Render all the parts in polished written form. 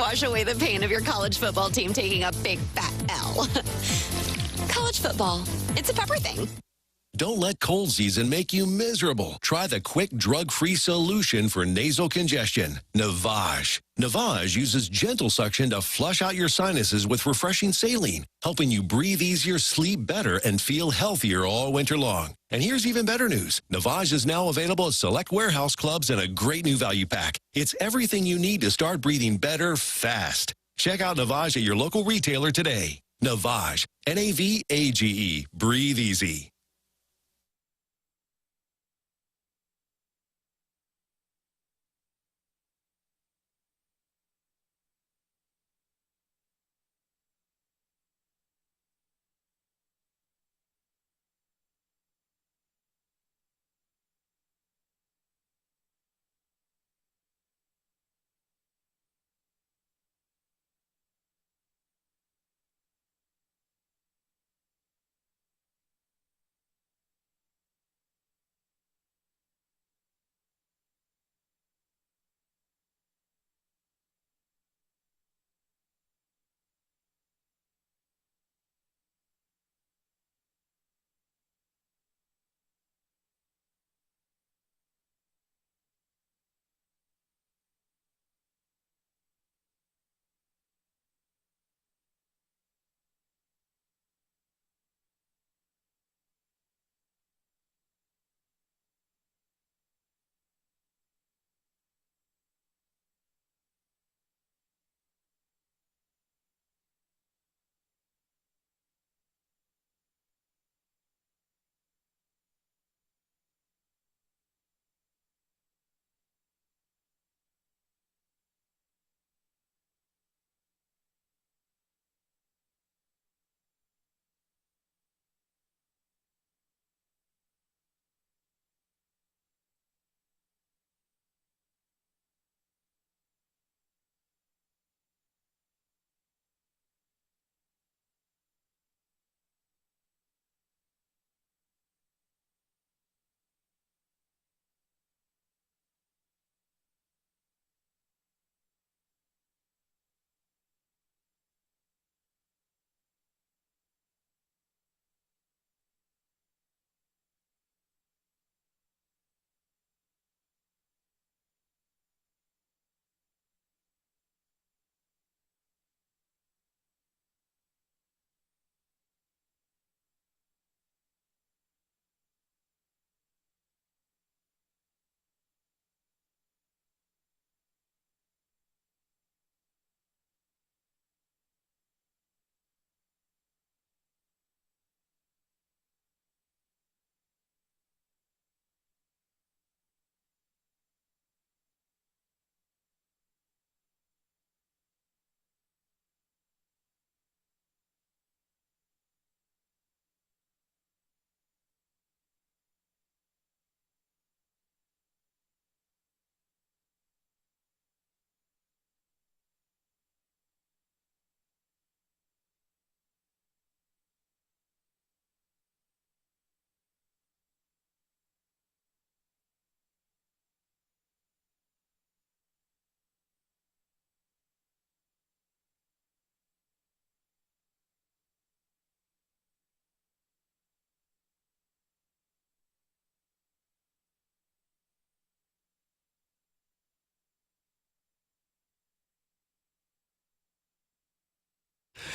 wash away the pain of your college football team taking a big fat L. College football, it's a pepper thing. Don't let cold season make you miserable. Try the quick drug-free solution for nasal congestion, Navage. Navage uses gentle suction to flush out your sinuses with refreshing saline, helping you breathe easier, sleep better, and feel healthier all winter long. And here's even better news. Navage is now available at select warehouse clubs in a great new value pack. It's everything you need to start breathing better fast. Check out Navage at your local retailer today. Navage, N-A-V-A-G-E. Breathe easy.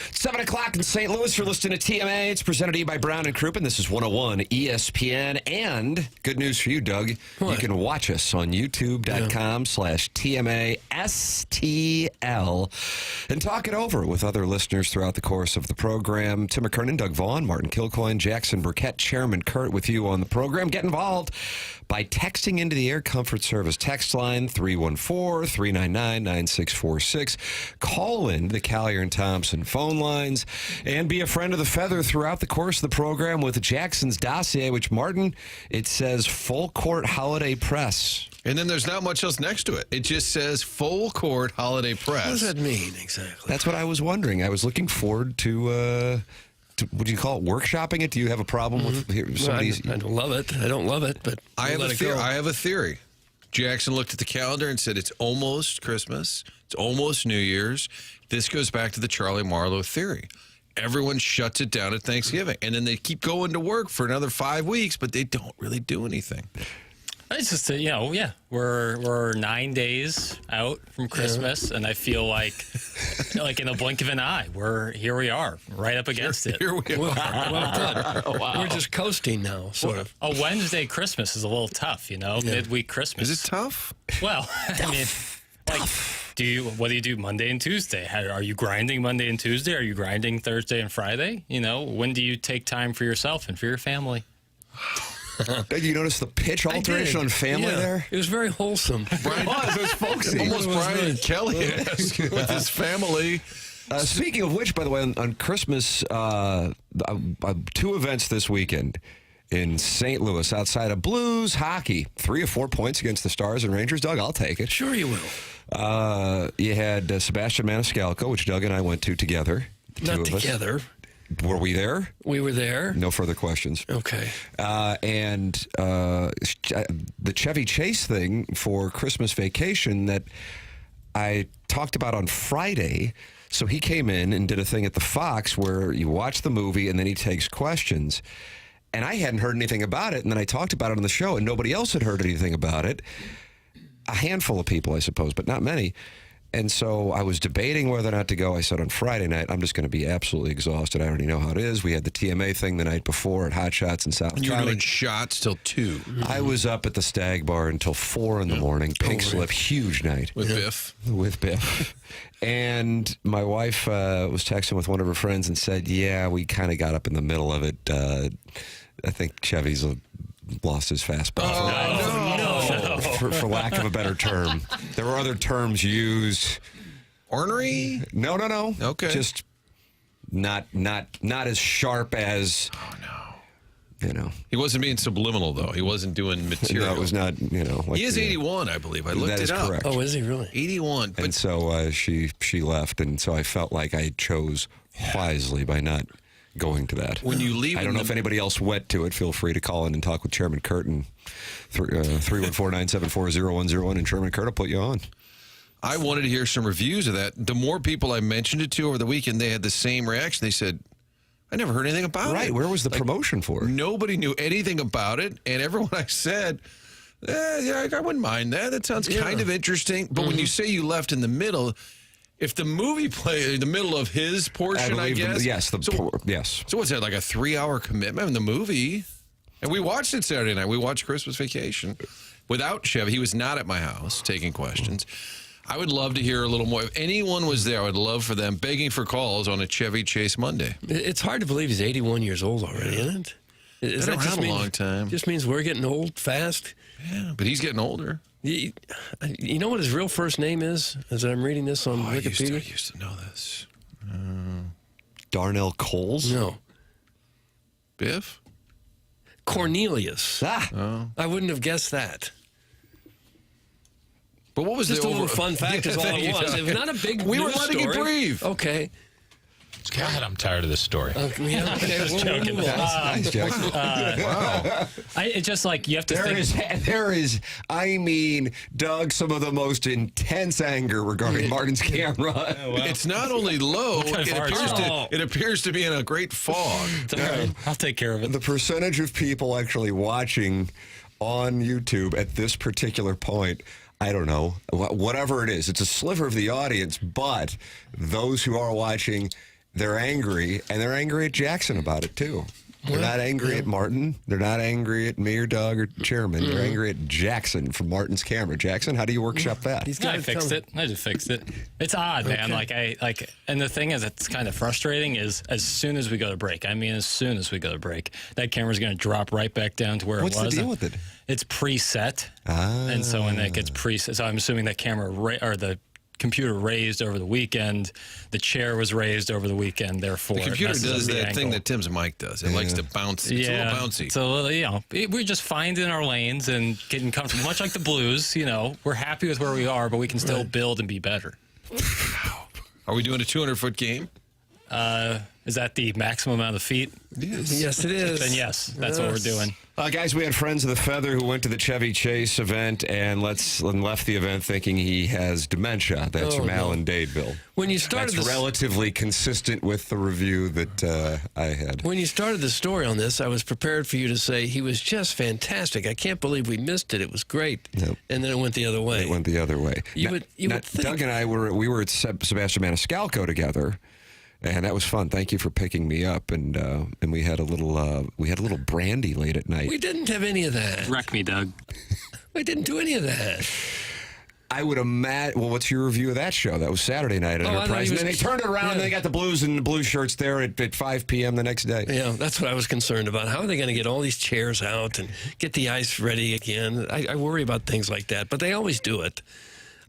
It's 7 o'clock in St. Louis. You're listening to TMA. It's presented to you by Brown and Crouppen. This is 101 ESPN. And good news for you, Doug. What? You can watch us on youtube.com/TMA STL and talk it over with other listeners throughout the course of the program. Tim McKernan, Doug Vaughn, Martin Kilcoyne, Jackson Burkett, Chairman Kurt with you on the program. Get involved by texting into the Air Comfort Service text line 314-399-9646. Call in the Collier and Thompson phone lines and be a friend of the Feather throughout the course of the program with Jackson's dossier, which, Martin, it says full court holiday press. And then there's not much else next to it. It just says full court holiday press. What does that mean exactly? That's what I was wondering. I was looking forward to would you call it workshopping it? Do you have a problem with somebody's? I don't love it. I don't love it, but I have a theory. Jackson looked at the calendar and said, it's almost Christmas. It's It's almost New Year's. This goes back to the Charlie Marlowe theory. Everyone shuts it down at Thanksgiving, and then they keep going to work for another 5 weeks, but they don't really do anything. It's just, we're 9 days out from Christmas, and I feel like in a blink of an eye, here we are, right up against it. Here we are. Wow. We're just coasting now, sort of. A Wednesday Christmas is a little tough, midweek Christmas. Is it tough? Well, I mean, what do you do Monday and Tuesday? Are you grinding Monday and Tuesday? Are you grinding Thursday and Friday? When do you take time for yourself and for your family? Did you notice the pitch alteration on family there? It was very wholesome. Brian, it was folksy. Almost Brian Kelly with his family. Speaking of which, by the way, on Christmas, 2 events this weekend in St. Louis outside of Blues hockey. 3 or 4 points against the Stars and Rangers. Doug, I'll take it. Sure you will. You had Sebastian Maniscalco, which Doug and I went to together. Not together. Were we there? We were there. No further questions. Okay. And the Chevy Chase thing for Christmas vacation that I talked about on Friday. So he came in and did a thing at the Fox where you watch the movie and then he takes questions. And I hadn't heard anything about it. And then I talked about it on the show and nobody else had heard anything about it. A handful of people, I suppose, but not many. And so I was debating whether or not to go. I said on Friday night, I'm just going to be absolutely exhausted. I already know how it is. We had the TMA thing the night before at Hot Shots in South You were County. doing shots till 2. I was up at the Stag Bar until 4 in the morning. Pink slip, huge night. With Biff. With Biff. And my wife was texting with one of her friends and said, yeah, we kind of got up in the middle of it. I think Chevy's lost his fastball. For lack of a better term. There were other terms used. Ornery? No. Okay. Just not as sharp as. Oh, no. He wasn't being subliminal, though. He wasn't doing material. No, it was not, like he is 81, I believe. I looked that it is up. correct. Oh, is he really? 81. But And so she left, and so I felt like I chose wisely by not going to that. when you leave, I don't know if anybody else went to it. Feel free to call in and talk with Chairman Curtin, 314-974-0101, and Chairman Curtin will put you on. I wanted to hear some reviews of that. The more people I mentioned it to over the weekend, they had the same reaction. They said, I never heard anything about it. Right, where was the promotion for it? Nobody knew anything about it, and everyone I said, I wouldn't mind that. That sounds kind of interesting. But when you say you left in the middle, if the movie played in the middle of his portion, I guess. Yes. Yes. So what's that, like a 3-hour commitment in the movie? And we watched it Saturday night. We watched Christmas Vacation without Chevy. He was not at my house taking questions. I would love to hear a little more. If anyone was there, I would love for them begging for calls on a Chevy Chase Monday. It's hard to believe he's 81 years old already, isn't it? Been around a long time. Just means we're getting old fast. Yeah, but he's getting older. You know what his real first name is? As I'm reading this on Wikipedia? I used to know this. Darnell Coles? No. Biff? Cornelius. Ah. I wouldn't have guessed that. But what was Just the a little fun fact is all it was. It was not a big We were news letting story. it breathe. Okay. God, I'm tired of this story. Okay, we'll move on. Nice, Jackson. It's just like you have to think. There is, Doug, some of the most intense anger regarding Martin's camera. It's not only low, hard. it appears to be in a great fog. It's all right. I'll take care of it. The percentage of people actually watching on YouTube at this particular point, I don't know, whatever it is, it's a sliver of the audience, but those who are watching, they're angry, and they're angry at Jackson about it, too. They're not angry at Martin. They're not angry at me or Doug or Chairman. They're angry at Jackson from Martin's camera. Jackson, how do you workshop that? I fixed it. I just fixed it. It's odd, man. And the thing is, it's kind of frustrating. Is as soon as we go to break, that camera's going to drop right back down to where What's it was. the deal with it? It's preset, and so when it gets preset, so I'm assuming that camera or the computer raised over the weekend. The chair was raised over the weekend. Therefore, The computer it messes does up the that thing angle. that Tim's mic does. It likes to bounce. It's a little bouncy. So, we're just finding our lanes and getting comfortable. Much like the Blues, we're happy with where we are, but we can still build and be better. Are we doing a 200-foot game? Is that the maximum amount of feet? Yes, it is. Then yes, that's what we're doing. Guys, we had Friends of the Feather who went to the Chevy Chase event and left the event thinking he has dementia. That's from Alan Dadeville. When you started That's relatively consistent with the review that I had. When you started the story on this, I was prepared for you to say he was just fantastic. I can't believe we missed it. It was great. Nope. And then it went the other way. It went the other way. You would think. Doug and I were at Sebastian Maniscalco together. And that was fun. Thank you for picking me up. And we had a little brandy late at night. We didn't have any of that. Wreck me, Doug. We didn't do any of that. I would imagine. Well, what's your review of that show? That was Saturday night at Enterprise. And then they turned it around and they got the Blues and the blue shirts there at 5 p.m. the next day. Yeah, that's what I was concerned about. How are they going to get all these chairs out and get the ice ready again? I worry about things like that, but they always do it.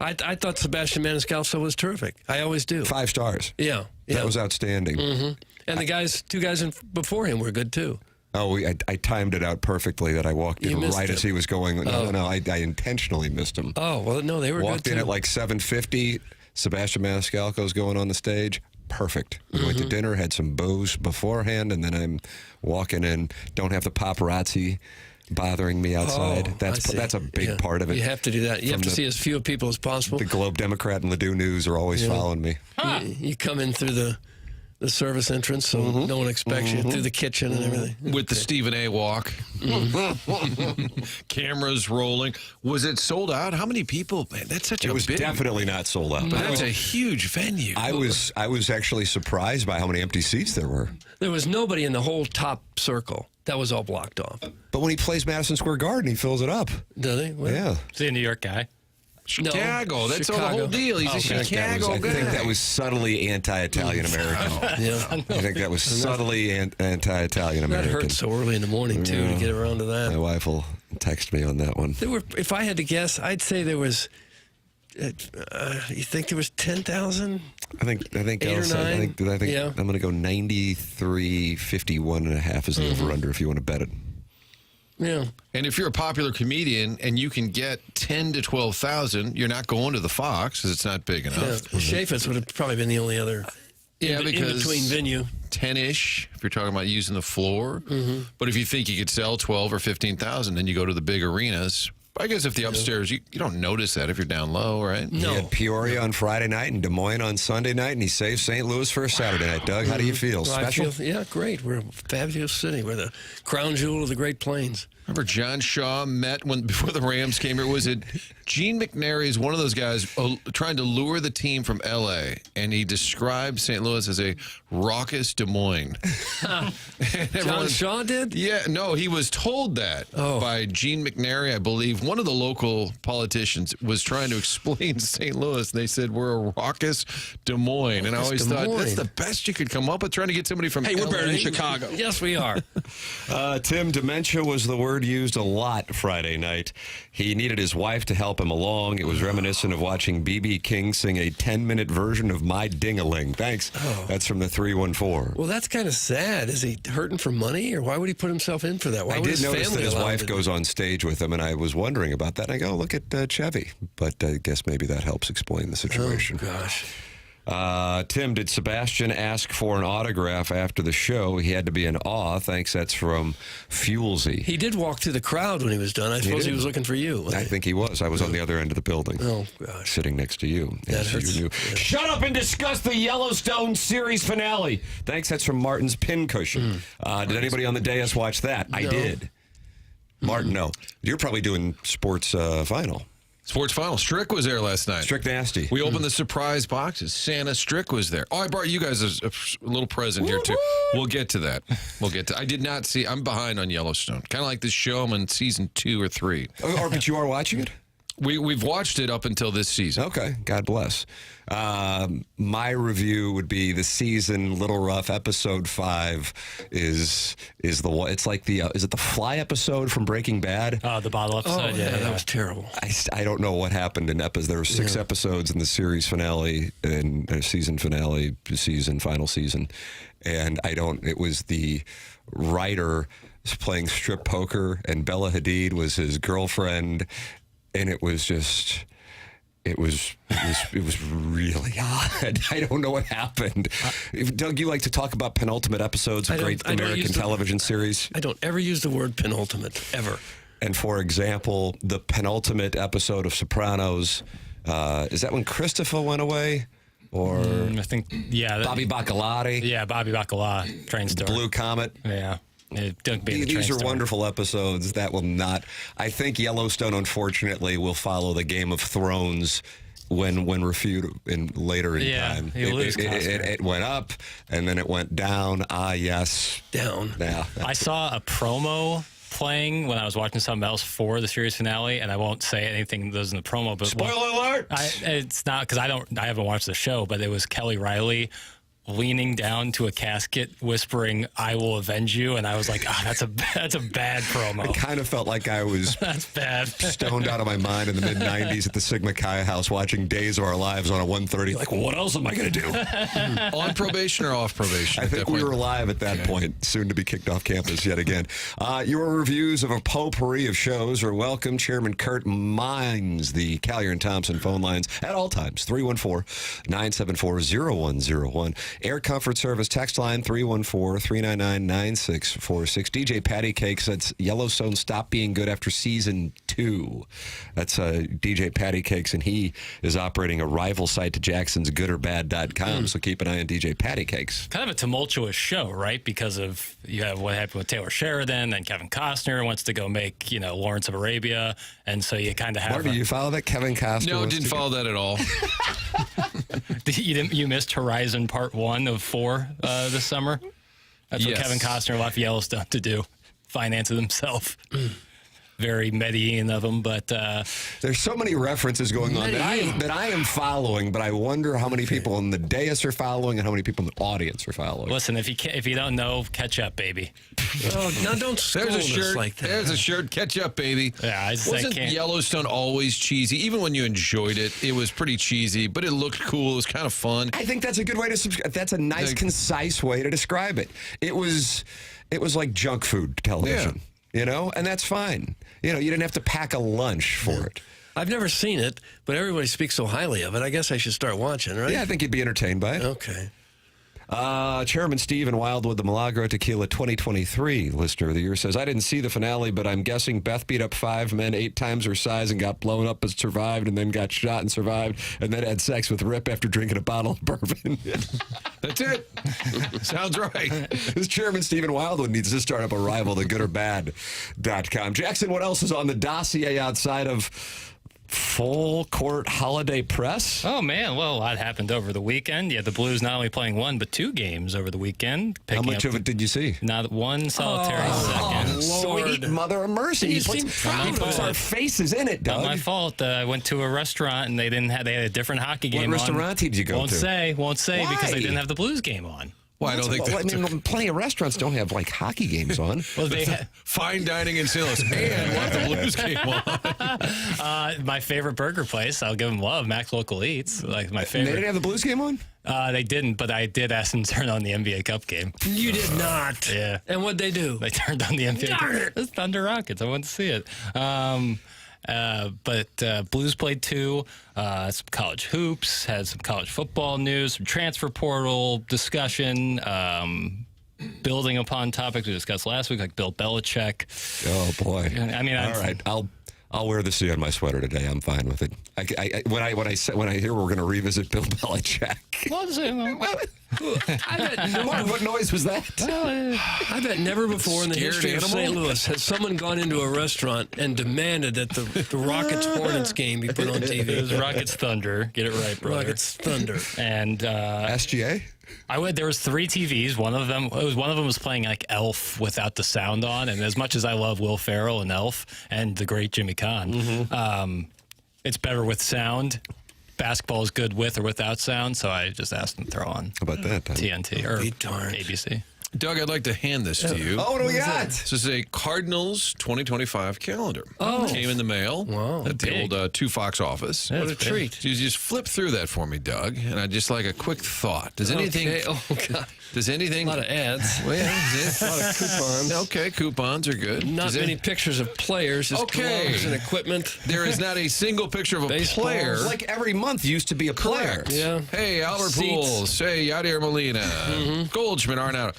I thought Sebastian Maniscalco was terrific. I always do. 5 stars. Yeah. That was outstanding. Mm-hmm. And the two guys before him were good too. Oh, I timed it out perfectly that I walked in right as he was going. No, I intentionally missed him. Oh, well, no, they were walked good in too. at like 7:50. Sebastian Maniscalco's going on the stage. Perfect. We went to dinner, had some booze beforehand, and then I'm walking in. Don't have the paparazzi bothering me outside. That's a big part of it. You have to do that. You have to see as few people as possible. The Globe Democrat and Ladue News are always following me. You come in through the service entrance, so no one expects you, through the kitchen and everything. With the Stephen A. walk. Cameras rolling. Was it sold out? How many people? Man, that's such a big... It was definitely not sold out. That's a huge venue. I was actually surprised by how many empty seats there were. There was nobody in the whole top circle. That was all blocked off. But when he plays Madison Square Garden, he fills it up. Does he? Well, Yeah. Is he a New York guy? Chicago. No, That's the whole deal. He's a Chicago guy. I think that was subtly anti-Italian American. Yeah. I think that was subtly anti-Italian That American. hurts so early in the morning, too, to get around to that. My wife will text me on that one. There were, if I had to guess, I'd say there was, you think there was 10,000? I think 8 or 9? I think Yeah. I'm going to go 93.51.5 is the over-under if you want to bet it. Yeah. And if you're a popular comedian and you can get 10 to 12,000, you're not going to the Fox because it's not big enough. Yeah. Chaffetz would have probably been the only other in between venue. 10-ish, if you're talking about using the floor. But if you think you could sell 12 or 15,000, then you go to the big arenas. I guess if the upstairs, you don't notice that if you're down low, right? No. He had Peoria on Friday night and Des Moines on Sunday night, and he saved St. Louis for a Saturday night. Doug, how do you feel? Well, Special? yeah, great. We're a fabulous city. We're the crown jewel of the Great Plains. Remember John Shaw met before the Rams came here? Was it Gene McNary is one of those guys trying to lure the team from L.A., and he described St. Louis as a raucous Des Moines. John Shaw did? Yeah, no, he was told that by Gene McNary, I believe. One of the local politicians was trying to explain St. Louis, and they said, we're a raucous Des Moines. And I always thought, that's the best you could come up with, trying to get somebody from Hey, we're LA. better than Chicago. Yes, we are. Tim, dementia was the word used a lot Friday night. He needed his wife to help him along. It was reminiscent of watching B.B. King sing a 10-minute version of My Ding-a-Ling. Thanks. That's from the 314. Well, that's kind of sad. Is he hurting for money, or why would he put himself in for that? Why I would did notice that his allow wife him goes on stage with him, and I was wondering about that. And I go, look at Chevy. But I guess maybe that helps explain the situation. Oh, gosh. Tim, did Sebastian ask for an autograph after the show? He had to be in awe. Thanks. That's from Fuelsy. He did walk through the crowd when he was done. I suppose he was looking for you. I think he was. I was on the other end of the building. Oh, gosh. Sitting next to you. That hurts. Shut up and discuss the Yellowstone series finale. Thanks. That's from Martin's Pincushion. Did anybody on the dais watch that? I did. Martin, no. You're probably doing sports final. Sports Final. Strick was there last night. Strick Nasty. We opened the surprise boxes. Santa Strick was there. Oh, I brought you guys a little present here, too. We'll get to that. I did not see. I'm behind on Yellowstone. Kind of like this show. I'm on season 2 or 3. But you are watching it? We've watched it up until this season. Okay. God bless. My review would be the season Little Rough episode 5 is the one. It's like is it the fly episode from Breaking Bad? The bottle episode. Oh, yeah, that was terrible. I don't know what happened in episodes. There were 6 episodes in the series finale and season finale, final season. And it was the writer playing strip poker, and Bella Hadid was his girlfriend. And it was just, It was really odd. I don't know what happened. Doug, you like to talk about penultimate episodes of great American television series? I don't ever use the word penultimate, ever. And for example, the penultimate episode of Sopranos, is that when Christopher went away? Or I think, yeah. Bobby Bacalati? Yeah, Bobby Bacala, Train Story. Blue Comet? Yeah. These are wonderful episodes that will not. I think Yellowstone, unfortunately, will follow the Game of Thrones when reviewed later in time. It went up and then it went down. Ah, yes, down. Yeah, I saw a promo playing when I was watching something else for the series finale, and I won't say anything that was in the promo. But spoiler alert! It's not because I haven't watched the show, but it was Kelly Riley leaning down to a casket, whispering, "I will avenge you," and I was like, that's a bad promo. I kind of felt like I was that's bad, stoned out of my mind in the mid '90s at the Sigma Chi house watching Days of Our Lives on a 1:30. Like, what else am I going to do? On probation or off probation? I think we were live at that point, soon to be kicked off campus yet again. Your reviews of a potpourri of shows are welcome. Chairman Kurt mines the Callier and Thompson phone lines at all times. 314-974-0101. Air Comfort Service text line 314-399-9646. DJ Patty Cake says Yellowstone stopped being good after season 2. That's DJ Patty Cakes, and he is operating a rival site to Jackson's goodorbad.com. So keep an eye on DJ Patty Cakes. Kind of a tumultuous show, right? Because of you have what happened with Taylor Sheridan, and Kevin Costner wants to go make Lawrence of Arabia, and so you kind of have. Marty, you follow that? Kevin Costner? No, didn't follow that at all. You missed Horizon Part 1 of 4 this summer. That's what Kevin Costner left Yellowstone to do. Finance it himself. Very Medellin of him, but there's so many references going on that I am following, but I wonder how many people in the dais are following and how many people in the audience are following. Listen, if you don't know, catch up, baby. Oh, no, don't school There's a shirt like that. There's a shirt. Catch up, baby. Yeah, Wasn't Yellowstone always cheesy? Even when you enjoyed it, it was pretty cheesy, but it looked cool. It was kind of fun. I think that's a good way to subscribe. That's a nice, concise way to describe it. It was like junk food television. Yeah. And that's fine. You didn't have to pack a lunch for it. I've never seen it, but everybody speaks so highly of it. I guess I should start watching, right? Yeah, I think you'd be entertained by it. Okay. Chairman Steve in Wildwood, the Milagro Tequila 2023 Listener of the Year says, I didn't see the finale, but I'm guessing Beth beat up 5 men 8 times her size and got blown up but survived, and then got shot and survived, and then had sex with Rip after drinking a bottle of bourbon. That's it. Sounds right. This Chairman Steve in Wildwood needs to start up a rival to goodorbad.com. Jackson, what else is on the dossier outside of full court holiday press? Oh, man. Well, a lot happened over the weekend. Yeah, the Blues not only playing 1, but 2 games over the weekend. How much of it did you see? Not one solitary second. Sweet mother of mercy. He puts our faces in it, Doug. Not my fault. I went to a restaurant and they had a different hockey game on. What restaurant did you go to? Won't say Why? Because they didn't have the Blues game on. Well, I don't think that's plenty of restaurants don't have hockey games on. Well, they fine dining in St. Louis and want the Blues game on. My favorite burger place, I'll give them love, Max Local Eats. Like my favorite. They didn't have the Blues game on? They didn't, but I did ask them to turn on the NBA Cup game. You did not. Yeah. And what'd they do? They turned on the NBA Darn Cup. it. It's Thunder Rockets. I wanted to see it. But Blues played 2, some college hoops, had some college football news, some transfer portal discussion, building upon topics we discussed last week, like Bill Belichick. Oh boy! I mean, all right, I'll wear the C on my sweater today. I'm fine with it. When I hear we're going to revisit Bill Belichick. What noise was that? I bet never before in the history of St. Louis has someone gone into a restaurant and demanded that the Rockets-Hornets game be put on TV. It was Rockets Thunder. Get it right, brother. Rockets Thunder. And SGA? There was 3 TVs. One of them was playing like Elf without the sound on. And as much as I love Will Ferrell and Elf and the great Jimmy Caan, it's better with sound. Basketball is good with or without sound, so I just asked them to throw on. How about that? TNT or Be darned. ABC. Doug, I'd like to hand this to you. Oh, what do we got? This is a Cardinals 2025 calendar. Oh. Came in the mail Wow. at the old 2 Fox office. What a treat. So you just flip through that for me, Doug, and I'd just like a quick thought. Does anything... Okay. Oh, God. Does anything... A lot of ads. Well, yeah, is it? A lot of coupons. Okay, coupons are good. Not Does many it- pictures of players. Just Okay. gloves and equipment. There is not a single picture of a Baseball. player. Like every month used to be a player. Correct. Yeah. Hey, Albert Seats. Pujols. Hey, Yadier Molina. Goldschmidt, Arenado.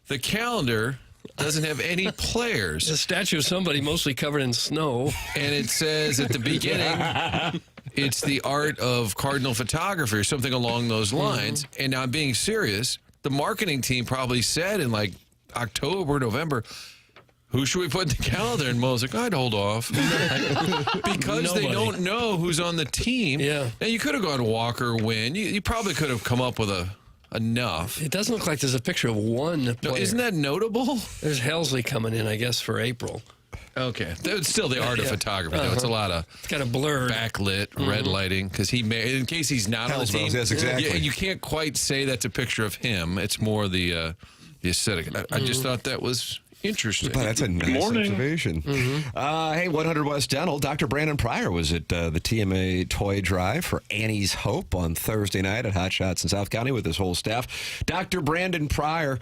The calendar doesn't have any players. A statue of somebody mostly covered in snow. And it says at the beginning, it's the art of Cardinal photography or something along those lines. And now I'm being serious. The marketing team probably said in like October, November, who should we put in the calendar? And Mo's like, I'd hold off. Because they Nobody. don't know who's on the team. Yeah. And you could have gone Walker, Wynn. You probably could have come up with enough. It doesn't look like there's a picture of one No, player. isn't that notable? There's Helsley coming in, I guess, for April. Okay. It's still the art of Yeah. photography, though. It's a lot of It's got a blur. backlit, red lighting, because he may, in case he's not on the team. Hellsbells, yes, exactly. Yeah, you can't quite say that's a picture of him. It's more the aesthetic. I just thought that was interesting. But that's a nice observation. Hey, 100 West Dental. Dr. Brandon Pryor was at the TMA Toy Drive for Annie's Hope on Thursday night at Hot Shots in South County with his whole staff. Dr. Brandon Pryor,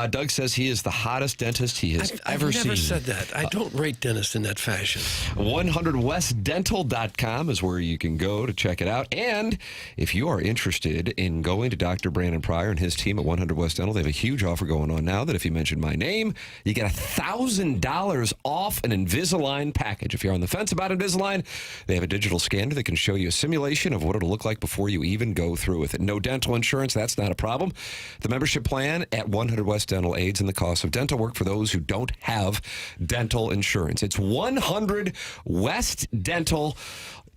Doug says he is the hottest dentist he has I've ever never seen. said that. I don't rate dentists in that fashion. 100westdental.com is where you can go to check it out. And if you are interested in going to Dr. Brandon Pryor and his team at 100 West Dental, they have a huge offer going on now that if you mention my name, you get $1,000 off an Invisalign package. If you're on the fence about Invisalign, they have a digital scanner that can show you a simulation of what it'll look like before you even go through with it. No dental insurance, that's not a problem. The membership plan at 100 West Dental aids in the cost of dental work for those who don't have dental insurance. It's 100 West Dental.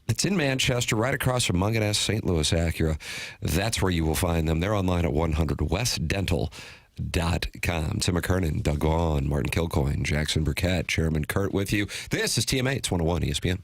It's in Manchester, right across from Munganess St. Louis Acura. That's where you will find them. They're online at 100westdental.com. Tim McKernan, Doug Vaughn, Martin Kilcoyne, Jackson Burkett, Chairman Kurt with you. This is TMA. It's 101 ESPN.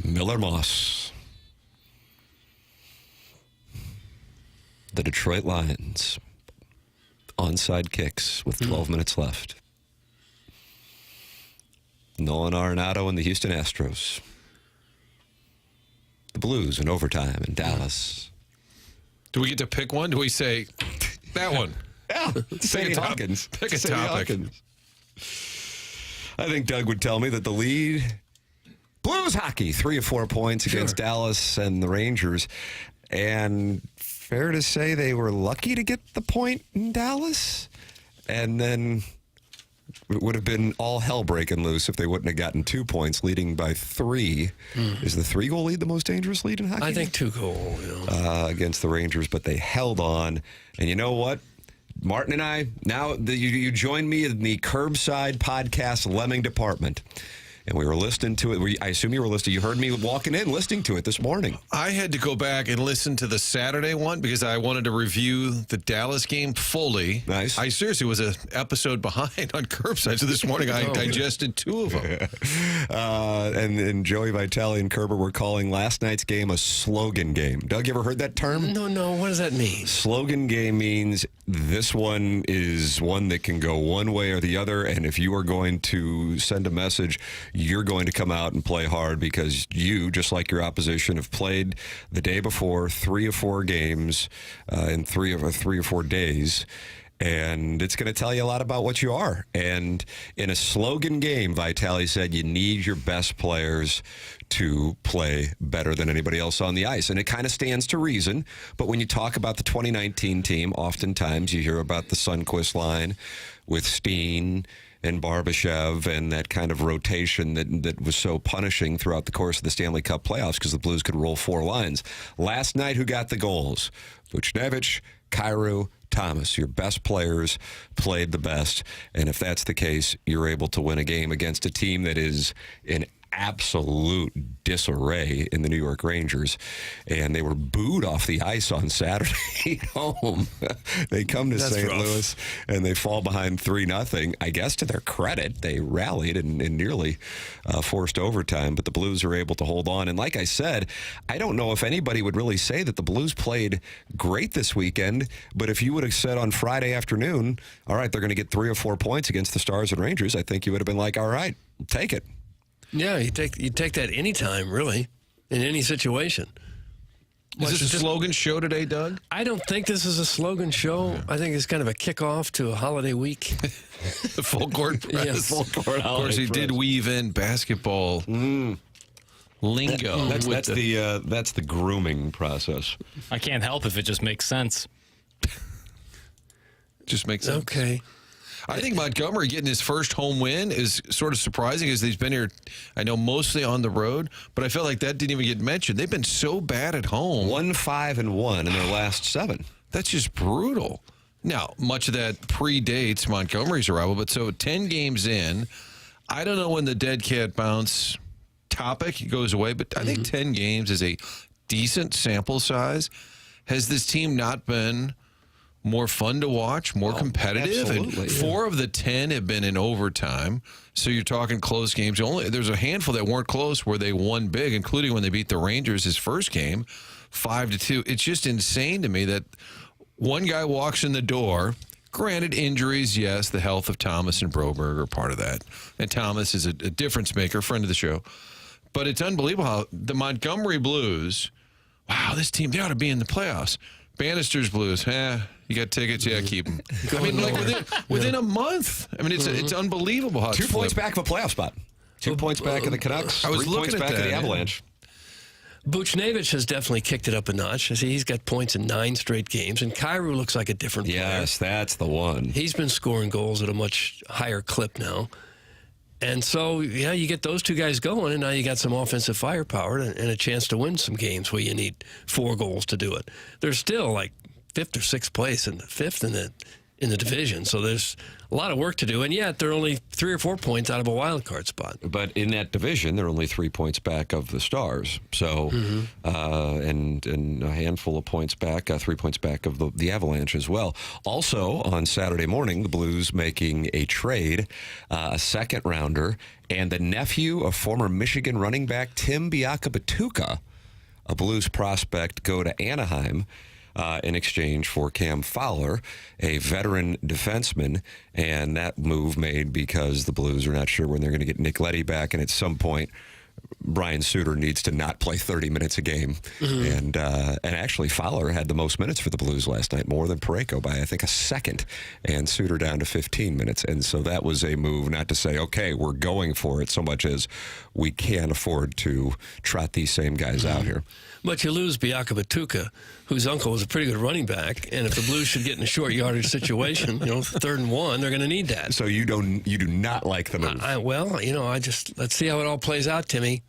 Miller Moss. The Detroit Lions. Onside kicks with 12 minutes left. Nolan Arenado and the Houston Astros. The Blues in overtime in Dallas. Do we get to pick one? Do we say that one? Yeah, Sammy Hawkins. Pick a Sammy topic. Hawkins. I think Doug would tell me that the lead Blues hockey, 3 of 4 points against Dallas and the Rangers. And fair to say they were lucky to get the point in Dallas. And then it would have been all hell breaking loose if they wouldn't have gotten 2 points, leading by 3. Is the 3-goal lead the most dangerous lead in hockey? I think 2-goal. Against the Rangers, but they held on. And you know what? Martin and I, now you joined me in the Curbside Podcast Lemming Department. And we were listening to it. I assume you were listening. You heard me walking in, listening to it this morning. I had to go back and listen to the Saturday one because I wanted to review the Dallas game fully. Nice. I seriously was an episode behind on Curbside, so this morning I digested 2 of them. And Joey Vitale and Kerber were calling last night's game a slogan game. Doug, you ever heard that term? No. What does that mean? Slogan game means this one is one that can go one way or the other, and if you are going to send a message, you're going to come out and play hard because you, just like your opposition, have played the day before 3 of 4 games in 3 or 4 days. And it's going to tell you a lot about what you are. And in a slogan game, Vitale said you need your best players to play better than anybody else on the ice. And it kind of stands to reason. But when you talk about the 2019 team, oftentimes you hear about the Sundqvist line with Steen and Barbashev and that kind of rotation that was so punishing throughout the course of the Stanley Cup playoffs because the Blues could roll 4 lines. Last night, who got the goals? Buchnevich, Kyrou, Thomas. Your best players played the best. And if that's the case, you're able to win a game against a team that is in absolute disarray in the New York Rangers. And they were booed off the ice on Saturday at home. They come to St. Louis and they fall behind 3-0. I guess to their credit, they rallied and nearly forced overtime. But the Blues are able to hold on. And like I said, I don't know if anybody would really say that the Blues played great this weekend. But if you would have said on Friday afternoon, all right, they're going to get 3 or 4 points against the Stars and Rangers, I think you would have been like, all right, take it. Yeah, you take that anytime, really, in any situation. Is this a slogan show today, Doug? I don't think this is a slogan show. I think it's kind of a kickoff to a holiday week. The full court press. Yes. Full court Of course, he did weave in basketball lingo. That's the grooming process. I can't help if it just makes sense. Just makes sense. Okay. I think Montgomery getting his first home win is sort of surprising as he's been here, I know, mostly on the road, but I felt like that didn't even get mentioned. They've been so bad at home. 1-5-1 in their last 7. That's just brutal. Now, much of that predates Montgomery's arrival, but so 10 games in, I don't know when the dead cat bounce topic goes away, but I think 10 games is a decent sample size. Has this team not been more fun to watch, more competitive? And 4 of the 10 have been in overtime. So you're talking close games. There's a handful that weren't close where they won big, including when they beat the Rangers his first game, 5-2. It's just insane to me that one guy walks in the door. Granted, injuries, yes, the health of Thomas and Broberg are part of that. And Thomas is a difference maker, friend of the show. But it's unbelievable how the Montgomery Blues, wow, this team, they ought to be in the playoffs. Bannister's Blues, you got tickets, yeah, keep them. I mean, like within a month. I mean, it's unbelievable how 2 points back of a playoff spot. 2 points back of the Canucks. I was 3 points looking at back of the that, Avalanche. Buchnevich has definitely kicked it up a notch. I see he's got points in 9 straight games, and Kyrou looks like a different player. Yes, that's the one. He's been scoring goals at a much higher clip now. And so, yeah, you get those 2 guys going, and now you got some offensive firepower and a chance to win some games where you need 4 goals to do it. They're still like 5th or 6th place and 5th in the division. So there's a lot of work to do, and yet they're only 3 or 4 points out of a wild card spot. But in that division, they're only 3 points back of the Stars. So, and a handful of points back, 3 points back of the Avalanche as well. Also, on Saturday morning, the Blues making a trade, a second rounder, and the nephew of former Michigan running back Tim Biakabatuka, a Blues prospect, go to Anaheim in exchange for Cam Fowler, a veteran defenseman, and that move made because the Blues are not sure when they're going to get Nick Leddy back, and at some point Brian Suter needs to not play 30 minutes a game. And actually Fowler had the most minutes for the Blues last night, more than Parayko by, I think, a second, and Suter down to 15 minutes. And so that was a move not to say, okay, we're going for it so much as we can't afford to trot these same guys out here. But you lose Biaka Batuka, whose uncle was a pretty good running back, and if the Blues should get in a short yardage situation, 3rd and 1, they're going to need that. So you do not like the move. Let's see how it all plays out, Timmy.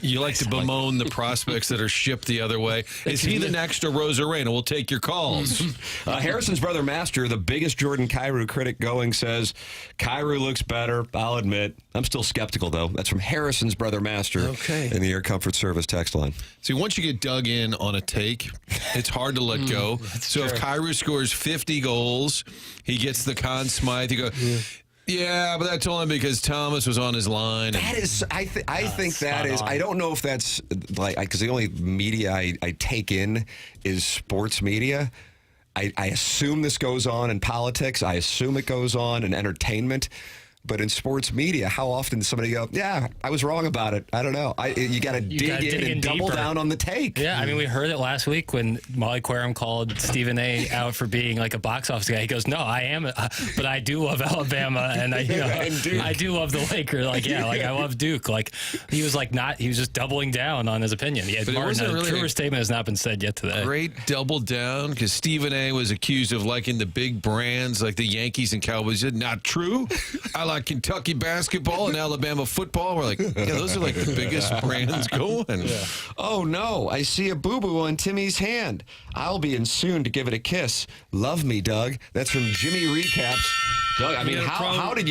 You like to bemoan the prospects that are shipped the other way. Is he the next Rosarena? We'll take your calls. Harrison's brother Master, the biggest Jordan Kyrou critic going, says Kyrou looks better. I'll admit. I'm still skeptical, though. That's from Harrison's brother Master in the Air Comfort Service text line. See, once you get dug in on a take, it's hard to let go. So if Kyrou scores 50 goals, he gets the Conn Smythe. You go, yeah, but that's only because Thomas was on his line. That is, I think that is, I don't know if that's, because the only media I take in is sports media. I assume this goes on in politics. I assume it goes on in entertainment. But in sports media, how often does somebody go, yeah, I was wrong about it? I don't know. You got to dig in and double down on the take. Yeah, I mean, we heard it last week when Molly Querim called Stephen A. out for being like a box office guy. He goes, no, I am, but I do love Alabama, and I do love the Lakers. I love Duke. He was just doubling down on his opinion. A truer statement has not been said yet today. Great double down, because Stephen A. was accused of liking the big brands like the Yankees and Cowboys. He said, not true. I like Kentucky basketball and Alabama football. We're like, yeah, those are like the biggest brands going. Yeah. Oh, no, I see a boo-boo on Timmy's hand. I'll be in soon to give it a kiss. Love me, Doug. That's from Jimmy Recaps. Doug, I mean, how do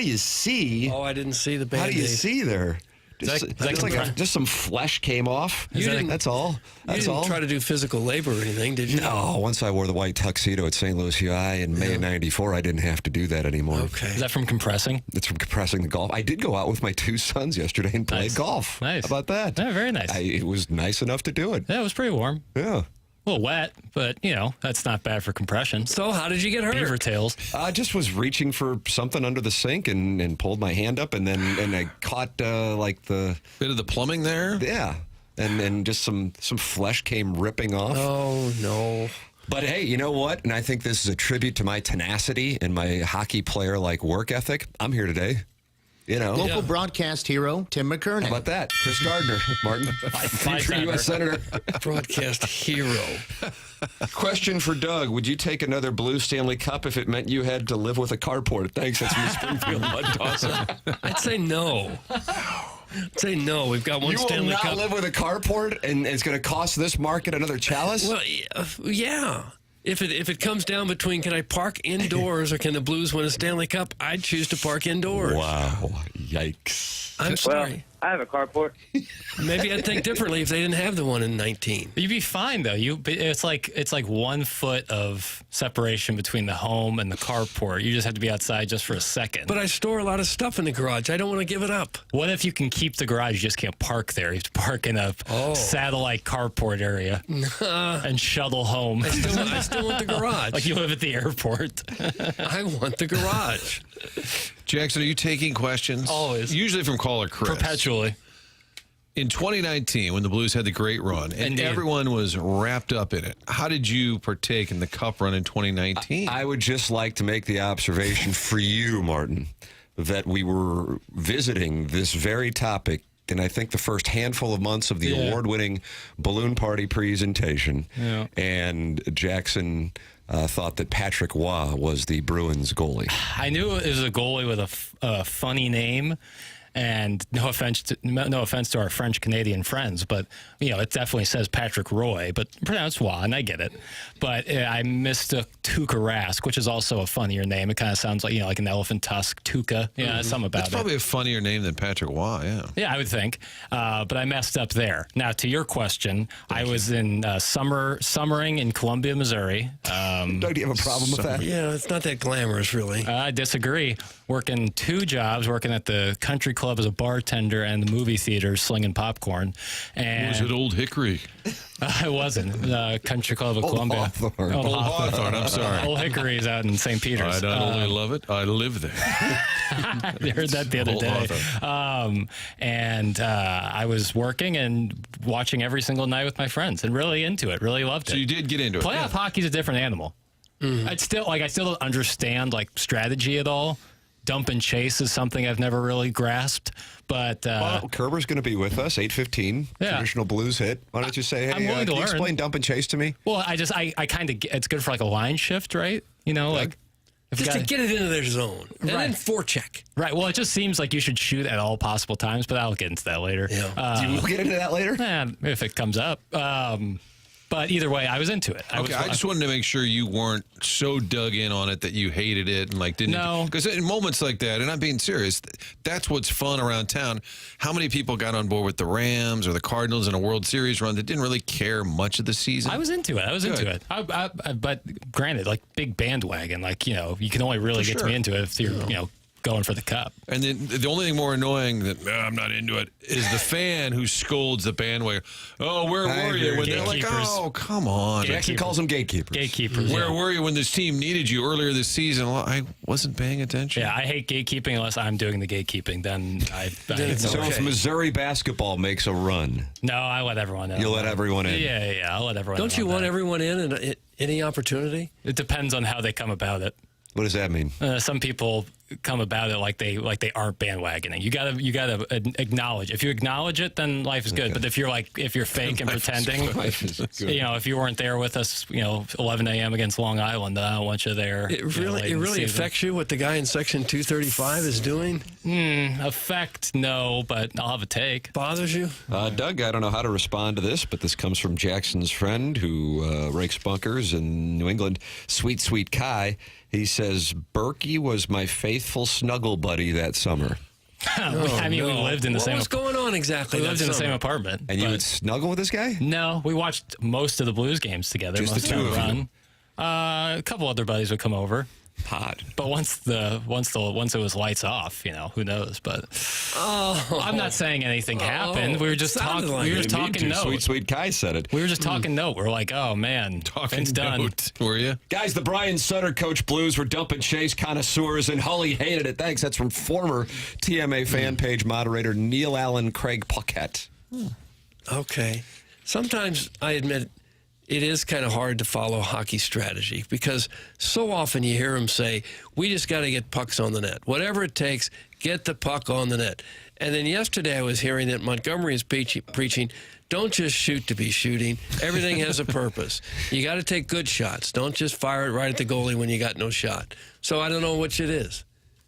you see? Oh, I didn't see the Band-Aid. How do you see there? Just some flesh came off. That's all. You didn't try to do physical labor or anything, did you? No. Once I wore the white tuxedo at St. Louis UI in May of '94, I didn't have to do that anymore. Okay. Is that from compressing? It's from compressing the golf. I did go out with my 2 sons yesterday and play golf. Nice. How about that? Yeah, very nice. It was nice enough to do it. Yeah, it was pretty warm. Yeah. A little wet, but, that's not bad for compression. So how did you get hurt? Beaver tails. I just was reaching for something under the sink and pulled my hand up, and I caught the bit of the plumbing there. Yeah, and then just some flesh came ripping off. Oh no! But hey, you know what? And I think this is a tribute to my tenacity and my hockey player-like work ethic. I'm here today. Local broadcast hero, Tim McKernan. How about that? Chris Gardner, Martin. Future U.S. Senator. Broadcast hero. Question for Doug. Would you take another Blue Stanley Cup if it meant you had to live with a carport? Thanks. That's from Springfield Mud Tosser. I'd say no. We've got one Stanley Cup. You will not live with a carport, and it's going to cost this market another chalice? Well, yeah. If it comes down between can I park indoors or can the Blues win a Stanley Cup, I'd choose to park indoors. Wow. Yikes. I'm sorry. I have a carport. Maybe I'd think differently if they didn't have the one in 19. You'd be fine though. It's like 1 foot of separation between the home and the carport. You just have to be outside just for a second. But I store a lot of stuff in the garage. I don't want to give it up. What if you can keep the garage? You just can't park there. You have to park in a satellite carport area and shuttle home. I still want the garage. Like you live at the airport. I want the garage. Jackson, are you taking questions? Always. Usually from caller Chris. Perpetually. In 2019, when the Blues had the great run, and everyone was wrapped up in it, how did you partake in the Cup run in 2019? I would just like to make the observation for you, Martin, that we were visiting this very topic in, I think, the first handful of months of the award-winning balloon party presentation. Yeah. And Jackson thought that Patrick Waugh was the Bruins goalie. I knew it was a goalie with a funny name. And no offense to our French-Canadian friends, but, it definitely says Patrick Roy, but pronounced Waugh, and I get it. But I mistook Tuukka Rask, which is also a funnier name. It kind of sounds like, like an elephant tusk, Tuukka. Yeah, something about it. That's probably a funnier name than Patrick Waugh, yeah. Yeah, I would think. But I messed up there. Now, to your question, I was in summering in Columbia, Missouri. Doug, do you have a problem with that? Yeah, it's not that glamorous, really. I disagree. Working 2 jobs, working at the country club club as a bartender and the movie theater slinging popcorn. And Was it Old Hickory? I wasn't. Country Club of Columbia. Hawthorne. Old Old Hawthorne, I'm sorry. Old Hickory is out in St. Peter's. I not only love it, I live there. I heard that the other Old day. Hawthorne. And I was working and watching every single night with my friends and really into it. Really loved it. So you did get into it. Playoff hockey's a different animal. I still don't understand strategy at all. Dump and chase is something I've never really grasped. But Well, Kerber's going to be with us, 8:15. Yeah. Traditional blues hit. Why don't you say, I'm hey, willing to can you learn. explain dump and chase to me? well, I kind of it's good for a line shift, right? If Just to got- get it into their zone. And then forecheck. right. Well, it just seems like you should shoot at all possible times, but I'll get into that later. Yeah. We'll get into that later. If it comes up. But either way, I was into it. I just wanted to make sure you weren't so dug in on it that you hated it and didn't. No. Because in moments like that, and I'm being serious, that's what's fun around town. How many people got on board with the Rams or the Cardinals in a World Series run that didn't really care much of the season? I was into it. But granted, big bandwagon, you can only really get sure. me into it if you're, going for the cup. And then the only thing more annoying that I'm not into it is the fan who scolds the bandwagon. Oh, where I were you? agree. When they're like, Gatekeepers. oh, come on. Jackson calls them gatekeepers. Gatekeepers. Where were you when this team needed you earlier this season? Well, I wasn't paying attention. Yeah, I hate gatekeeping unless I'm doing the gatekeeping. Then I So if Missouri basketball makes a run, no, I let everyone in. you'll let everyone in. Yeah, I'll let everyone in. Don't you on want that. everyone in and any opportunity? It depends on how they come about it. What does that mean? Some people come about it like they aren't bandwagoning. You gotta acknowledge. If you acknowledge it, then life is good. But if you're fake and pretending, if you weren't there with us, 11 a.m. against Long Island, I don't want you there. It really affects you what the guy in section 235 is doing? Affect, no, but I'll have a take. Bothers you? Doug, I don't know how to respond to this, but this comes from Jackson's friend who rakes bunkers in New England, Sweet Sweet Kai. He says, Berkey was my faithful snuggle buddy that summer. We lived in the same. What's going on exactly? We lived in the same summer? apartment. And you but- would snuggle with this guy? No, we watched most of the Blues games together. Just the most two the of you? run. A couple other buddies would come over. Hot. But once it was lights off, who knows? But I'm not saying anything happened. We were just sounded talking. like We were it. just talking note. Sweet Sweet Kai said it. We were just talking note. We're like, oh man, it's done. Note, were you? Guys, the Brian Sutter coach Blues were dump and chase connoisseurs, and Hully hated it. Thanks. That's from former TMA fan page moderator Neil Allen Craig Paquette. Okay. Sometimes I admit it is kind of hard to follow hockey strategy because so often you hear him say, we just got to get pucks on the net. Whatever it takes, get the puck on the net. And then yesterday I was hearing that Montgomery is preaching, don't just shoot to be shooting. Everything has a purpose. You got to take good shots. Don't just fire it right at the goalie when you got no shot. So I don't know which it is.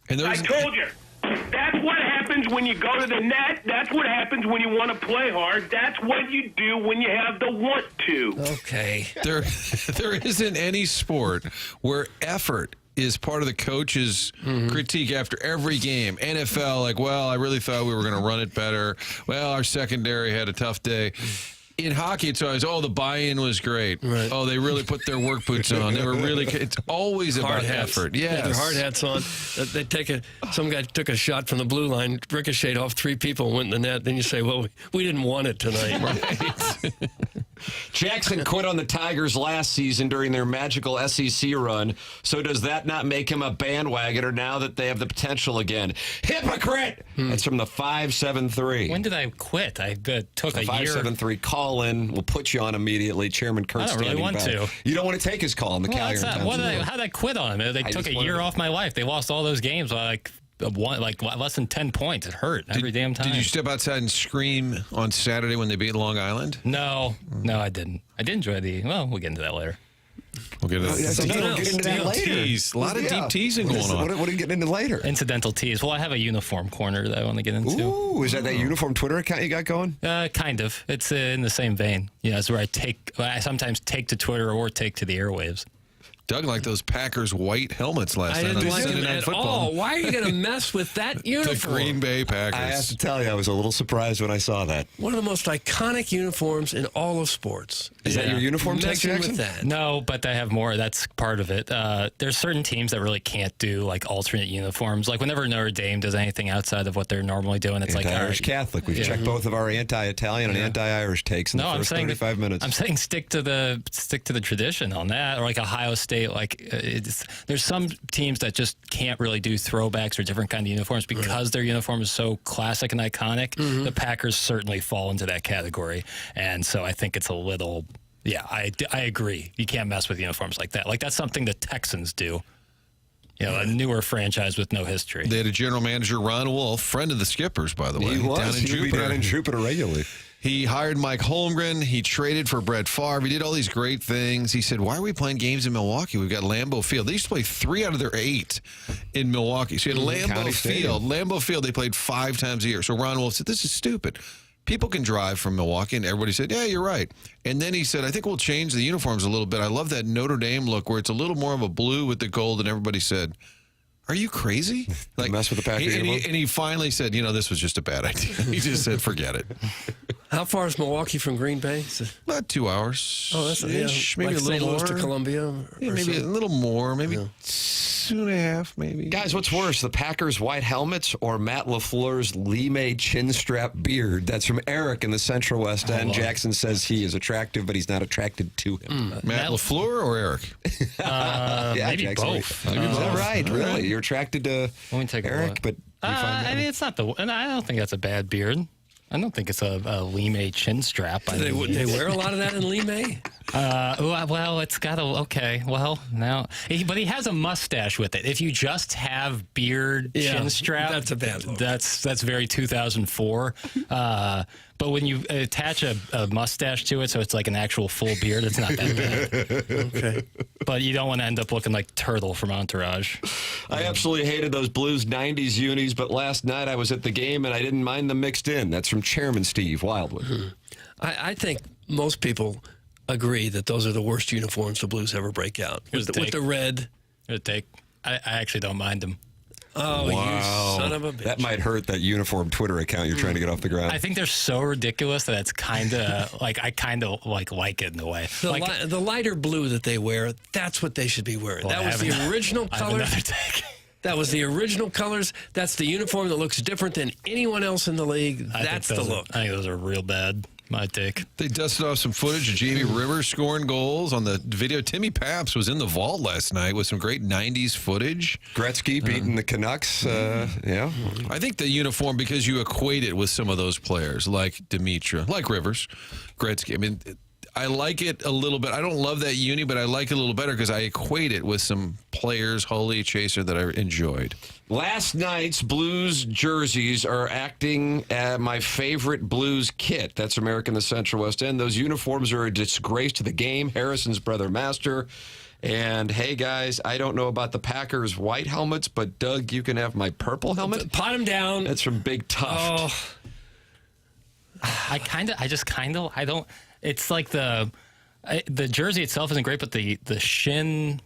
And I told you. That's what happens when you go to the net. That's what happens when you want to play hard. That's what you do when you have the want to. Okay. there isn't any sport where effort is part of the coach's critique after every game. NFL, I really thought we were going to run it better. Well, our secondary had a tough day. In hockey, it's always, the buy-in was great. Right. Oh, they really put their work boots on. They were really. It's always about Hard hats. effort. Yeah, their Yes. hard hats on. Some guy took a shot from the blue line, ricocheted off 3 people, and went in the net. Then you say, well, we didn't want it tonight. Right. Jackson quit on the Tigers last season during their magical SEC run. So does that not make him a bandwagoner now that they have the potential again? Hypocrite! That's from the 573. When did I quit? I took The a year. 573 call in. We'll put you on immediately. Chairman Kurt I don't really standing want by. to. You don't want to take his call in the Well, Calgary that's not, Times. how did I quit on him? They took just a wanted year to- off my life. They lost all those games by less than 10 points. It hurt every damn time. Did you step outside and scream on Saturday when they beat Long Island? No, I didn't. I did enjoy we'll get into that later. We'll get into So you don't get into that later. Tease. A lot of deep teasing going on. What are you getting into later? Incidental tease. Well, I have a uniform corner that I want to get into. Ooh, is that uniform Twitter account you got going? Kind of. It's in the same vein. It's where I sometimes take to Twitter or take to the airwaves. Doug liked those Packers white helmets last I night didn't on like Sunday him Night at Football. all. Why are you going to mess with that The uniform? Green Bay Packers. I have to tell you, I was a little surprised when I saw that. One of the most iconic uniforms in all of sports. Is that your uniform tech, Messing Jackson? with that. No, but they have more. That's part of it. There's certain teams that really can't do like alternate uniforms. Like whenever Notre Dame does anything outside of what they're normally doing, it's like all Anti-Irish right, Catholic. We've checked both of our anti-Italian and anti-Irish takes in the first 35 minutes. I'm saying stick to the tradition on that, or like Ohio State. Like there's some teams that just can't really do throwbacks or different kind of uniforms because their uniform is so classic and iconic. The Packers certainly fall into that category, and so I think it's a little. Yeah, I agree. You can't mess with uniforms like that. Like that's something the Texans do. You know, a newer franchise with no history. They had a general manager, Ron Wolf, friend of the Skippers, by the way. He was. Down in He would be Jupiter. down in Jupiter regularly. He hired Mike Holmgren. He traded for Brett Favre. He did all these great things. He said, why are we playing games in Milwaukee? We've got Lambeau Field. They used to play 3 out of their 8 in Milwaukee. So you had Lambeau County Field. Stadium. Lambeau Field, they played 5 times a year. So Ron Wolf said, this is stupid. People can drive from Milwaukee. And everybody said, yeah, you're right. And then he said, I think we'll change the uniforms a little bit. I love that Notre Dame look where it's a little more of a blue with the gold. And everybody said, are you crazy? Like mess with the Packers and uniform? he finally said, this was just a bad idea. He just said, forget it. How far is Milwaukee from Green Bay? About 2 hours. Oh, that's maybe like a St. little Louis more. to Columbia. Yeah, or maybe a something. little more. Maybe 2.5. Maybe. Guys, what's worse, the Packers' white helmets or Matt LaFleur's Lee chin strap beard? That's from Eric in the Central West End. Jackson says he is attractive, but he's not attracted to him. Matt LaFleur or Eric? Yeah, maybe Jackson. both. Is that right? Really? You're attracted to Let me take a Eric, look. but you find I mean, it's not and I don't think that's a bad beard. I don't think it's a Lime chin strap. They wear a lot of that in Lime? Well, it's got okay. Well, now, but he has a mustache with it. If you just have beard chin strap, that's a bad look. That's very 2004. But when you attach a mustache to it, so it's like an actual full beard, it's not that bad. Okay. But you don't want to end up looking like Turtle from Entourage. I absolutely hated those Blues 90s unis, but last night I was at the game and I didn't mind them mixed in. That's from Chairman Steve Wildwood. I think most people agree that those are the worst uniforms the Blues ever break out. With the red. I actually don't mind them. Oh, you son of a bitch. That might hurt that uniform Twitter account you're trying to get off the ground. I think they're so ridiculous that it's kind of like I kind of like it in a way. The lighter blue that they wear, that's what they should be wearing. Well, that was the original I have colors. another take. That was the original colors. That's the uniform that looks different than anyone else in the league. That's the look. I think those are real bad. My take. They dusted off some footage of Jamie Rivers scoring goals on the video. Timmy Paps was in the vault last night with some great 90s footage. Gretzky beating the Canucks. Yeah. I think the uniform, because you equate it with some of those players like Dimitra, like Rivers, Gretzky. I mean, I like it a little bit. I don't love that uni, but I like it a little better because I equate it with some players, Holy Chaser, that I enjoyed. Last night's Blues jerseys are acting at my favorite Blues kit. That's American the Central West End. Those uniforms are a disgrace to the game. Harrison's brother Master. And hey, guys, I don't know about the Packers' white helmets, but Doug, you can have my purple helmet. Pot him down. That's from Big Tuft. I don't. It's like the jersey itself isn't great, but the shin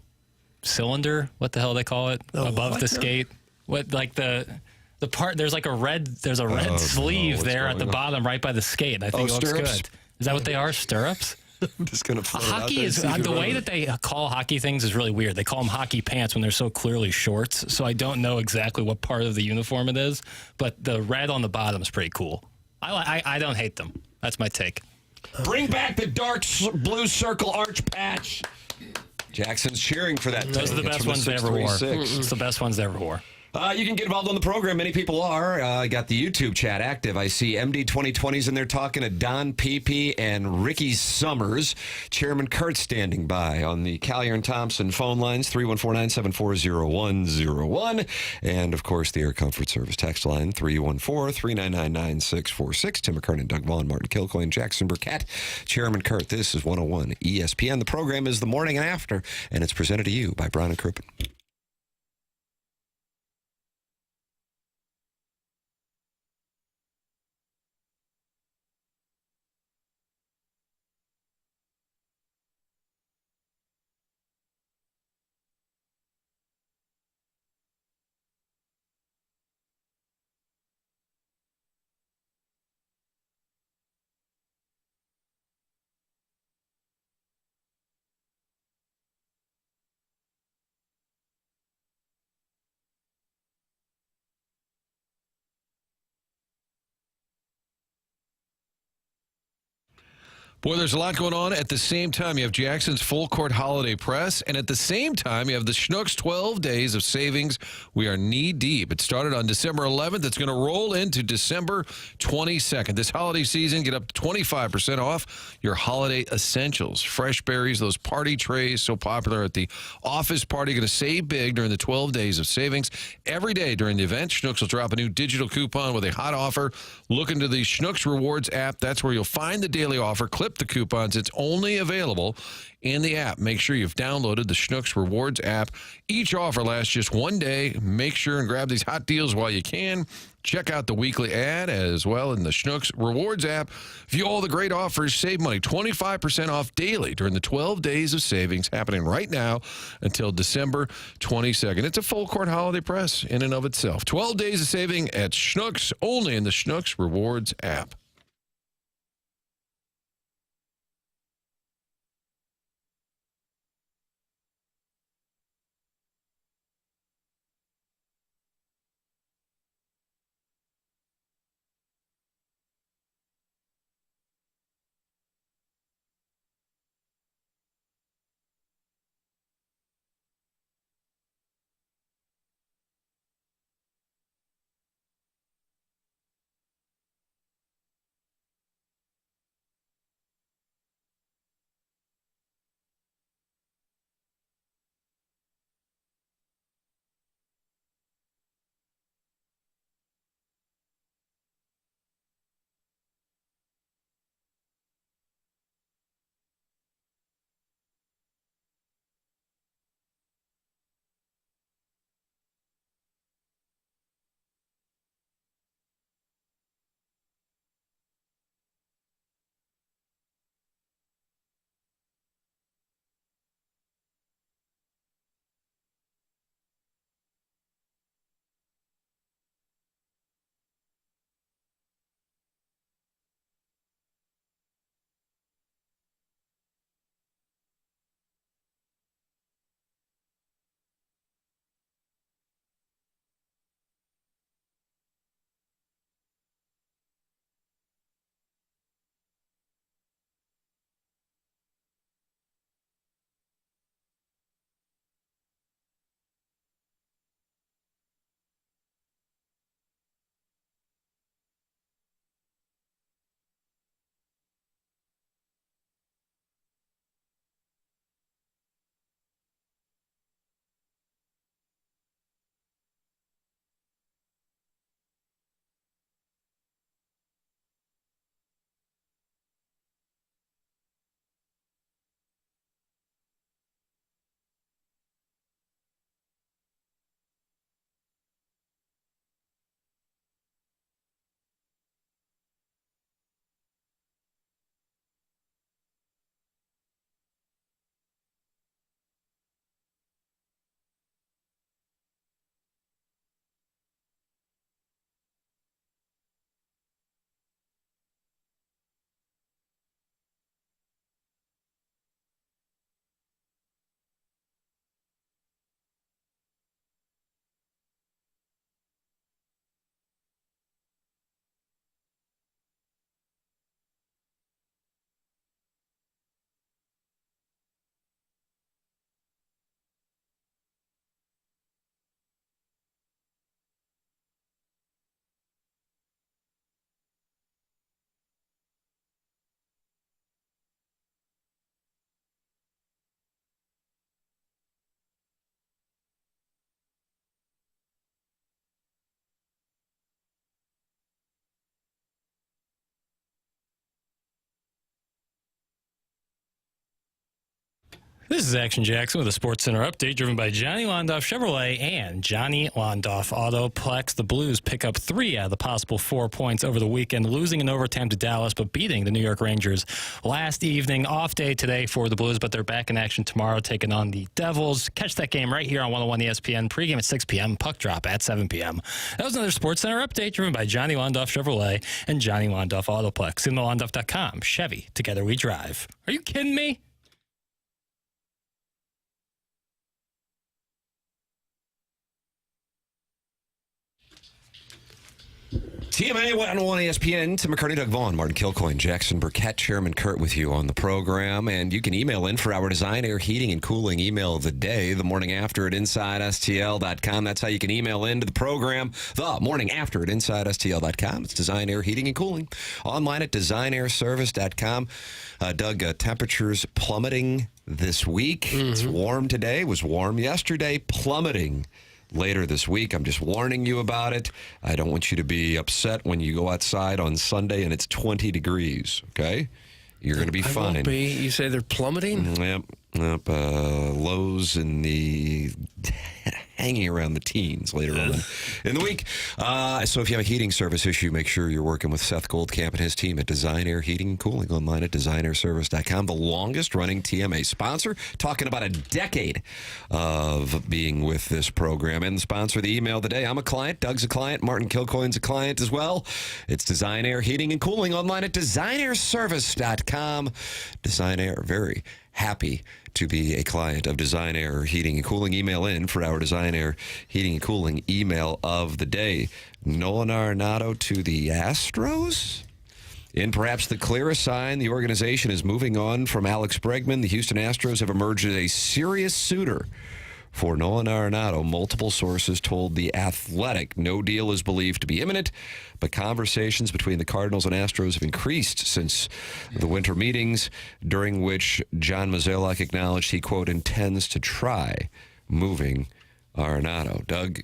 cylinder, what the hell they call it, above the skate, the part, there's like a red sleeve there at the bottom right by the skate. I think it looks stirrups? good. Is that what they are? Stirrups? I'm just going to throw it out Hockey there is and see if you the way remember. that they call hockey things is really weird. They call them hockey pants when they're so clearly shorts. So I don't know exactly what part of the uniform it is, but the red on the bottom is pretty cool. I don't hate them. That's my take. Bring back the dark blue circle arch patch. Jackson's cheering for that. Those are the It's best from ones they ever wore. 636. It's the best ones they ever wore. You can get involved on the program. Many people are. I got the YouTube chat active. I see MD 2020s in there talking to Don Pepe and Ricky Summers. Chairman Kurt standing by on the Collier and Thompson phone lines, 314-974-0101. And, of course, the Air Comfort Service text line, 314-399-9646. Tim McKernan, Doug Vaughn, Martin Kilcoyne, Jackson Burkett, Chairman Kurt. This is 101 ESPN. The program is The Morning After, and it's presented to you by Brown and Crouppen. Boy, there's a lot going on. At the same time, you have Jackson's full court holiday press, and at the same time, you have the Schnucks 12 days of savings. We are knee deep. It started on December 11th. It's going to roll into December 22nd. This holiday season, get up to 25% off your holiday essentials. Fresh berries, those party trays so popular at the office party. Going to save big during the 12 days of savings. Every day during the event, Schnucks will drop a new digital coupon with a hot offer. Look into the Schnucks Rewards app. That's where you'll find the daily offer. Clip the coupons. It's only available in the app. Make sure you've downloaded the Schnucks Rewards app. Each offer lasts just one day. Make sure and grab these hot deals while you can. Check out the weekly ad as well in the Schnucks Rewards app. View all the great offers. Save money. 25% off daily during the 12 days of savings happening right now until December 22nd. It's a full court holiday press in and of itself. 12 days of saving at Schnucks, only in the Schnucks Rewards app. This is Action Jackson with a Sports Center update driven by Johnny Londoff Chevrolet and Johnny Londoff Autoplex. The Blues pick up 3 out of the possible 4 points over the weekend, losing in overtime to Dallas, but beating the New York Rangers last evening. Off day today for the Blues, but they're back in action tomorrow, taking on the Devils. Catch that game right here on 101 ESPN. Pregame at 6 p.m., puck drop at 7 p.m. That was another Sports Center update driven by Johnny Londoff Chevrolet and Johnny Londoff Autoplex. CinemaLondoff.com. Chevy, together we drive. Are you kidding me? TMA 101 ESPN, Tim McKernan, Doug Vaughn, Martin Kilcoyne, Jackson Burkett, Chairman Kurt with you on the program. And you can email in for our Design Air Heating and Cooling email of the day, the morning after at InsideSTL.com. That's how you can email into the program, the morning after at InsideSTL.com. It's Design Air Heating and Cooling. Online at DesignAirService.com. Doug, temperatures plummeting this week. It's warm today, was warm yesterday, plummeting later this week. I'm just warning you about it. I don't want you to be upset when you go outside on Sunday and it's 20 degrees, okay? You're going to be fine. Won't be. You say they're plummeting? Yep. Lows in the hanging around the teens later on in the week. So if you have a heating service issue, make sure you're working with Seth Goldcamp and his team at Design Air Heating and Cooling, online at DesignAirService.com. The longest running TMA sponsor, talking about a decade of being with this program. And the sponsor of the email of the day, I'm a client, Doug's a client, Martin Kilcoyne's a client as well. It's Design Air Heating and Cooling, online at DesignAirService.com. Design Air, very happy to be a client of Design Air Heating and Cooling. Email in for our Design Air Heating and Cooling email of the day. Nolan Arenado to the Astros? In perhaps the clearest sign, the organization is moving on from Alex Bregman. The Houston Astros have emerged as a serious suitor for Nolan Arenado. Multiple sources told The Athletic no deal is believed to be imminent, but conversations between the Cardinals and Astros have increased since the winter meetings, during which John Mozeliak acknowledged he, quote, intends to try moving Arenado. Doug,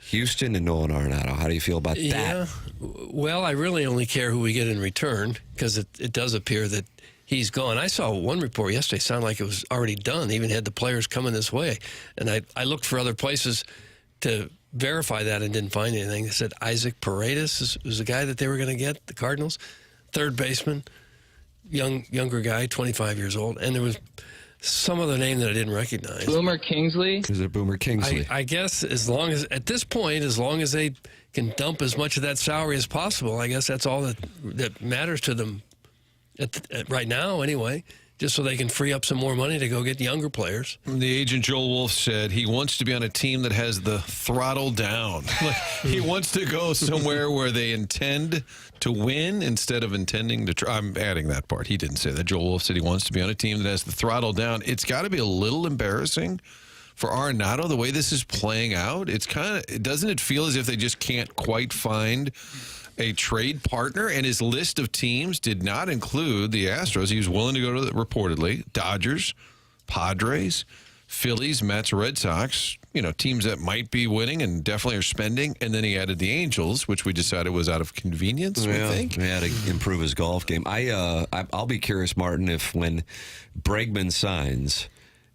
Houston and Nolan Arenado, how do you feel about that? Yeah, well, I really only care who we get in return, because it does appear that he's gone. I saw one report yesterday, sounded like it was already done. They even had the players coming this way. And I looked for other places to verify that and didn't find anything. They said Isaac Paredes was the guy that they were going to get, the Cardinals. Third baseman, younger guy, 25 years old. And there was some other name that I didn't recognize. Boomer Kingsley? Is it Boomer Kingsley? I guess at this point, as long as they can dump as much of that salary as possible, I guess that's all that matters to them. Right now, anyway, just so they can free up some more money to go get younger players. The agent Joel Wolf said he wants to be on a team that has the throttle down. He wants to go somewhere where they intend to win instead of intending to try. I'm adding that part. He didn't say that. Joel Wolf said he wants to be on a team that has the throttle down. It's got to be a little embarrassing for Arenado, the way this is playing out. Doesn't it feel as if they just can't quite find a trade partner? And his list of teams did not include the Astros. He was willing to go to reportedly Dodgers, Padres, Phillies, Mets, Red Sox, teams that might be winning and definitely are spending. And then he added the Angels, which we decided was out of convenience, we think. Yeah, to improve his golf game. I'll be curious, Martin, if when Bregman signs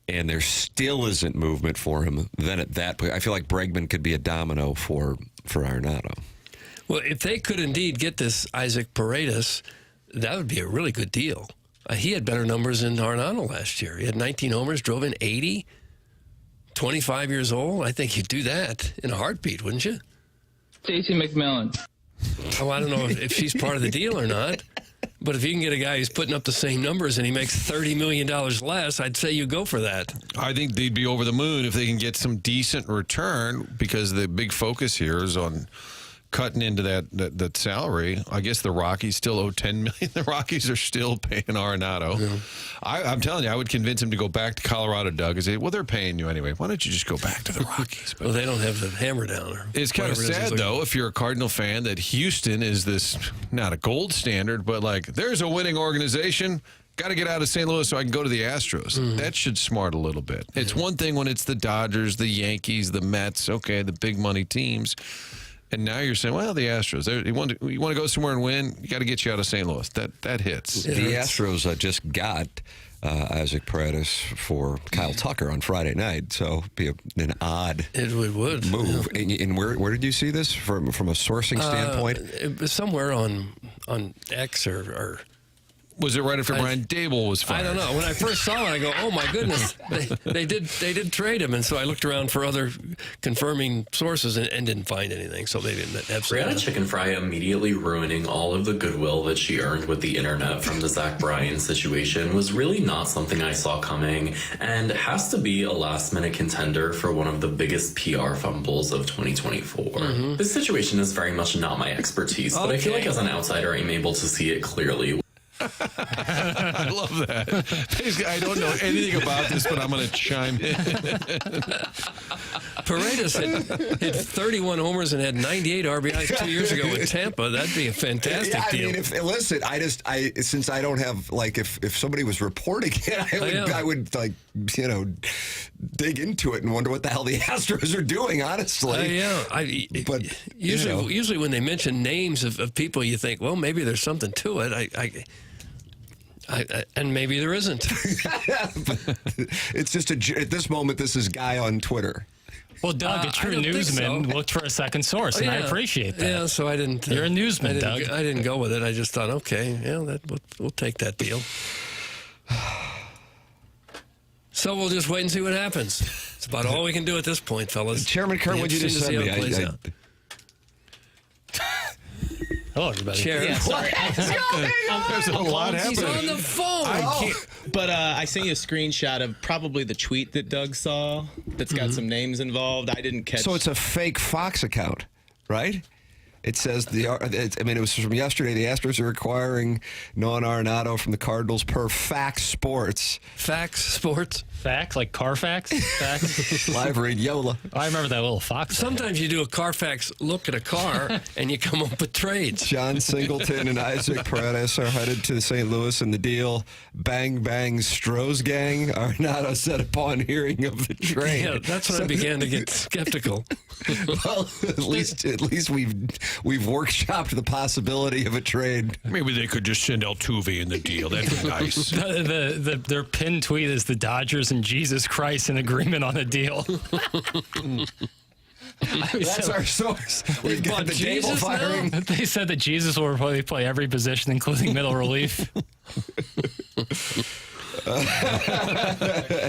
and there still isn't movement for him, then at that point, I feel like Bregman could be a domino for Arenado. Well, if they could indeed get this Isaac Paredes, that would be a really good deal. He had better numbers than Arenado last year. He had 19 homers, drove in 80, 25 years old. I think you'd do that in a heartbeat, wouldn't you? Stacey McMillan. Oh, I don't know if she's part of the deal or not. But if you can get a guy who's putting up the same numbers and he makes $30 million less, I'd say you go for that. I think they'd be over the moon if they can get some decent return, because the big focus here is on cutting into that salary. I guess the Rockies still owe $10 million. The Rockies are still paying Arenado. Yeah. I'm telling you, I would convince him to go back to Colorado, Doug, and say, well, they're paying you anyway. Why don't you just go back to the Rockies? Well, they don't have the hammer down. It's kind of sad, though, if you're a Cardinal fan, that Houston is this, not a gold standard, but like, there's a winning organization. Got to get out of St. Louis so I can go to the Astros. That should smart a little bit. It's one thing when it's the Dodgers, the Yankees, the Mets, okay, the big money teams. And now you're saying, well, the Astros, you want to go somewhere and win, you got to get you out of St. Louis. That hits. The Astros just got Isaac Paredes for Kyle Tucker on Friday night, so it'd be an odd would move. Yeah. And where did you see this from a sourcing standpoint? It was somewhere on X or Was it right after Brian Dable was fired? I don't know. When I first saw it, I go, "Oh my goodness, they did trade him." And so I looked around for other confirming sources and didn't find anything. So they didn't have. Brianna Chicken Fry immediately ruining all of the goodwill that she earned with the internet from the Zach Bryan situation was really not something I saw coming, and has to be a last-minute contender for one of the biggest PR fumbles of 2024. This situation is very much not my expertise, but I feel like as an outsider, I'm able to see it clearly. I love that. Basically, I don't know anything about this, but I'm going to chime in. Paredes hit 31 homers and had 98 RBIs 2 years ago with Tampa. That'd be a fantastic deal. Listen, since I don't have, like, if somebody was reporting it, I would dig into it and wonder what the hell the Astros are doing, honestly. But usually when they mention names of people, you think, well, maybe there's something to it. And maybe there isn't. It's just at this moment, this is guy on Twitter. Well, Doug, a true newsman looked for a second source, and I appreciate that. Yeah, so I didn't. You're a newsman, Doug. I didn't go with it. I just thought, okay, we'll take that deal. So we'll just wait and see what happens. It's about all we can do at this point, fellas. Chairman Kurt, what'd you just send me? Hello, everybody. Yeah, sorry. There's a lot happening. He's on the phone. But I sent you a screenshot of probably the tweet that Doug saw that's got some names involved. I didn't catch. So it's a fake Fox account, right? It says it was from yesterday. The Astros are acquiring Nolan Arenado from the Cardinals per Fax Sports. Fax Sports? Fax? Like Carfax? Fax? Live Yola. I remember that little Fox. Sometimes you do a Carfax look at a car and you come up with trades. John Singleton and Isaac Paredes are headed to St. Louis in the deal. Bang Bang Stroh's gang. Arenado said upon hearing of the trade. Yeah, that's when I began to get skeptical. Well, at least we've workshopped the possibility of a trade. Maybe they could just send Altuve in the deal. That'd be nice. Their pinned tweet is the Dodgers and Jesus Christ in agreement on a deal. That's our source. We've got the Dable firing. They said that Jesus will probably play every position, including middle relief.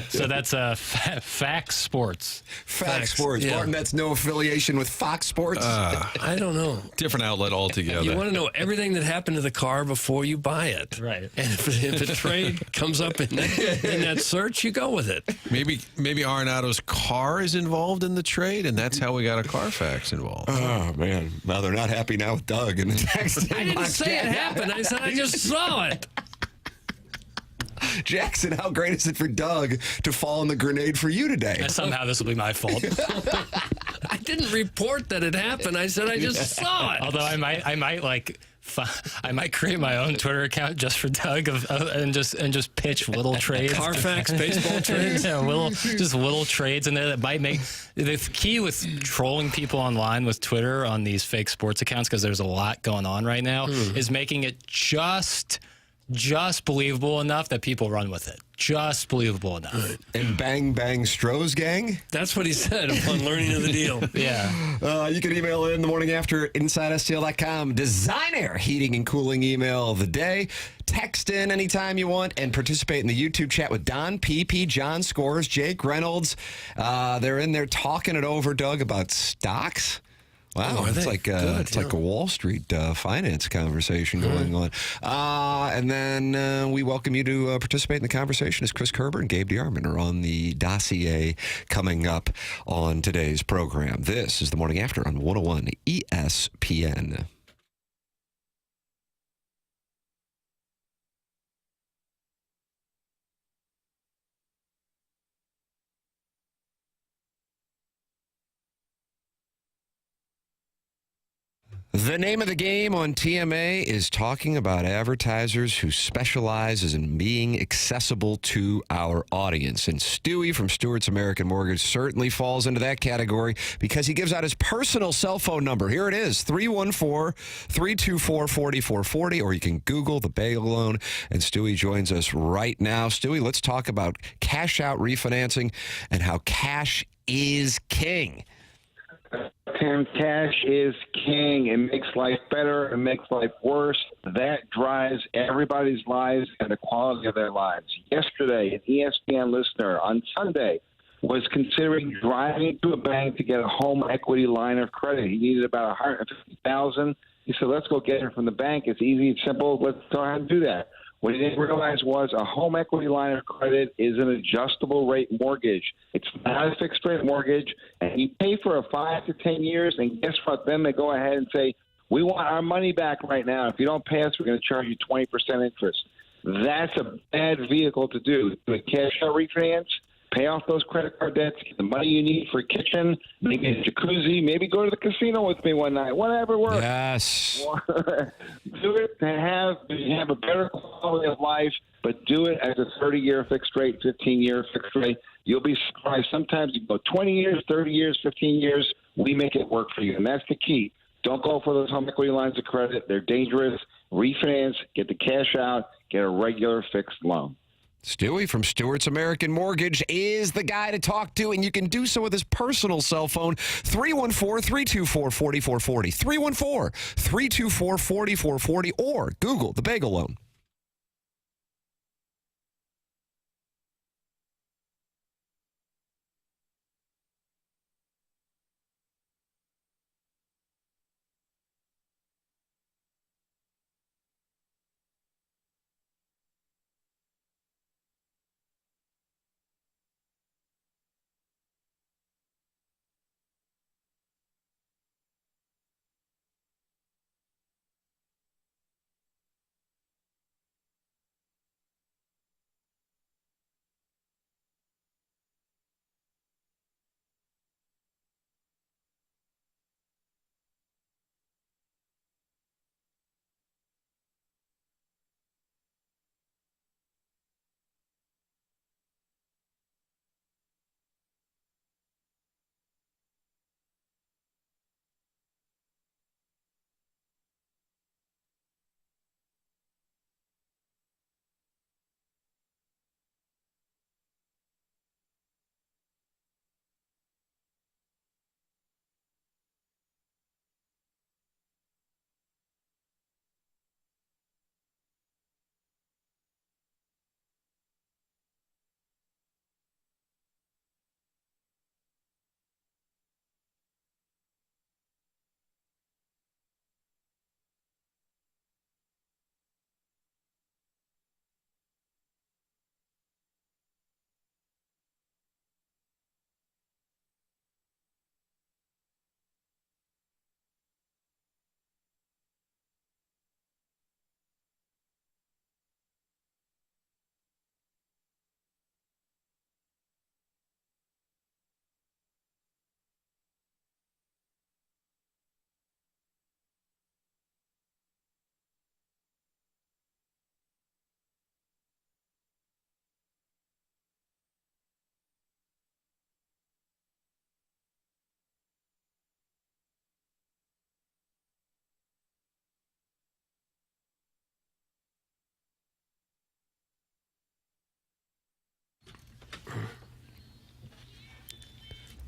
So that's Fax Sports. Fax Sports. Yeah. Martin, that's no affiliation with Fox Sports? I don't know. Different outlet altogether. You want to know everything that happened to the car before you buy it. Right. And if a trade comes up in that search, you go with it. Maybe Arenado's car is involved in the trade, and that's how we got a Carfax involved. Oh, man. Well, they're not happy now with Doug in the text. I didn't say it happened. I said I just saw it. Jackson, how great is it for Doug to fall on the grenade for you today? And somehow this will be my fault. I didn't report that it happened. I said I just saw it. Although I might create my own Twitter account just for Doug and just pitch little trades. Carfax baseball trades. Yeah, little trades in there that might make the key with trolling people online with Twitter on these fake sports accounts, because there's a lot going on right now, is making it just believable enough that people run with it. Just believable enough. And Bang Bang Stroh's gang? That's what he said upon learning of the deal. Yeah. You can email in the morning after InsideSTL.com. Designer heating and cooling email of the day. Text in anytime you want and participate in the YouTube chat with Don, PP, John Scores, Jake Reynolds. They're in there talking it over, Doug, about stocks. Wow, it's like like a Wall Street finance conversation going on. And then we welcome you to participate in the conversation as Chris Kerber and Gabe Dearman are on the dossier coming up on today's program. This is the Morning After on 101 ESPN. The name of the game on TMA is talking about advertisers who specialize in being accessible to our audience. And Stewie from Stewart's American Mortgage certainly falls into that category because he gives out his personal cell phone number. Here it is, 314-324-4440, or you can Google the bagel loan. And Stewie joins us right now. Stewie, let's talk about cash out refinancing and how cash is king. Tim, cash is king. It makes life better. It makes life worse. That drives everybody's lives and the quality of their lives. Yesterday, an ESPN listener on Sunday was considering driving to a bank to get a home equity line of credit. He needed about $150,000. He said, let's go get it from the bank. It's easy and simple. Let's go ahead and do that. What he didn't realize was a home equity line of credit is an adjustable rate mortgage. It's not a fixed rate mortgage, and you pay for 5 to 10 years, and guess what? Then they go ahead and say, we want our money back right now. If you don't pay us, we're going to charge you 20% interest. That's a bad vehicle to do. Do a cash out refinance, pay off those credit card debts, get the money you need for a kitchen, maybe a jacuzzi, maybe go to the casino with me one night, whatever works. Yes. Do it to have a better quality of life, but do it as a 30-year fixed rate, 15-year fixed rate. You'll be surprised. Sometimes you go 20 years, 30 years, 15 years. We make it work for you, and that's the key. Don't go for those home equity lines of credit. They're dangerous. Refinance, get the cash out, get a regular fixed loan. Stewie from Stewart's American Mortgage is the guy to talk to, and you can do so with his personal cell phone, 314-324-4440, 314-324-4440, or Google the Bagel Loan.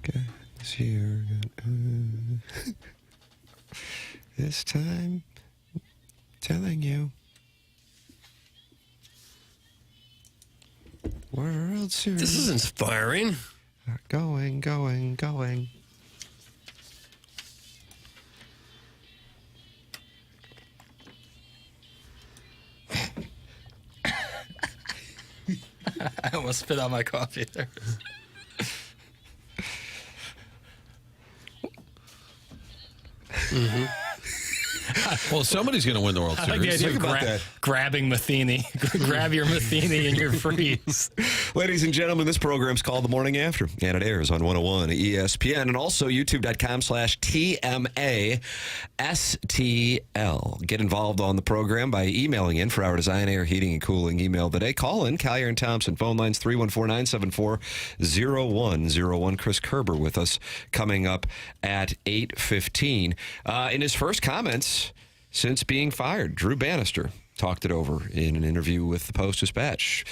Guys here. This time, telling you. World Series. This is inspiring. Going. I almost spit out my coffee there. Mm-hmm. Well, somebody's going to win the World Series. I like the idea of grabbing Matheny. Grab your Matheny and your freeze. Ladies and gentlemen, this program's called The Morning After, and it airs on 101 ESPN and also youtube.com/TMASTL. Get involved on the program by emailing in for our Design, Air, Heating, and Cooling email today. Call in, Collier and Thompson. Phone lines 314-974-0101. Chris Kerber with us coming up at 8:15. In his first comments since being fired, Drew Bannister talked it over in an interview with the Post-Dispatch.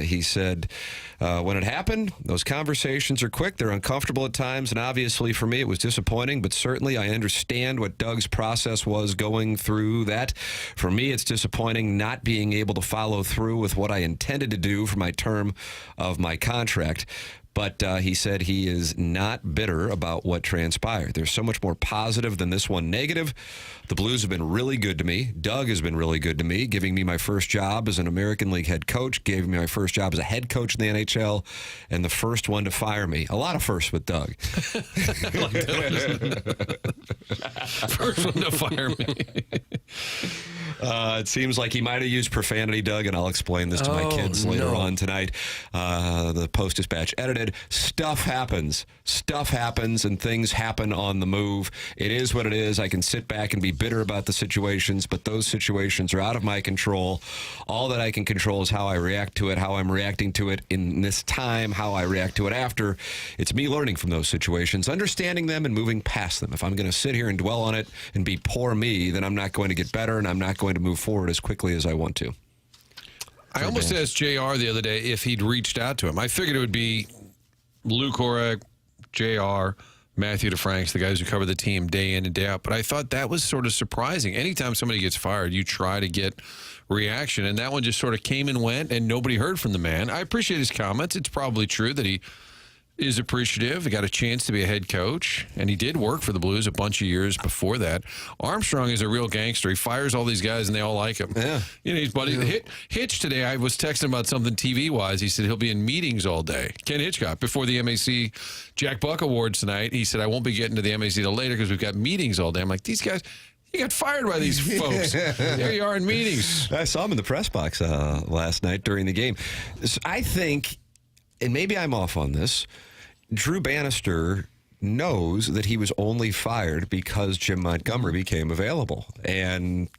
He said, when it happened, those conversations are quick. They're uncomfortable at times, and obviously for me it was disappointing, but certainly I understand what Doug's process was going through that. For me, it's disappointing not being able to follow through with what I intended to do for my term of my contract. But he said he is not bitter about what transpired. There's so much more positive than this one negative. The Blues have been really good to me. Doug has been really good to me, giving me my first job as an American League head coach, gave me my first job as a head coach in the NHL, and the first one to fire me. A lot of firsts with Doug. First one to fire me. It seems like he might have used profanity, Doug, and I'll explain this to my kids later on tonight. The Post-Dispatch edited, stuff happens, and things happen on the move. It is what it is. I can sit back and be bitter about the situations, but those situations are out of my control. All that I can control is how I react to it, how I'm reacting to it in this time, how I react to it after. It's me learning from those situations, understanding them, and moving past them. If I'm going to sit here and dwell on it and be poor me, then I'm not going to get better, and I'm not going to move forward as quickly as I want to. I almost asked JR the other day if he'd reached out to him. I figured it would be Lou Korek, JR, Matthew DeFranks, the guys who cover the team day in and day out. But I thought that was sort of surprising. Anytime somebody gets fired, you try to get reaction. And that one just sort of came and went, and nobody heard from the man. I appreciate his comments. It's probably true that he is appreciative. He got a chance to be a head coach, and he did work for the Blues a bunch of years before that. Armstrong is a real gangster. He fires all these guys, and they all like him. Yeah. You know, his buddy Hitch today, I was texting about something TV-wise. He said he'll be in meetings all day. Ken Hitchcock, before the MAC Jack Buck Awards tonight, he said, I won't be getting to the MAC till later because we've got meetings all day. I'm like, these guys, you got fired by these folks. There you are in meetings. I saw him in the press box last night during the game. So I think, and maybe I'm off on this, Drew Bannister knows that he was only fired because Jim Montgomery became available. And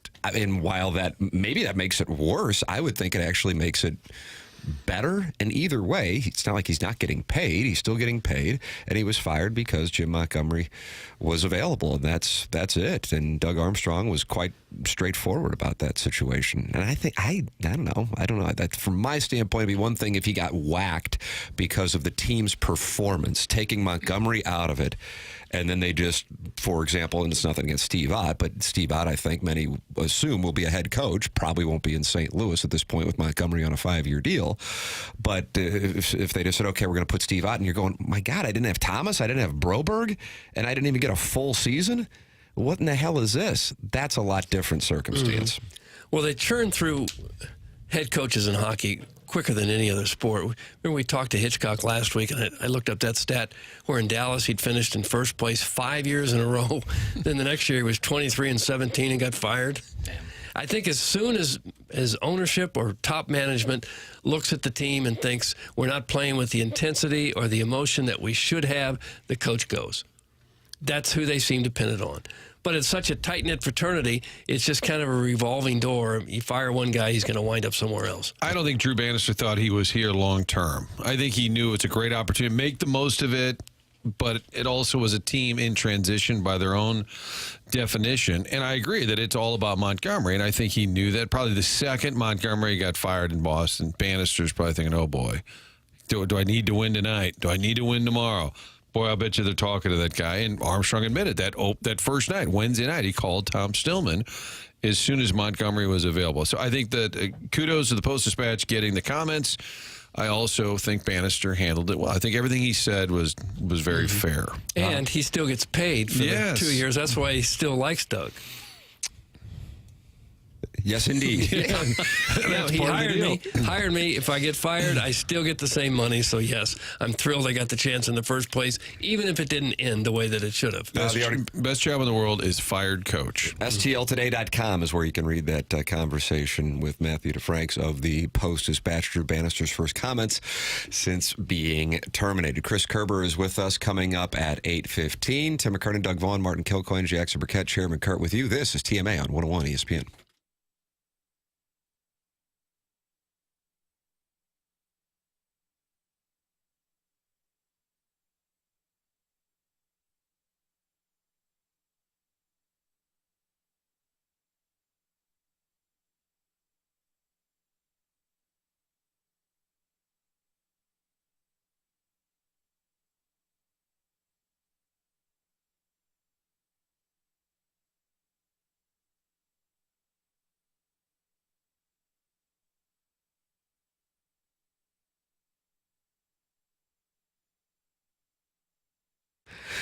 while that makes it worse, I would think it actually makes it better. And either way, it's not like he's not getting paid. He's still getting paid. And he was fired because Jim Montgomery was available. And that's it. And Doug Armstrong was quite straightforward about that situation. And I think, I don't know. That from my standpoint, it'd be one thing if he got whacked because of the team's performance, taking Montgomery out of it. And then they just, for example, and it's nothing against Steve Ott, but Steve Ott, I think many assume, will be a head coach. Probably won't be in St. Louis at this point with Montgomery on a 5-year deal. But if they just said, okay, we're going to put Steve Ott, and you're going, my God, I didn't have Thomas, I didn't have Broberg, and I didn't even get a full season? What in the hell is this? That's a lot different circumstance. Well, they churn through head coaches in hockey quicker than any other sport. Remember we talked to Hitchcock last week, and I looked up that stat where in Dallas he'd finished in first place 5 years in a row. Then the next year he was 23-17 and got fired. Damn. I think as soon as ownership or top management looks at the team and thinks we're not playing with the intensity or the emotion that we should have, the coach goes. That's who they seem to pin it on. But it's such a tight-knit fraternity, it's just kind of a revolving door. You fire one guy, he's going to wind up somewhere else. I don't think Drew Bannister thought he was here long-term. I think he knew it's a great opportunity to make the most of it, but it also was a team in transition by their own definition. And I agree that it's all about Montgomery, and I think he knew that. Probably the second Montgomery got fired in Boston, Bannister's probably thinking, oh, boy, do I need to win tonight? Do I need to win tomorrow? Boy, I'll bet you they're talking to that guy. And Armstrong admitted that first night, Wednesday night, he called Tom Stillman as soon as Montgomery was available. So I think that kudos to the Post-Dispatch getting the comments. I also think Bannister handled it well. I think everything he said was very fair. And he still gets paid for the 2 years. That's why he still likes Doug. Yes, indeed. He hired me. If I get fired, I still get the same money. So, yes, I'm thrilled I got the chance in the first place, even if it didn't end the way that it should have. Best job in the world is fired coach. STLtoday.com is where you can read that conversation with Matthew DeFranks of the Post-Dispatch. Drew Bannister's first comments since being terminated. Chris Kerber is with us coming up at 8:15. Tim McKernan, Doug Vaughn, Martin Kilcoyne, Jackson Burkett, Chairman Kurt with you. This is TMA on 101 ESPN.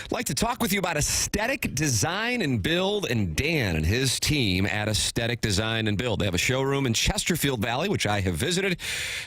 I'd like to talk with you about Aesthetic Design and Build, and Dan and his team at Aesthetic Design and Build. They have a showroom in Chesterfield Valley, which I have visited,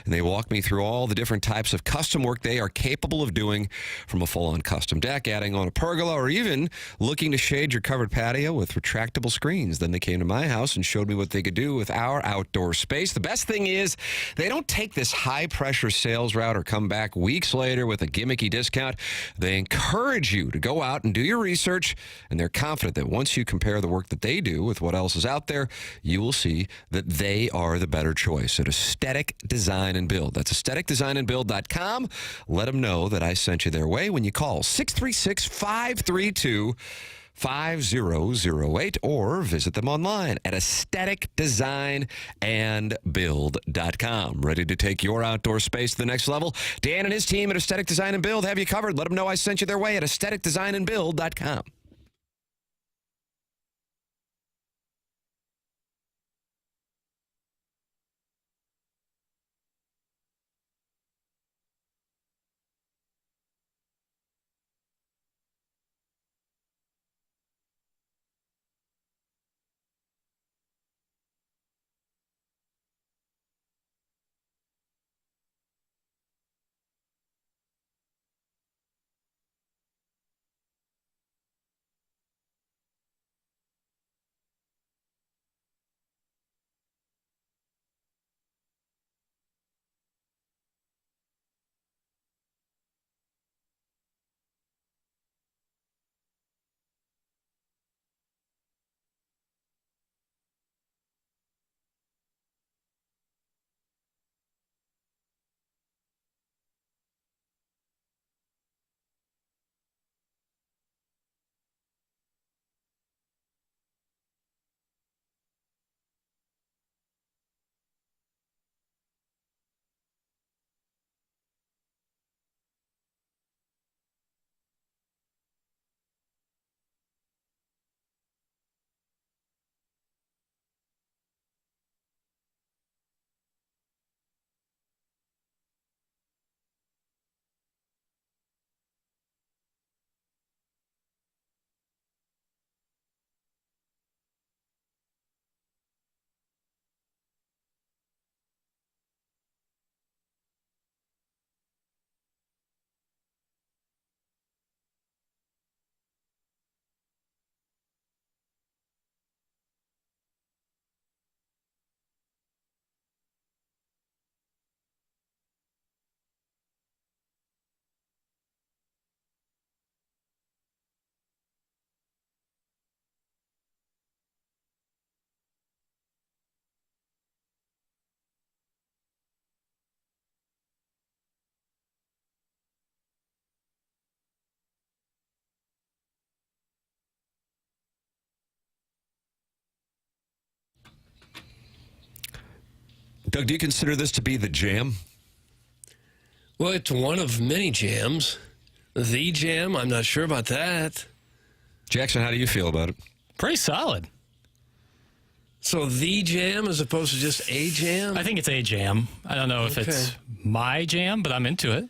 and they walk me through all the different types of custom work they are capable of doing, from a full-on custom deck, adding on a pergola, or even looking to shade your covered patio with retractable screens. Then they came to my house and showed me what they could do with our outdoor space. The best thing is they don't take this high-pressure sales route or come back weeks later with a gimmicky discount. They encourage you to go out and do your research, and they're confident that once you compare the work that they do with what else is out there, you will see that they are the better choice at Aesthetic Design and Build. That's aestheticdesignandbuild.com. Let them know that I sent you their way when you call 636-532-5008 or visit them online at aestheticdesignandbuild.com. Ready to take your outdoor space to the next level? Dan and his team at Aesthetic Design and Build have you covered. Let them know I sent you their way at aestheticdesignandbuild.com. Doug, do you consider this to be the jam? Well, it's one of many jams. The jam, I'm not sure about that. Jackson, how do you feel about it? Pretty solid. So the jam as opposed to just a jam? I think it's a jam. I don't know if it's my jam, but I'm into it.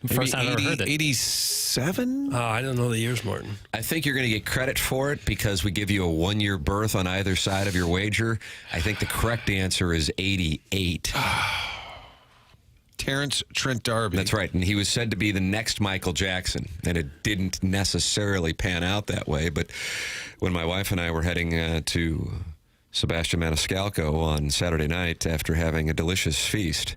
First time I've ever heard it. 87? Oh, I don't know the years, Martin. I think you're going to get credit for it because we give you a one-year berth on either side of your wager. I think the correct answer is 88. Terrence Trent D'Arby. That's right, and he was said to be the next Michael Jackson, and it didn't necessarily pan out that way. But when my wife and I were heading to Sebastian Maniscalco on Saturday night after having a delicious feast,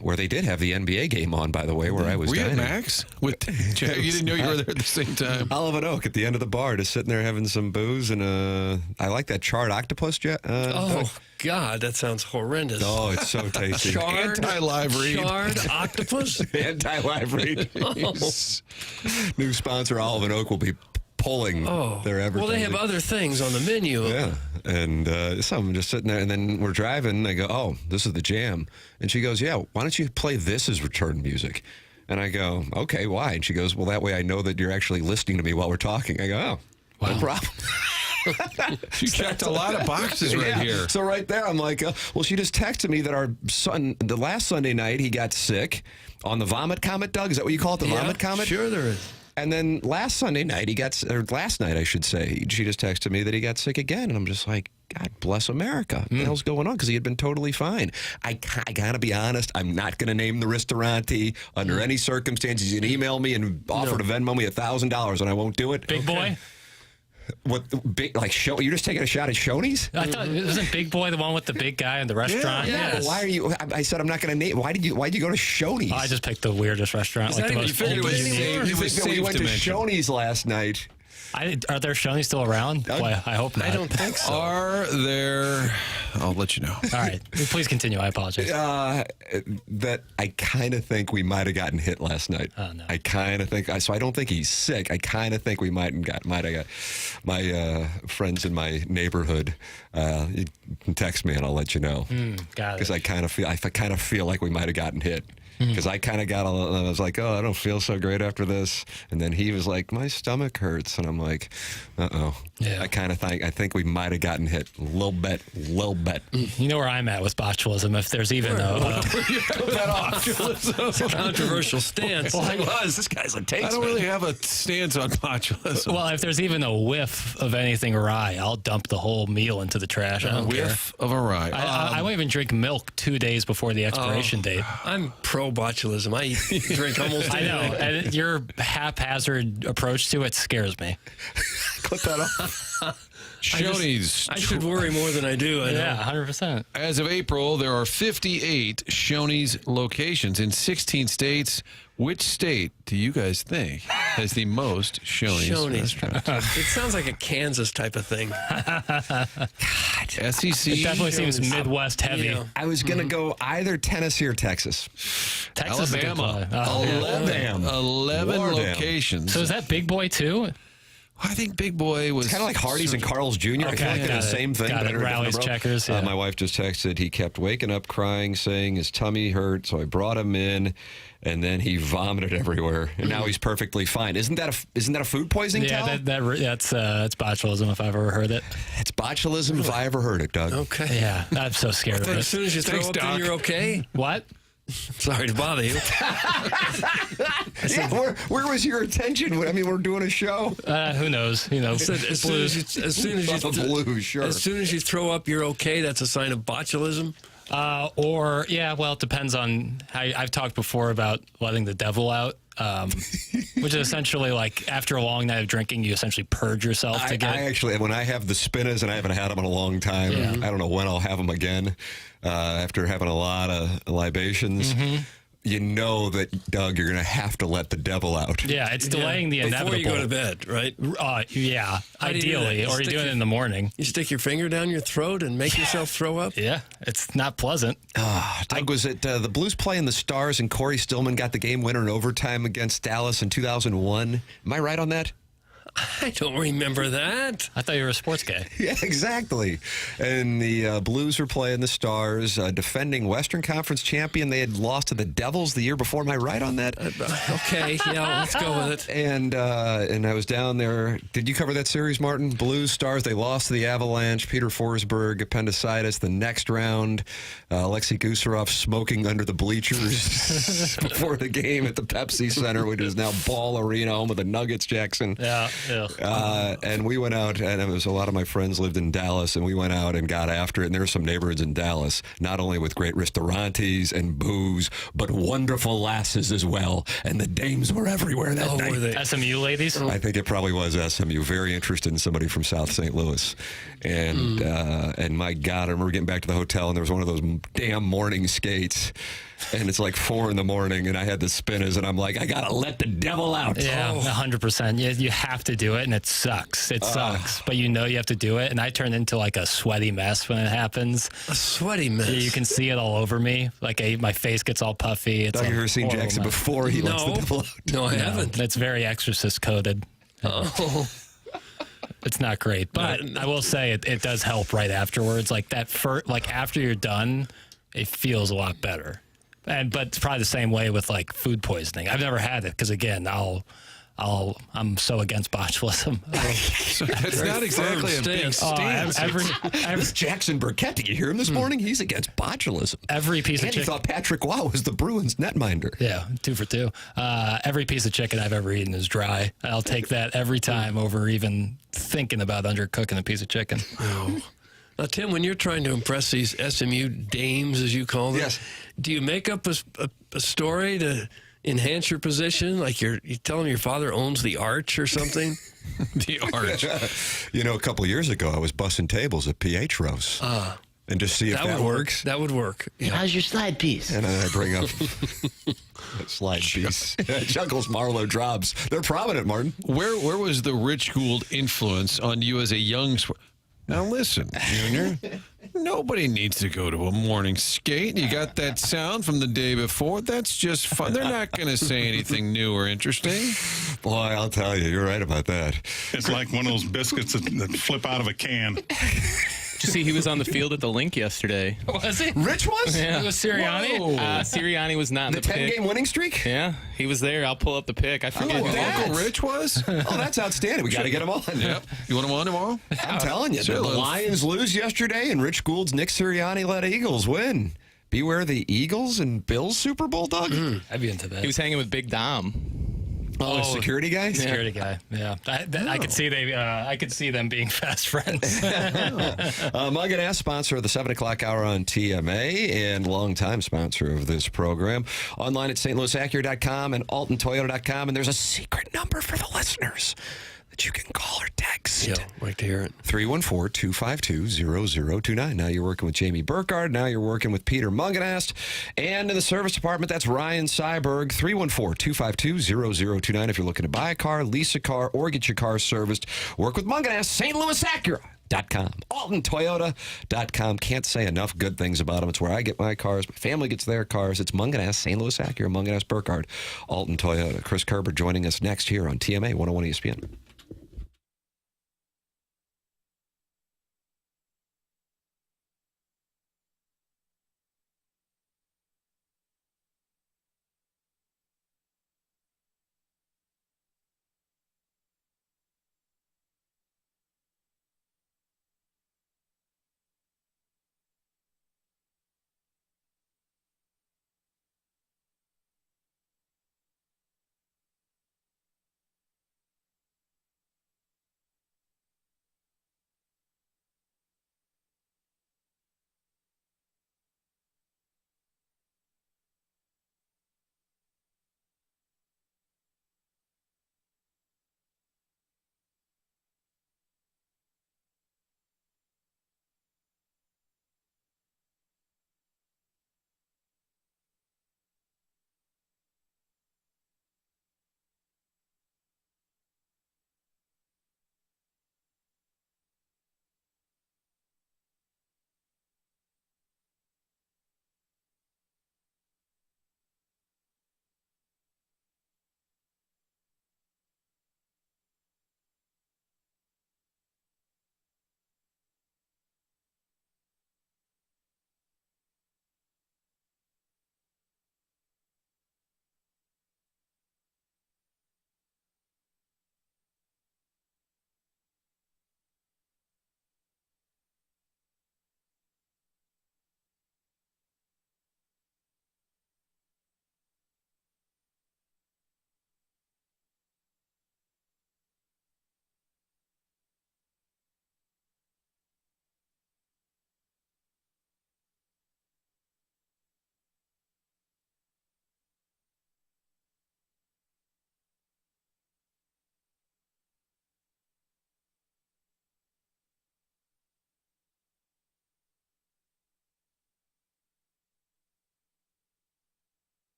where they did have the NBA game on, by the way, where I was Were you dining. at Max? You didn't know you were there at the same time. Olive and Oak at the end of the bar, just sitting there having some booze, and I like that charred octopus. God, that sounds horrendous. Oh, it's so tasty. Anti-live read. Charred octopus? Anti-live read. New sponsor, Olive and Oak, will be pulling their advertising. Well, they have other things on the menu. Yeah, and so I'm just sitting there, and then we're driving, and I go, oh, this is the jam. And she goes, yeah, why don't you play this as return music? And I go, okay, why? And she goes, well, that way I know that you're actually listening to me while we're talking. I go, oh, no problem. She checked a lot of boxes right here. So right there, I'm like, well, she just texted me that our son, the last Sunday night, he got sick on the vomit comet, Doug. Is that what you call it, the vomit comet? Sure there is. And then last night, I should say, she just texted me that he got sick again. And I'm just like, God bless America. What the hell's going on? Because he had been totally fine. I gotta be honest. I'm not going to name the restaurante under any circumstances. You can email me and offer to Venmo me $1,000 and I won't do it. Big Boy? What big show? You're just taking a shot at Shoney's? I thought wasn't Big Boy the one with the big guy in the restaurant? Yeah. Yes. Why are you? I said I'm not going to name. Why'd you go to Shoney's? I just picked the weirdest restaurant, like the most we went to Shoney's last night. Are there Shoney's still around? Boy, I hope not. I don't think so. Are there? I'll let you know. All right. Please continue. I apologize. That I kind of think we might have gotten hit last night. Oh, no. I kind of think. So I don't think he's sick. I kind of think we might have got. My friends in my neighborhood. You can text me and I'll let you know. Got it. Because I kind of feel like we might have gotten hit. Because I kind of got I was like, oh, I don't feel so great after this. And then he was like, my stomach hurts. And I'm like, uh-oh. Yeah. I think we might have gotten hit. Little bit. You know where I'm at with botulism, if there's even a... Controversial stance. Well, I was. This guy's a taste. I don't really have a stance on botulism. Well, if there's even a whiff of anything rye, I'll dump the whole meal into the trash. I don't care. Whiff of a rye. I won't even drink milk 2 days before the expiration date. I'm pro-botulism. I drink almost I know. And your haphazard approach to it scares me. Clip that off. Shoney's. I should worry more than I do. I know. Yeah, 100%. As of April, there are 58 Shoney's locations in 16 states. Which state do you guys think has the most Shoney's restaurants? It sounds like a Kansas type of thing. God. SEC. It definitely seems Midwest heavy. Yeah. I was going to go either Tennessee or Texas. Texas Alabama. is a good play. 11 locations. So is that Big Boy too? I think Big Boy was... It's kind of like Hardee's and Carl's Jr. I feel like they're the same thing. Got but it. under a Rallies, different checkers. umbrella. Yeah. My wife just texted, he kept waking up crying, saying his tummy hurt, so I brought him in, and then he vomited everywhere, and now he's perfectly fine. Isn't that a food poisoning tell? Yeah, that's botulism if I've ever heard it. It's botulism if I ever heard it, Doug. Okay. Yeah, I'm so scared of it. As soon as you throw up, then you're okay? What? Sorry to bother you. Yeah, where was your attention? I mean, we're doing a show. Who knows? You know, As soon as you throw up, you're okay. That's a sign of botulism. It depends on how I've talked before about letting the devil out, which is essentially like after a long night of drinking, you essentially purge yourself to get. I actually, when I have the spinners, and I haven't had them in a long time, I don't know when I'll have them again. After having a lot of libations. You know that, Doug, you're going to have to let the devil out. Yeah, it's delaying the inevitable. Before you go to bed, right? Yeah, ideally. Or you do it in the morning. You stick your finger down your throat and make yourself throw up? Yeah, it's not pleasant. Doug, was it the Blues playing the Stars and Corey Stillman got the game winner in overtime against Dallas in 2001? Am I right on that? I don't remember that. I thought you were a sports guy. Yeah, exactly. And the Blues were playing the Stars, defending Western Conference champion. They had lost to the Devils the year before. Am I right on that? Okay, yeah, let's go with it. And I was down there. Did you cover that series, Martin? Blues, Stars, they lost to the Avalanche. Peter Forsberg, appendicitis. The next round, Alexei Gusarov smoking under the bleachers before the game at the Pepsi Center, which is now Ball Arena, home of the Nuggets, Jackson. Yeah. And we went out, and it was a lot of my friends lived in Dallas, and we went out and got after it. And there were some neighborhoods in Dallas, not only with great restaurantes and booze, but wonderful lasses as well. And the dames were everywhere that night. Were they SMU ladies? I think it probably was SMU. Very interested in somebody from South St. Louis. And my God, I remember getting back to the hotel, and there was one of those damn morning skates. And it's like 4 a.m, and I had the spinners, and I'm like, I gotta let the devil out. Yeah, 100%. You have to do it, and it sucks. It sucks, but you know you have to do it. And I turn into like a sweaty mess when it happens. A sweaty mess. You can see it all over me. Like my face gets all puffy. It's Have you ever seen Jackson before he lets the devil out? No, I haven't. It's very Exorcist coded. Oh. It's not great, but I will say it does help right afterwards. Like that, after you're done, it feels a lot better. But it's probably the same way with like food poisoning. I've never had it because again, I'll I'm so against botulism. That's not exactly a big stance. This Jackson Burkett, did you hear him this morning? He's against botulism. Every piece of He chicken. thought Patrick Waugh was the Bruins netminder. Yeah, 2 for 2. Every piece of chicken I've ever eaten is dry. I'll take that every time over even thinking about undercooking a piece of chicken. Oh. Now, Tim, when you're trying to impress these SMU dames, as you call them, Yes. do you make up a story to enhance your position? Like you tell them your father owns the Arch or something? The Arch. You know, a couple of years ago, I was bussing tables at PH Roast. And just see if that works. That would work. Yeah. How's your slide piece? And then I bring up that slide piece. Chuckles, Marlowe, Drobs. They're prominent, Martin. Where was the Rich Gould influence on you as a young sport? Now listen, Junior, nobody needs to go to a morning skate. You got that sound from the day before. That's just fun. They're not going to say anything new or interesting. Boy, I'll tell you, you're right about that. It's like one of those biscuits that flip out of a can. Did you see he was on the field at the link yesterday? Was he? Rich was? Yeah. It was Sirianni? Sirianni was not in The the pick. 10-game winning streak? Yeah, he was there. I'll pull up the pick. I forget who that. Uncle Rich was? Oh, that's outstanding. We got to get him on. Yep. You want him on tomorrow? I'm telling you, the Lions lose yesterday, and Rich Gould's Nick Sirianni-led Eagles win. Beware the Eagles and Bills Super Bowl, Doug? I'd be into that. He was hanging with Big Dom. Oh, security guy? Security guy. Yeah, I could see I could see them being fast friends. Mug and Ass, sponsor of the 7 o'clock hour on TMA and longtime sponsor of this program. Online at stlouisacura.com and altontoyota.com. And there's a secret number for the listeners that you can call or text. Yeah, like to hear it. 314-252-0029. Now you're working with Jamie Burkhardt. Now you're working with Peter Munganast. And in the service department, that's Ryan Seiberg. 314-252-0029. If you're looking to buy a car, lease a car, or get your car serviced, work with Munganast, St. Louis Acura.com, AltonToyota.com. Can't say enough good things about them. It's where I get my cars. My family gets their cars. It's Munganast, St. Louis Acura, Munganast, Burkhardt, Alton Toyota. Chris Kerber joining us next here on TMA 101 ESPN.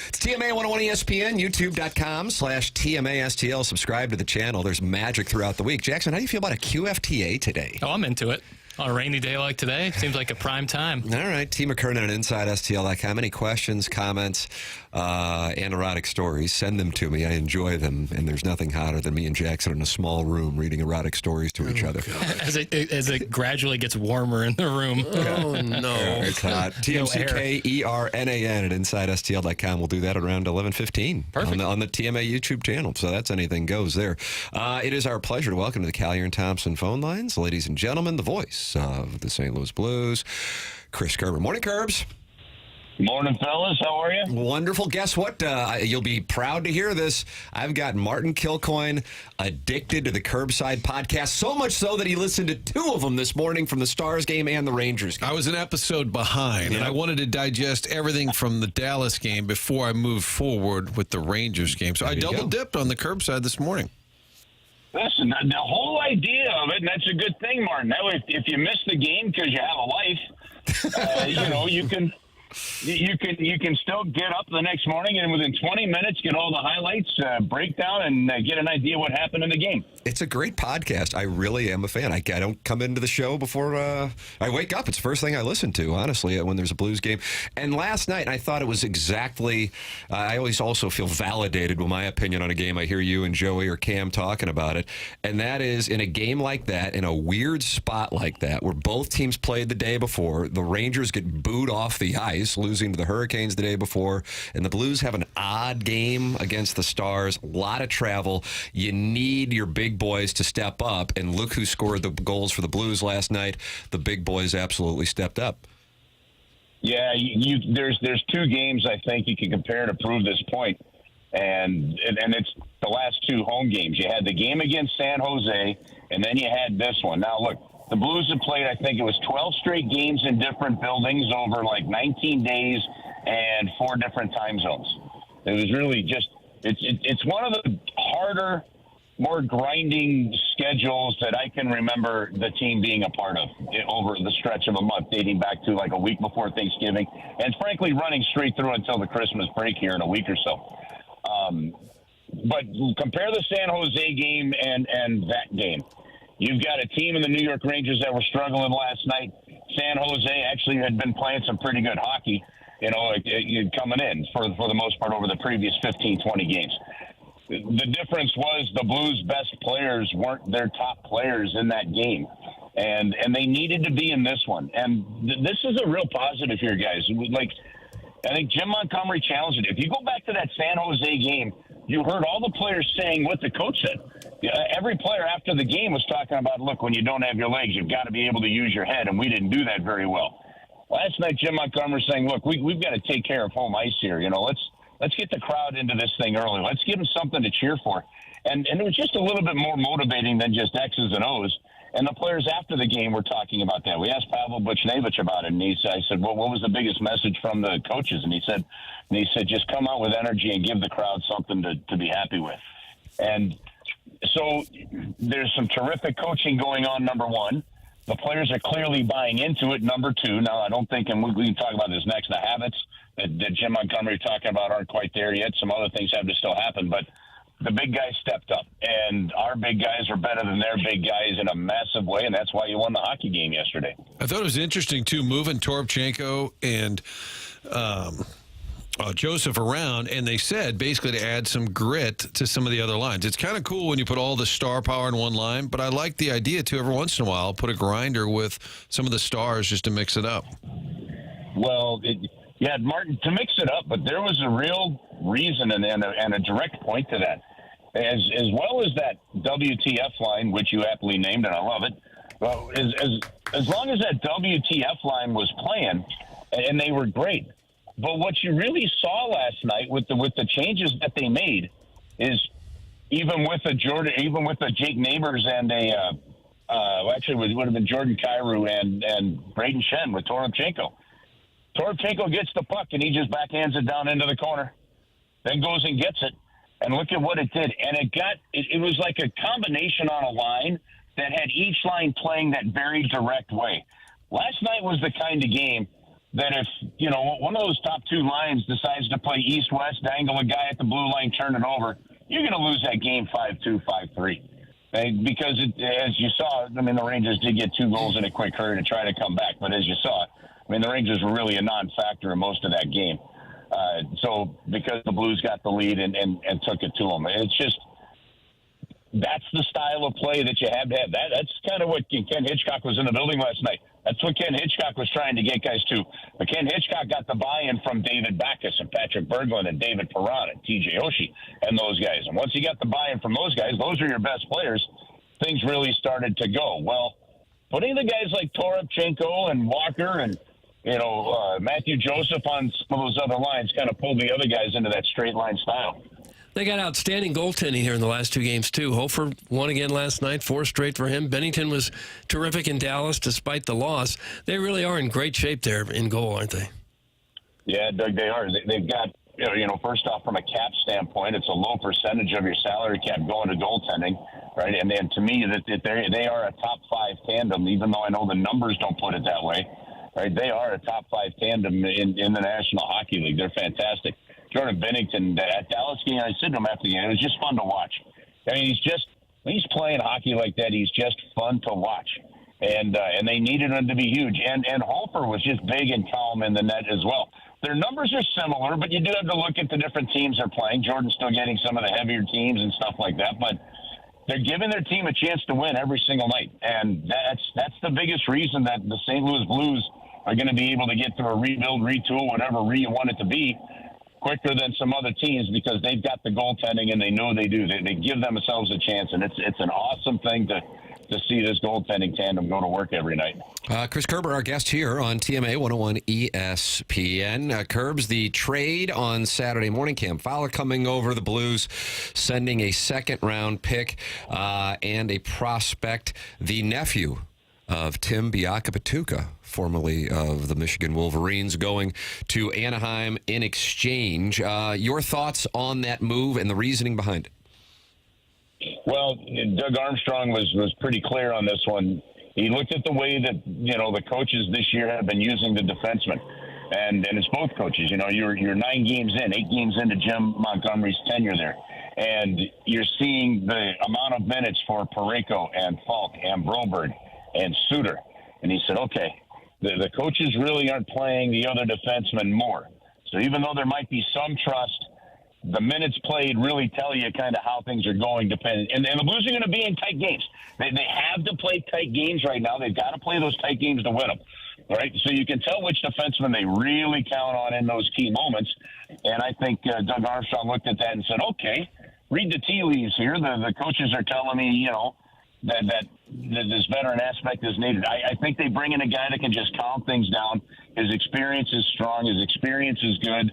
It's TMA 101 ESPN, youtube.com/TMASTL. Subscribe to the channel. There's magic throughout the week. Jackson, how do you feel about a QFTA today? Oh, I'm into it. On a rainy day like today, seems like a prime time. All right. T. McKernan at InsideSTL.com. Any questions, comments, and erotic stories, send them to me. I enjoy them, and there's nothing hotter than me and Jackson in a small room reading erotic stories to each other. As it gradually gets warmer in the room. Oh, no. It's hot. TMCKERNAN at InsideSTL.com. We'll do that around 11:15 on the TMA YouTube channel. So that's anything goes there. It is our pleasure to welcome to the Collier and Thompson phone lines, ladies and gentlemen, the voice of the St. Louis Blues, Chris Kerber. Morning, Kerbs. Morning, fellas. How are you? Wonderful. Guess what? You'll be proud to hear this. I've got Martin Kilcoyne addicted to the Curbside podcast, so much so that he listened to 2 of them this morning from the Stars game and the Rangers game. I was an episode behind, and I wanted to digest everything from the Dallas game before I moved forward with the Rangers game. So I double-dipped on the Curbside this morning. Listen, the whole idea of it, and that's a good thing, Martin. That way, if you miss the game because you have a life, you can still get up the next morning and within 20 minutes get all the highlights, breakdown, and get an idea what happened in the game. It's a great podcast. I really am a fan. I don't come into the show before I wake up. It's the first thing I listen to, honestly, when there's a Blues game. And last night, I thought it was exactly, I always also feel validated with my opinion on a game. I hear you and Joey or Cam talking about it. And that is, in a game like that, in a weird spot like that, where both teams played the day before, the Rangers get booed off the ice, losing to the Hurricanes the day before, and the Blues have an odd game against the Stars, a lot of travel. You need your big boys to step up, and look who scored the goals for the Blues last night. The big boys absolutely stepped up. Yeah, there's 2 games I think you can compare to prove this point, and it's the last 2 home games. You had the game against San Jose, and then you had this one. Now, look, the Blues have played, I think it was 12 straight games in different buildings over like 19 days and 4 different time zones. It was really just, it's one of the harder, more grinding schedules that I can remember the team being a part of over the stretch of a month, dating back to like a week before Thanksgiving, and frankly running straight through until the Christmas break here in a week or so. But compare the San Jose game and that game. You've got a team in the New York Rangers that were struggling last night. San Jose actually had been playing some pretty good hockey, coming in for the most part over the previous 15, 20 games. The difference was the Blues' best players weren't their top players in that game, and they needed to be in this one. And this is a real positive here, guys. I think Jim Montgomery challenged it. If you go back to that San Jose game, you heard all the players saying what the coach said. Every player after the game was talking about, look, when you don't have your legs, you've got to be able to use your head, and we didn't do that very well. Last night, Jim Montgomery was saying, look, we've got to take care of home ice here. Let's get the crowd into this thing early. Let's give them something to cheer for. And it was just a little bit more motivating than just X's and O's. And the players after the game were talking about that. We asked Pavel Buchnevich about it, and I said, well, what was the biggest message from the coaches? And he said, just come out with energy and give the crowd something to be happy with. And so there's some terrific coaching going on, number one. The players are clearly buying into it, number 2. Now, I don't think, and we can talk about this next, the habits that Jim Montgomery talking about aren't quite there yet. Some other things have to still happen, but the big guys stepped up, and our big guys are better than their big guys in a massive way, and that's why you won the hockey game yesterday. I thought it was interesting, too, moving Toropchenko and Joseph around, and they said basically to add some grit to some of the other lines. It's kind of cool when you put all the star power in one line, but I like the idea, too, every once in a while, put a grinder with some of the stars just to mix it up. Well, yeah, Martin, to mix it up, but there was a real reason and a direct point to that. As well as that WTF line, which you aptly named, and I love it. Well, as long as that WTF line was playing, and they were great. But what you really saw last night with the changes that they made is even with the Jake Neighbors and actually it would have been Jordan Kyrou and Braden Shen with Toropchenko. Toropchenko gets the puck and he just backhands it down into the corner, then goes and gets it. And look at what it did. And it was like a combination on a line that had each line playing that very direct way. Last night was the kind of game that if, one of those top two lines decides to play east-west, dangle a guy at the blue line, turn it over, you're going to lose that game 5-2, 5-3. Because, as you saw, the Rangers did get 2 goals in a quick hurry to try to come back. But as you saw, the Rangers were really a non-factor in most of that game. So because the Blues got the lead and took it to them, it's just that's the style of play that you have to have. That's kind of what Ken Hitchcock was in the building last night. That's what Ken Hitchcock was trying to get guys to. But Ken Hitchcock got the buy-in from David Backes and Patrick Berglund and David Perron and TJ Oshie and those guys. And once you got the buy-in from those guys, those are your best players, things really started to go. Well, putting the guys like Toropchenko and Walker and Matthew Joseph on some of those other lines kind of pulled the other guys into that straight line style. They got outstanding goaltending here in the last 2 games, too. Hofer won again last night, 4 straight for him. Bennington was terrific in Dallas despite the loss. They really are in great shape there in goal, aren't they? Yeah, Doug, they are. They've got, first off, from a cap standpoint, it's a low percentage of your salary cap going to goaltending, right? And then to me, they are a top 5 tandem, even though I know the numbers don't put it that way. Right? They are a top 5 tandem in the National Hockey League. They're fantastic. Jordan Bennington at Dallas game, I said to him after the game, it was just fun to watch. I mean, when he's playing hockey like that, he's just fun to watch. And they needed him to be huge. And Hofer was just big and calm in the net as well. Their numbers are similar, but you do have to look at the different teams they're playing. Jordan's still getting some of the heavier teams and stuff like that, but they're giving their team a chance to win every single night. And that's the biggest reason that the St. Louis Blues are going to be able to get through a rebuild, retool, whatever you want it to be, quicker than some other teams because they've got the goaltending and they know they do. They give themselves a chance, and it's an awesome thing to see this goaltending tandem go to work every night. Chris Kerber, our guest here on TMA 101 ESPN. Kerbs, the trade on Saturday morning, Cam Fowler coming over the Blues, sending a second-round pick and a prospect, the nephew of Tim Biakapatuka, formerly of the Michigan Wolverines, going to Anaheim in exchange. Your thoughts on that move and the reasoning behind it? Well, Doug Armstrong was pretty clear on this one. He looked at the way that, the coaches this year have been using the defensemen. And it's both coaches. You're 9 games in, 8 games into Jim Montgomery's tenure there. And you're seeing the amount of minutes for Parayko and Falk and Broberg and Suter. And he said, okay, the coaches really aren't playing the other defensemen more. So even though there might be some trust, the minutes played really tell you kind of how things are going. And the Blues are going to be in tight games. They have to play tight games right now. They've got to play those tight games to win them. All right, so you can tell which defenseman they really count on in those key moments. And I think Doug Armstrong looked at that and said, okay, read the tea leaves here. The coaches are telling me, that this veteran aspect is needed. I think they bring in a guy that can just calm things down. His experience is strong. His experience is good.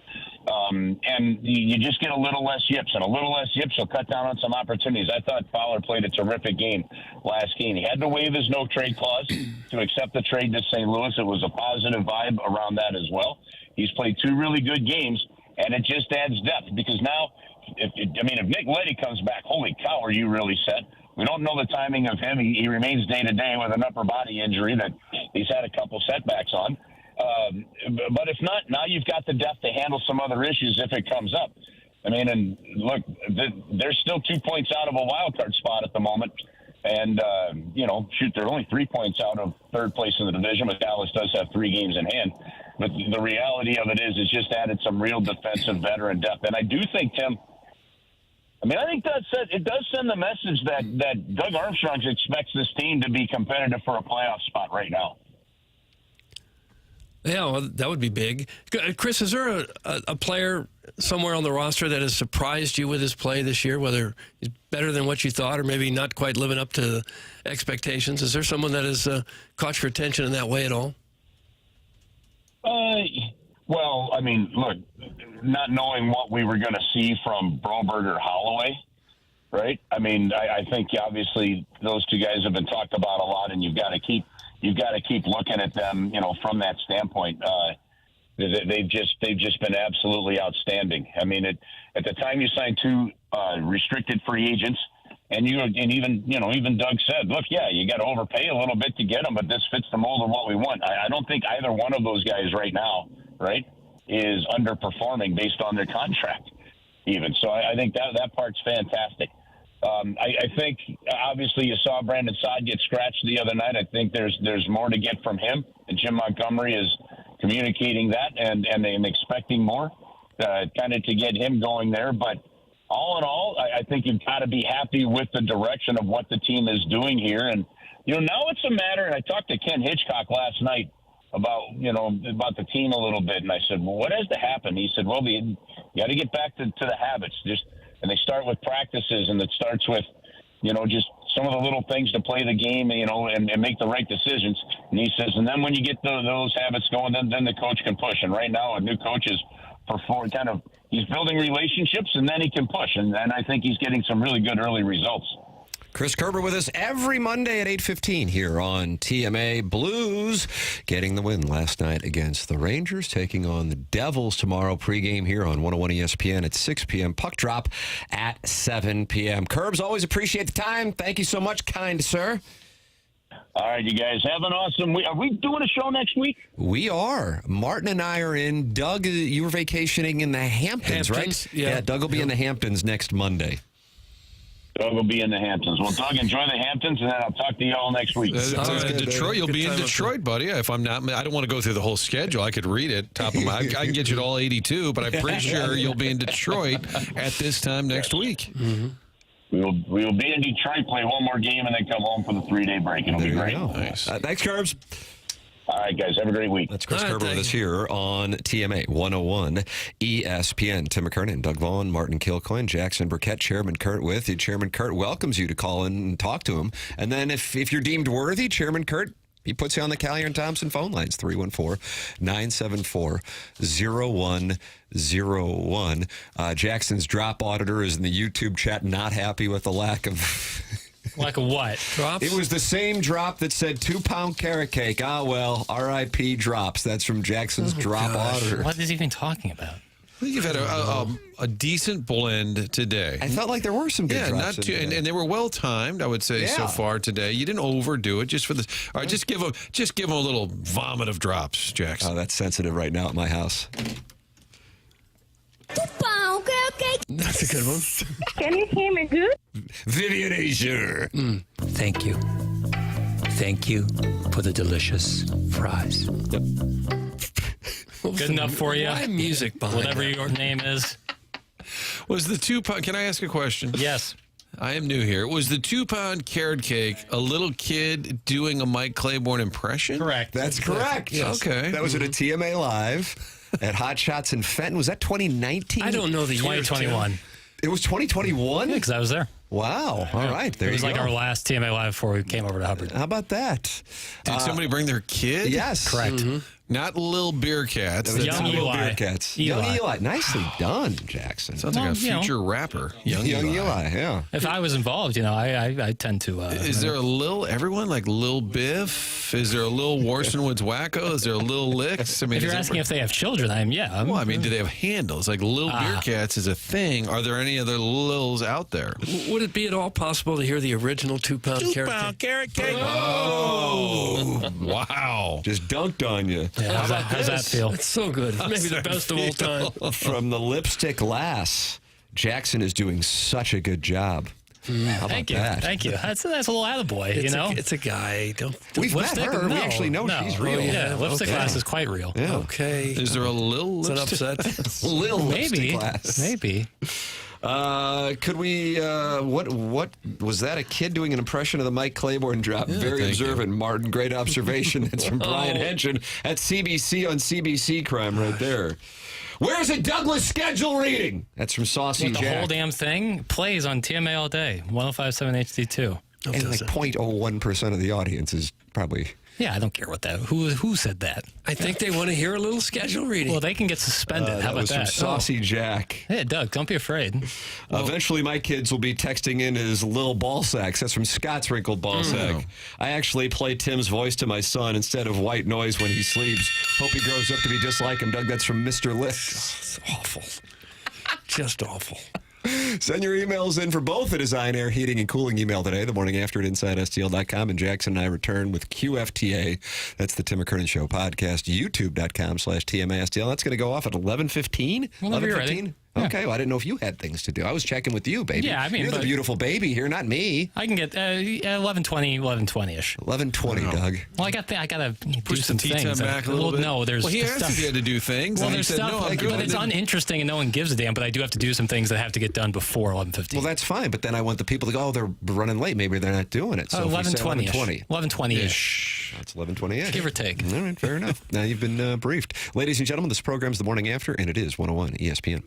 And you just get a little less yips, and a little less yips will cut down on some opportunities. I thought Fowler played a terrific game last game. He had to waive his no-trade clause to accept the trade to St. Louis. It was a positive vibe around that as well. He's played 2 really good games, and it just adds depth because now, if Nick Leddy comes back, holy cow, are you really set? We don't know the timing of him. He remains day-to-day with an upper body injury that he's had a couple setbacks on. But if not, now you've got the depth to handle some other issues if it comes up. And look, they're still 2 points out of a wild card spot at the moment. And, they're only 3 points out of third place in the division, but Dallas does have 3 games in hand. But the reality of it is it's just added some real defensive veteran depth. And I do think, Tim, I think it does send the message that Doug Armstrong expects this team to be competitive for a playoff spot right now. Yeah, well, that would be big. Chris, is there a player somewhere on the roster that has surprised you with his play this year, whether he's better than what you thought or maybe not quite living up to expectations? Is there someone that has caught your attention in that way at all? Well, look, not knowing what we were going to see from Broberg or Holloway, right? I think obviously those 2 guys have been talked about a lot, and you've got to keep looking at them, from that standpoint. They've just been absolutely outstanding. At the time you signed 2 restricted free agents, And even Doug said, look, yeah, you got to overpay a little bit to get him, but this fits the mold of what we want. I don't think either one of those guys right now, right, is underperforming based on their contract even. So I think that part's fantastic. I think, obviously, you saw Brandon Saad get scratched the other night. I think there's more to get from him, and Jim Montgomery is communicating that and expecting more kind of to get him going there. But all in all, I think you've got to be happy with the direction of what the team is doing here. And, now it's a matter, and I talked to Ken Hitchcock last night about the team a little bit, and I said, well, what has to happen? He said, well, you got to get back to the habits. And they start with practices, and it starts with, just some of the little things to play the game, and make the right decisions. And he says, and then when you get those habits going, then the coach can push. And right now, a new coach is he's building relationships, and then he can push. And I think he's getting some really good early results. Chris Kerber with us every Monday at 8:15 here on TMA. Blues getting the win last night against the Rangers, taking on the Devils tomorrow. Pregame here on 101 ESPN at 6 p.m. Puck drop at 7 p.m. Kerbs, always appreciate the time. Thank you so much, kind sir. All right, you guys have an awesome week. Are we doing a show next week? We are. Martin and I are in. Doug, you were vacationing in the Hamptons, right? Yeah, Doug will be in the Hamptons next Monday. Doug will be in the Hamptons. Well, Doug, enjoy the Hamptons, and then I'll talk to you all next week. Detroit, you'll be in Detroit, buddy. If I'm not, I don't want to go through the whole schedule. I could read it top of my. I can get you to all 82, but I'm pretty sure you'll be in Detroit at this time next week. Mm-hmm. We will be in Detroit, play one more game, and then come home for the 3-day break. It'll be great. Nice. Thanks, Kerbs. All right, guys. Have a great week. That's Chris Kerber with us here on TMA 101 ESPN. Tim McKernan, Doug Vaughn, Martin Kilcoyne, Jackson Burkett, Chairman Kurt with you. Chairman Kurt welcomes you to call in and talk to him. And then if you're deemed worthy, Chairman Kurt, he puts you on the Callier and Thompson phone lines, 314-974-0101. Jackson's drop auditor is in the YouTube chat, not happy with the lack of... Like a what? Drops? It was the same drop that said 2-pound carrot cake. Ah, well, R.I.P. drops. That's from Jackson's drop auditor. What is he even talking about? I think you've had a decent blend today. I felt like there were some good drops. Not too, and they were well timed, I would say, so far today. You didn't overdo it just for this. All right, just give him a little vomit of drops, Jackson. Oh, that's sensitive right now at my house. That's a good one. Can you hear me good? Vivian Azure. Thank you. Thank you for the delicious fries. Yep. Good enough for you? Why music behind whatever that? your name is. Was the 2-pound... Can I ask a question? Yes. I am new here. Was the 2-pound carrot cake a little kid doing a Mike Claiborne impression? Correct. That's correct. Yes. Okay. That was at a TMA Live at Hot Shots in Fenton. Was that 2019? I don't know the year. 2021. It was 2021? Yeah, because I was there. Wow. All right. There you go. It was like our last TMA Live before we came over to Hubbard. How about that? Did somebody bring their kid? Yes. Correct. Mm-hmm. Not Lil Beer Cats. Young Eli. Beer Cats. Young Eli. Nicely done, Jackson. Sounds like a future rapper. Young Eli, yeah. If I was involved, I tend to. Is there a Lil everyone like Lil Biff? Is there a Lil Worsonwood's Wacko? Is there a Lil Licks? I mean, if you're asking if they have children, yeah. Well, I mean, do they have handles? Like Lil Beer Cats is a thing. Are there any other Lils out there? Would it be at all possible to hear the original 2-pound carrot cake? 2-pound carrot cake. Oh, wow. Just dunked on you. Yeah, how's that feel? It's so good. Maybe the best of all time. From the Lipstick Lass, Jackson is doing such a good job. How Thank about you. that? Thank you. That's a little attaboy, It's a guy. We've met her. We actually know she's real. Yeah, Lipstick Lass is quite real. Yeah. Okay. Is there a Lil It's an Lipstick? upset. Lil Lipstick Lass. Maybe. Could we, what was that, a kid doing an impression of the Mike Claiborne drop? Very observant, Martin. Great observation. That's from Brian Henson at CBC on CBC Crime right there. Where's a Douglas schedule reading? That's from Saucy Jack. The whole damn thing plays on TMA all day, 105.7 HD2. And like 0.01% of the audience is probably... Yeah, I don't care what that. Who said that? I think they want to hear a little schedule reading. Well, they can get suspended. How about was that? From Saucy Jack. Hey, Doug, don't be afraid. Eventually, my kids will be texting in his little ball sacks. That's from Scott's Wrinkled Ball Sack. I actually play Tim's voice to my son instead of white noise when he sleeps. Hope he grows up to be just like him, Doug. That's from Mr. Lick. It's awful. Just awful. Send your emails in for both the Design, Air, Heating, and Cooling email today, the morning after at InsideSTL.com. And Jackson and I return with QFTA. That's the Tim McKernan Show podcast, YouTube.com/TMASTL. That's going to go off at 11:15? Whenever you're ready. Okay, well, I didn't know if you had things to do. I was checking with you, baby. Yeah, I mean, you're the beautiful baby here, not me. I can get 11:20, 11:20ish. 11:20, Doug. Well, I got to do Push some the tea time things. back a little bit. No, there's Well, he asked stuff. if he had to do things. Well, and he there's said, stuff, no, I'm good. but it's uninteresting and no one gives a damn. But I do have to do some things that have to get done before 11:15. Well, that's fine, but then I want the people to go, oh, they're running late. Maybe they're not doing it. So 11:20. 11:20-ish. That's 11:20-ish. Give or take. All right, fair enough. Now you've been briefed. Ladies and gentlemen, this program's The Morning After, and it is 101 ESPN.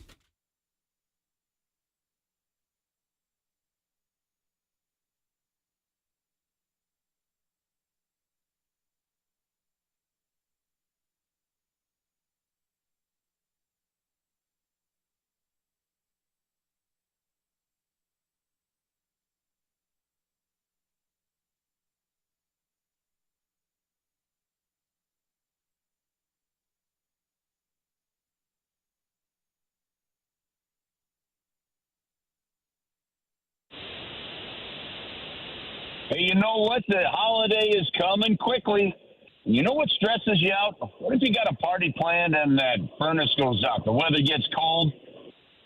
Hey, you know what? The holiday is coming quickly. You know what stresses you out? What if you got a party planned and that furnace goes out, the weather gets cold,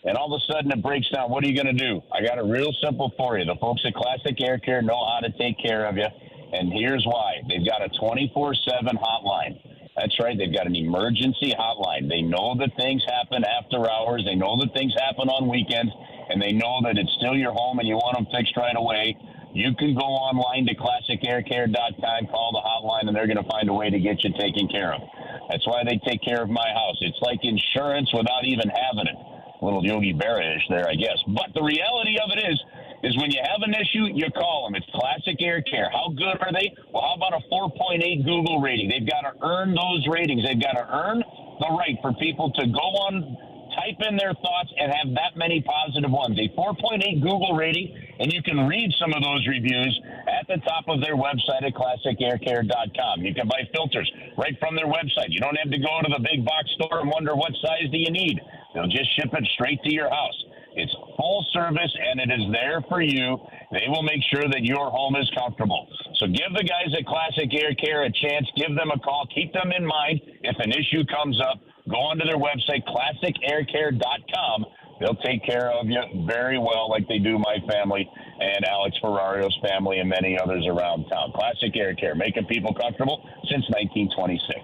and all of a sudden it breaks down? What are you going to do? I got it real simple for you. The folks at Classic Air Care know how to take care of you, and here's why. They've got a 24/7 hotline. That's right. They've got an emergency hotline. They know that things happen after hours. They know that things happen on weekends, and they know that it's still your home and you want them fixed right away. You can go online to classicaircare.com, call the hotline, and they're going to find a way to get you taken care of. That's why they take care of my house. It's like insurance without even having it. A little Yogi Berra-ish there, I guess. But the reality of it is when you have an issue, you call them. It's Classic Air Care. How good are they? Well, how about a 4.8 Google rating? They've got to earn those ratings. They've got to earn the right for people to go on, type in their thoughts, and have that many positive ones. A 4.8 Google rating, and you can read some of those reviews at the top of their website at classicaircare.com. You can buy filters right from their website. You don't have to go to the big box store and wonder what size do you need. They'll just ship it straight to your house. It's full service, and it is there for you. They will make sure that your home is comfortable. So give the guys at Classic Air Care a chance. Give them a call. Keep them in mind. If an issue comes up, go onto their website, classicaircare.com. They'll take care of you very well, like they do my family and Alex Ferrario's family and many others around town. Classic Air Care, making people comfortable since 1926.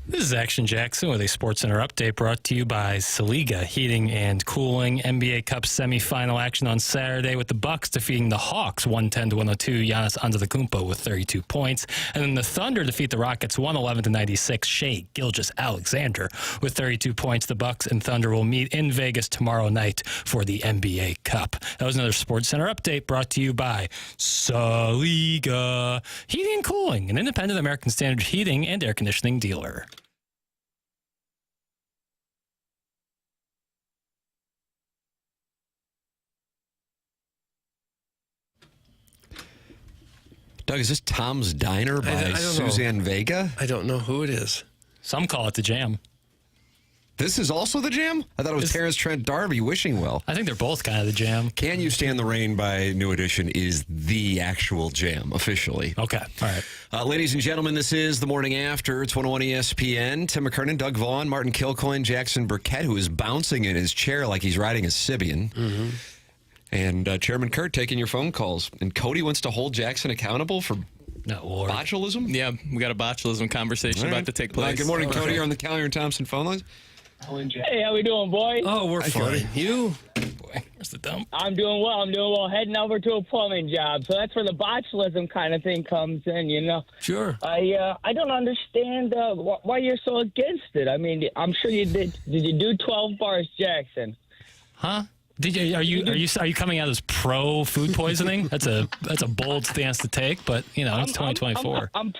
This is Action Jackson with a SportsCenter update brought to you by Saliga Heating and Cooling. NBA Cup semifinal action on Saturday with the Bucks defeating the Hawks 110-102. Giannis Antetokounmpo with 32 points. And then the Thunder defeat the Rockets 111-96. Shai Gilgeous-Alexander with 32 points. The Bucks and Thunder will meet in Vegas tomorrow night for the NBA Cup. That was another SportsCenter update brought to you by Saliga Heating and Cooling, an independent American Standard heating and air conditioning dealer. Doug, is this Tom's Diner by I don't Suzanne know. Vega? I don't know who it is. Some call it the Jam. This is also the Jam? I thought it was Terrence Trent D'Arby wishing well. I think they're both kind of the Jam. Can You Stand the Rain by New Edition is the actual Jam, officially. Okay, all right. Ladies and gentlemen, this is The Morning After. It's 101 ESPN. Tim McKernan, Doug Vaughn, Martin Kilcoyne, Jackson Burkett, who is bouncing in his chair like he's riding a Sibian. Mm-hmm. And Chairman Kurt taking your phone calls. And Cody wants to hold Jackson accountable for botulism? Yeah, we got a botulism conversation about to take place. Good morning, Cody. You're on the Callier and Thompson phone lines. Hey, how we doing, boys? Oh, we're fine. You? Boy, where's the dump? I'm doing well. Heading over to a plumbing job. So that's where the botulism kind of thing comes in, you know. Sure. I don't understand why you're so against it. I mean, I'm sure you did. Did you do 12 bars, Jackson? Huh? Are you coming out as pro food poisoning? That's a bold stance to take, but you know it's 2024. I'm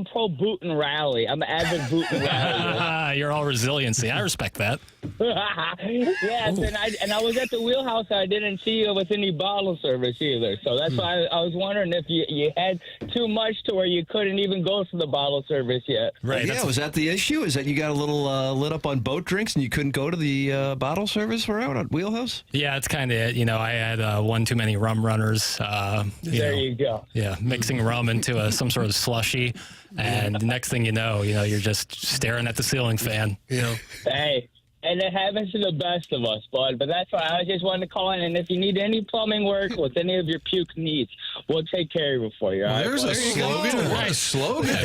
pro boot and rally. I'm an avid boot and rally. You're all resiliency. I respect that. Yes, and I was at the Wheelhouse. I didn't see you with any bottle service either. So that's why I was wondering if you had too much to where you couldn't even go to the bottle service yet. Right. Yeah. Was that the issue? Is that you got a little lit up on boat drinks and you couldn't go to the bottle service around at Wheelhouse? Yeah, it's kind of it. You know, I had one too many rum runners. You go. Yeah, mixing rum into some sort of slushy, and the next thing you know, you're just staring at the ceiling fan. Yeah. Hey. And it happens to the best of us, bud. But that's why I just wanted to call in. And if you need any plumbing work with any of your puke needs, we'll take care of it for you. All right, There's a slogan. Nice slogan.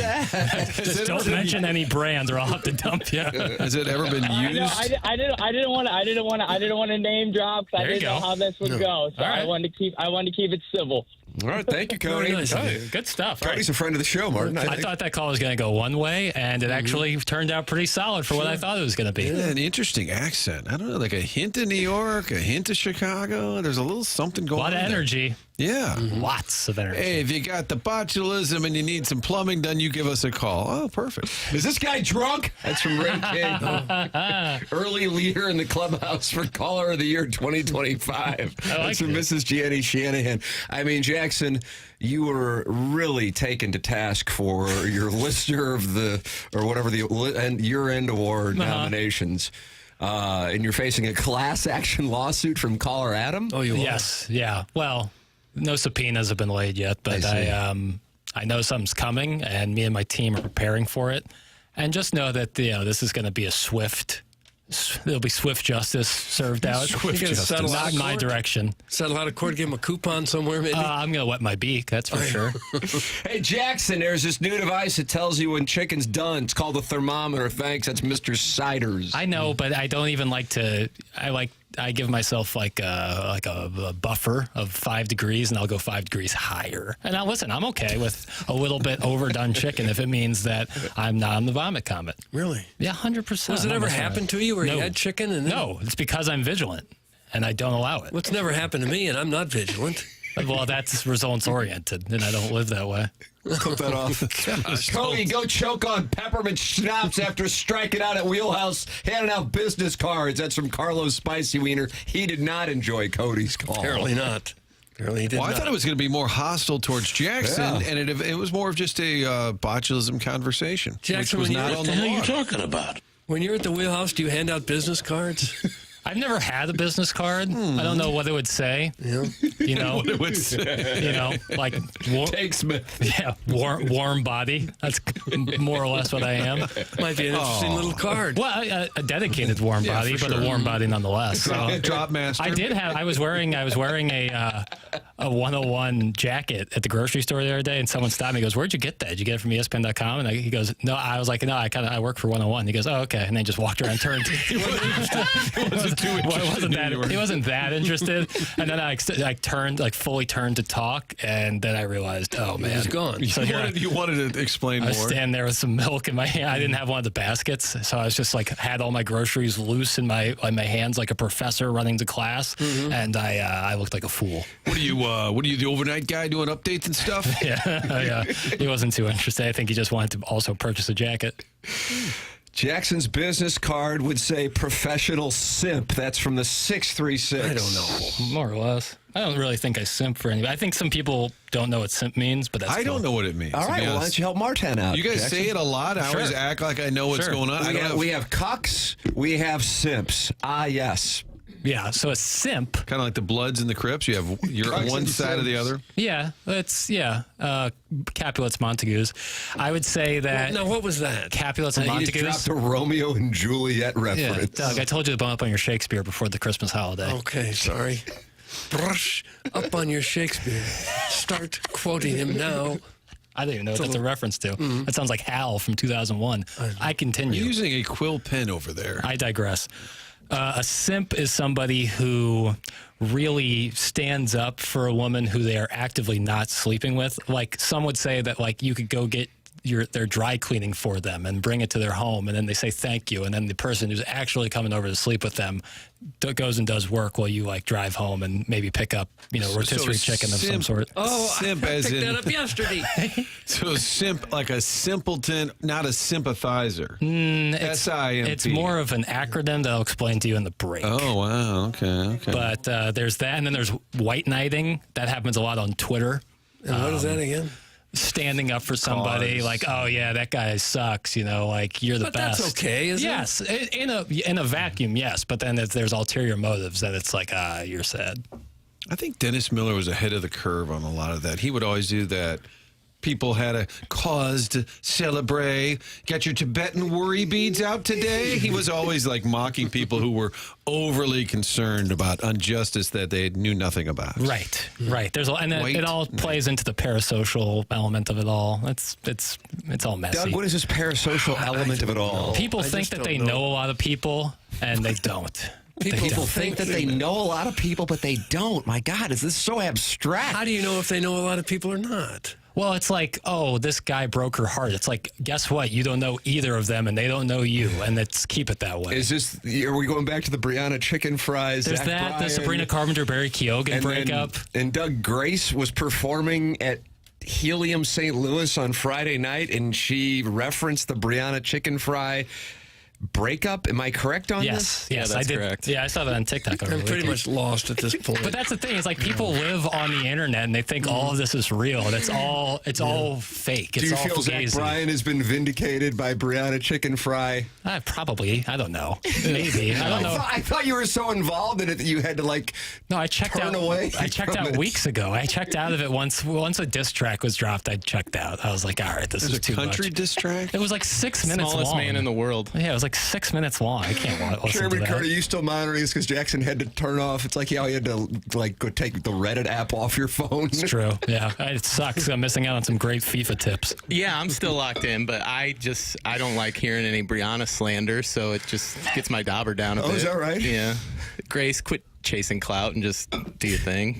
Just don't mention any brands, or I'll have to dump you. Has it ever been used? I didn't want to name drop because I didn't know how this would go. So right. I wanted to keep it civil. All right, thank you, Cody. Nice. Good stuff. Cody's a friend of the show, Martin. I thought that call was going to go one way, and it actually turned out pretty solid for what I thought it was going to be. Yeah, an interesting accent. I don't know, like a hint of New York, a hint of Chicago. There's a little something going on. A lot of energy. There. Yeah. Lots of energy. Hey, if you got the botulism and you need some plumbing done, you give us a call. Oh, perfect. Is this guy drunk? That's from Ray King. Early leader in the clubhouse for Caller of the Year 2025. That's from Mrs. Gianni Shanahan. I mean, Jackson, you were really taken to task for your listener of the, or whatever the year-end award nominations. And you're facing a class action lawsuit from Caller Adam? Oh, you are? Yes. Yeah. Well, no subpoenas have been laid yet, but I know something's coming, and me and my team are preparing for it. And just know that this is going to be there'll be swift justice served out. Swift justice. Not in my direction. Settle out of court, give him a coupon somewhere, maybe? I'm going to wet my beak, that's for sure. Hey, Jackson, there's this new device that tells you when chicken's done. It's called a thermometer. Thanks, that's Mr. Siders. I know, but I don't even like to. I give myself like a buffer of 5 degrees, and I'll go 5 degrees higher. And now, listen, I'm okay with a little bit overdone chicken if it means that I'm not on the vomit comet. Really? Yeah, 100%. Has it ever happened to you where you had chicken? And no, it's because I'm vigilant, and I don't allow it. What's never happened to me, and I'm not vigilant. Well, that's results-oriented, and I don't live that way. Clip that off. Cody, go choke on peppermint schnapps after striking out at Wheelhouse, handing out business cards. That's from Carlos Spicy Wiener. He did not enjoy Cody's call. Apparently not. Apparently he did not. I thought it was going to be more hostile towards Jackson, and it was more of just a botulism conversation. Jackson, which was not on the law. talking about? When you're at the Wheelhouse, do you hand out business cards? I've never had a business card. I don't know what it would say. Yeah. You know, What it would say. You know, like Take Smith. Yeah, warm body. That's more or less what I am. Might be an interesting little card. Well, a dedicated warm body, but a warm body nonetheless. So Drop master. I did have. I was wearing a 101 jacket at the grocery store the other day, and someone stopped me. He goes, "Where'd you get that? Did you get it from ESPN.com?" And he goes, "No." I was like, "No, I work for 101." He goes, "Oh, okay," and then just walked around, turned. He wasn't that interested. And then I fully turned to talk, and then I realized, oh man, he's gone. So You wanted to explain I more. was standing there with some milk in my hand. I didn't have one of the baskets, so I was just like had all my groceries loose in my hands like a professor running to class, and I looked like a fool. What are you, the overnight guy doing updates and stuff? Yeah. He wasn't too interested. I think he just wanted to also purchase a jacket. Jackson's business card would say professional simp. That's from the 636. I don't know. More or less. I don't really think I simp for anybody. I think some people don't know what simp means, but that's I don't know what it means. All right, well, why don't you help Martin out? You guys Jackson? say it a lot. I always act like I know what's going on. We have cucks. We have simps. Ah, yes. Yeah, so a simp. Kind of like the Bloods and the Crips. You have you're on one side or the other. Yeah, Capulets, Montagues. I would say that. Now, what was that? Capulets and He just Montagues. dropped a Romeo and Juliet reference. Yeah, Doug, I told you to bump up on your Shakespeare before the Christmas holiday. Okay, sorry. Brush up on your Shakespeare. Start quoting him now. I don't even know what that's a reference to. That sounds like Hal from 2001. I continue. You're using a quill pen over there. I digress. A simp is somebody who really stands up for a woman who they are actively not sleeping with. Like some would say that like you could go get their dry cleaning for them and bring it to their home, and then they say thank you, and then the person who's actually coming over to sleep with them goes and does work while you like drive home and maybe pick up rotisserie chicken of some sort. Oh, simp I as picked in, that up yesterday. So a simp, like a simpleton, not a sympathizer. S-I-M-P. It's more of an acronym that I'll explain to you in the break. Oh, wow. Okay. But there's that, and then there's white knighting. That happens a lot on Twitter. And what is that again? Standing up for somebody, like, oh yeah, that guy sucks, like you're the best. That's okay, isn't it? Yes, in a vacuum, yes. But then if there's ulterior motives, then it's like, you're sad. I think Dennis Miller was ahead of the curve on a lot of that. He would always do that. People had a cause to celebrate. Got your Tibetan worry beads out today? He was always like mocking people who were overly concerned about injustice that they knew nothing about. Right. There's and it all plays into the parasocial element of it all. It's all messy. Doug, what is this parasocial element of it all? People think that they know a lot of people, and they don't. People think that they know a lot of people, but they don't. My God, is this so abstract? How do you know if they know a lot of people or not? Well, it's like, oh, this guy broke her heart. It's like, guess what? You don't know either of them, and they don't know you, and let's keep it that way. Are we going back to the Brianna chicken fries? There's Zach the Sabrina Carpenter, Barry Keoghan breakup. And Doug Grace was performing at Helium St. Louis on Friday night, and she referenced the Brianna chicken fry breakup. Am I correct on this? Yes, I did. Correct. Yeah, I saw that on TikTok. I'm pretty much lost at this point. But that's the thing. It's like people live on the internet and they think all of this is real. And it's all fake. Do you feel Zach Bryan has been vindicated by Brianna chicken fry? Probably. I don't know. Maybe. I don't know. I thought you were so involved in it that you had to No, I checked turn out. away. I checked out weeks ago. I checked out of it once a diss track was dropped. I checked out. I was like, all right, this is too much. Country diss track? It was like 6 minutes long. Smallest man in the world. Yeah, it was like 6 minutes long. I can't listen to Chairman that. Kurt, are you still monitoring this because Jackson had to turn off? It's like how you had to go take the Reddit app off your phone. It's true. Yeah, it sucks. I'm missing out on some great FIFA tips. Yeah, I'm still locked in, but I don't like hearing any Brianna slander, so it just gets my dauber down a bit. Oh, is that right? Yeah. Grace, quit chasing clout and just do your thing.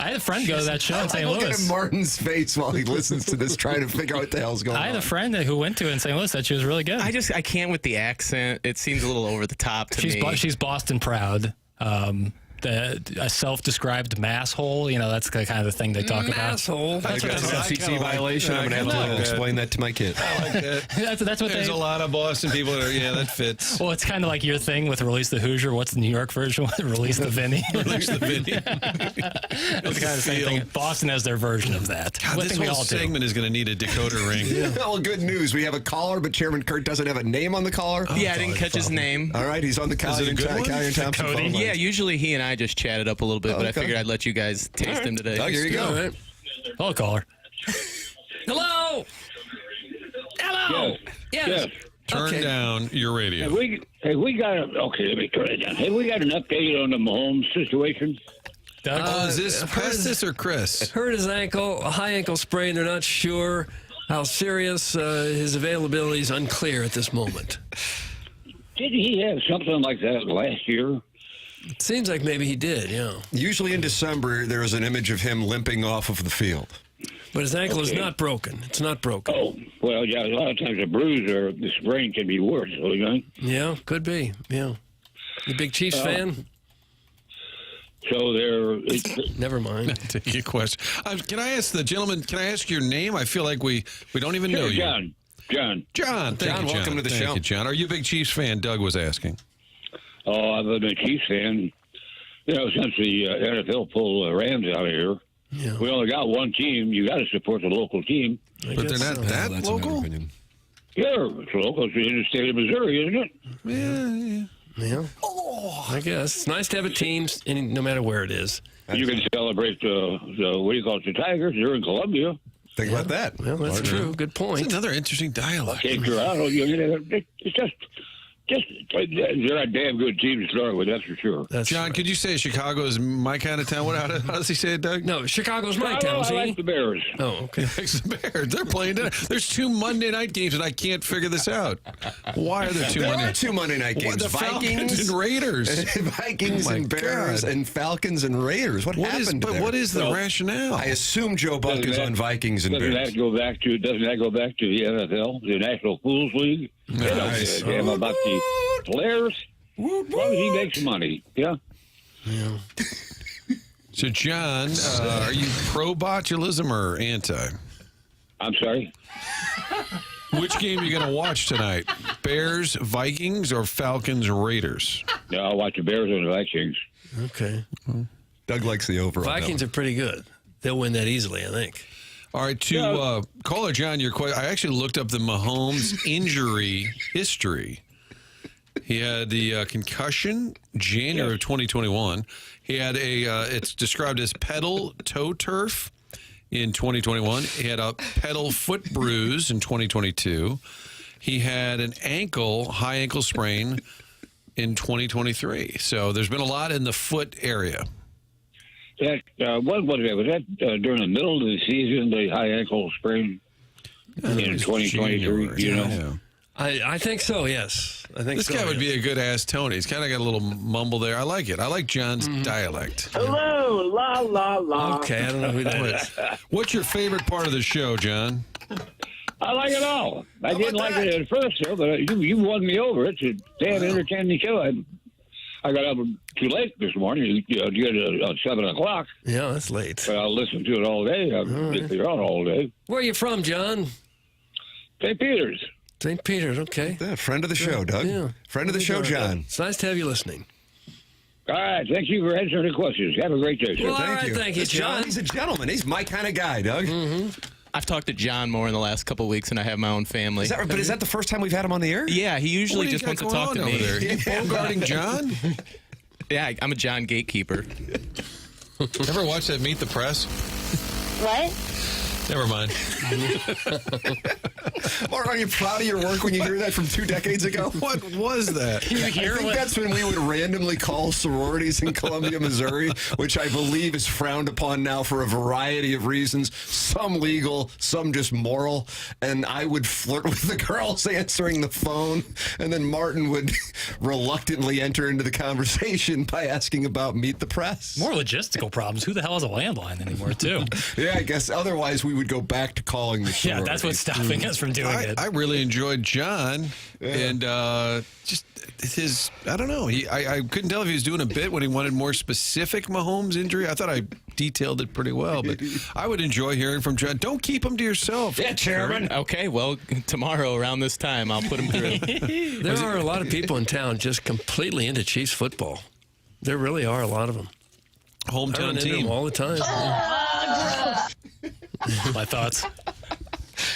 I had a friend go to that show in St. Look Louis. at Martin's face while he listens to this, trying to figure out what the hell's going on. I had a friend who went to it in St. Louis said she was really good. I can't with the accent. It seems a little over the top to me. She's Boston proud. a self-described mass hole. You know, that's the kind of the thing they talk about. Masshole. That's an FCC violation. I'm going to have to explain that to my kid. I like that. That's what There's a lot of Boston people that are, that fits. Well, it's kind of like your thing with Release the Hoosier. What's the New York version? Release the Vinny. Release the Vinny. That's kind of the same thing. Boston has their version of that. God, this whole segment is going to need a decoder ring. Well, good news. We have a caller, but Chairman Kurt doesn't have a name on the caller. Yeah, I didn't catch his name. All right, he's on the Callion Thompson phone line. Yeah, usually he and I just chatted up a little bit, but I figured I'd let you guys taste him today. Oh, here you go. Right. Hello, caller. Hello. Hello. Yes. Turn down your radio. Have we got let me turn it down. Have we got an update on the Mahomes situation? Is this Prestis or Chris? Hurt his ankle, a high ankle sprain. They're not sure how serious. His availability is unclear at this moment. Didn't he have something like that last year? It seems like maybe he did, yeah. Usually in December, there is an image of him limping off of the field. But his ankle is not broken. It's not broken. Oh, well, yeah, a lot of times a bruise or the sprain can be worse. Yeah, could be, yeah. You big Chiefs fan? So there. Never mind. Take your question. Can I ask the gentleman? Can I ask your name? I feel like we don't even know you. John. Thank you, John. Welcome to the show. Thank you, John. Are you a big Chiefs fan? Doug was asking. Oh, I've been a Chiefs fan. Since the NFL pulled Rams out of here. Yeah. We only got one team. You got to support the local team. But they're not that local? Yeah, it's local. It's in the state of Missouri, isn't it? Yeah. I guess. It's nice to have a team, no matter where it is. You can celebrate the what do you call it, the Tigers. They're in Columbia. Think about that. Well, that's true. Good point. That's another interesting dialogue. It's just they're a damn good team to start with, that's for sure. John, could you say Chicago is my kind of town? How does he say it, Doug? No, Chicago's my town. I like the Bears. Oh, okay. He likes the Bears. They're playing tonight. There's 2 Monday night games, and I can't figure this out. Why are there 2 Monday? There are 2 Monday night games. The Vikings and Raiders. Vikings and Bears and Falcons and Raiders. What happened there? What is the rationale? I assume Joe Buck is on Vikings and Bears. Doesn't that go back to the NFL, the National Fools League? They don't give a damn about the players. As long as he makes money. Yeah. So, John, are you pro-botulism or anti? I'm sorry? Which game are you going to watch tonight? Bears, Vikings, or Falcons, Raiders? No, I'll watch the Bears and the Vikings. Okay. Doug likes the over. Vikings are pretty good. They'll win that easily, I think. All right, to caller John, your question. I actually looked up the Mahomes injury history. He had the concussion January of 2021. He had it's described as pedal toe turf in 2021. He had a pedal foot bruise in 2022. He had an high ankle sprain in 2023. So there's been a lot in the foot area. What was that? Was that during the middle of the season, the high ankle sprain in 2023? You know? Yeah. I think so, yes. I think this guy would be a good Ask Tony. He's kind of got a little mumble there. I like it. I like John's dialect. Hello, la, la, la. Okay, I don't know who that is. What's your favorite part of the show, John? I like it all. I didn't like it at first, though, but you won me over. It's a damn entertaining show. I got up too late this morning. You get it at 7 o'clock. Yeah, that's late. But I'll listen to it all day. You're on all day. Where are you from, John? St. Peter's. St. Peter's, okay. Yeah, friend of the show, Doug. Yeah. Friend of the show, John. It's nice to have you listening. All right. Thank you for answering the questions. Have a great day, sir. Well, thank you, John. He's a gentleman. He's my kind of guy, Doug. I've talked to John more in the last couple of weeks than I have my own family. Is that the first time we've had him on the air? Yeah, he usually just wants to talk to me. You bogarting John? Yeah, I'm a John gatekeeper. Ever watch that Meet the Press? What? Never mind. Mark, are you proud of your work when you hear that from 2 decades ago? What was that? I think that's when we would randomly call sororities in Columbia, Missouri, which I believe is frowned upon now for a variety of reasons, some legal, some just moral. And I would flirt with the girls answering the phone, and then Martin would reluctantly enter into the conversation by asking about Meet the Press. More logistical problems. Who the hell has a landline anymore, too? Yeah, I guess otherwise we we would go back to calling the Yeah, that's what's stopping us from doing it. I really enjoyed John, and just his, I don't know. I couldn't tell if he was doing a bit when he wanted more specific Mahomes injury. I thought I detailed it pretty well, but I would enjoy hearing from John. Don't keep him to yourself. Yeah, Chairman. Okay, well, tomorrow around this time, I'll put him through. There are a lot of people in town just completely into Chiefs football. There really are a lot of them. Hometown team all the time. My thoughts.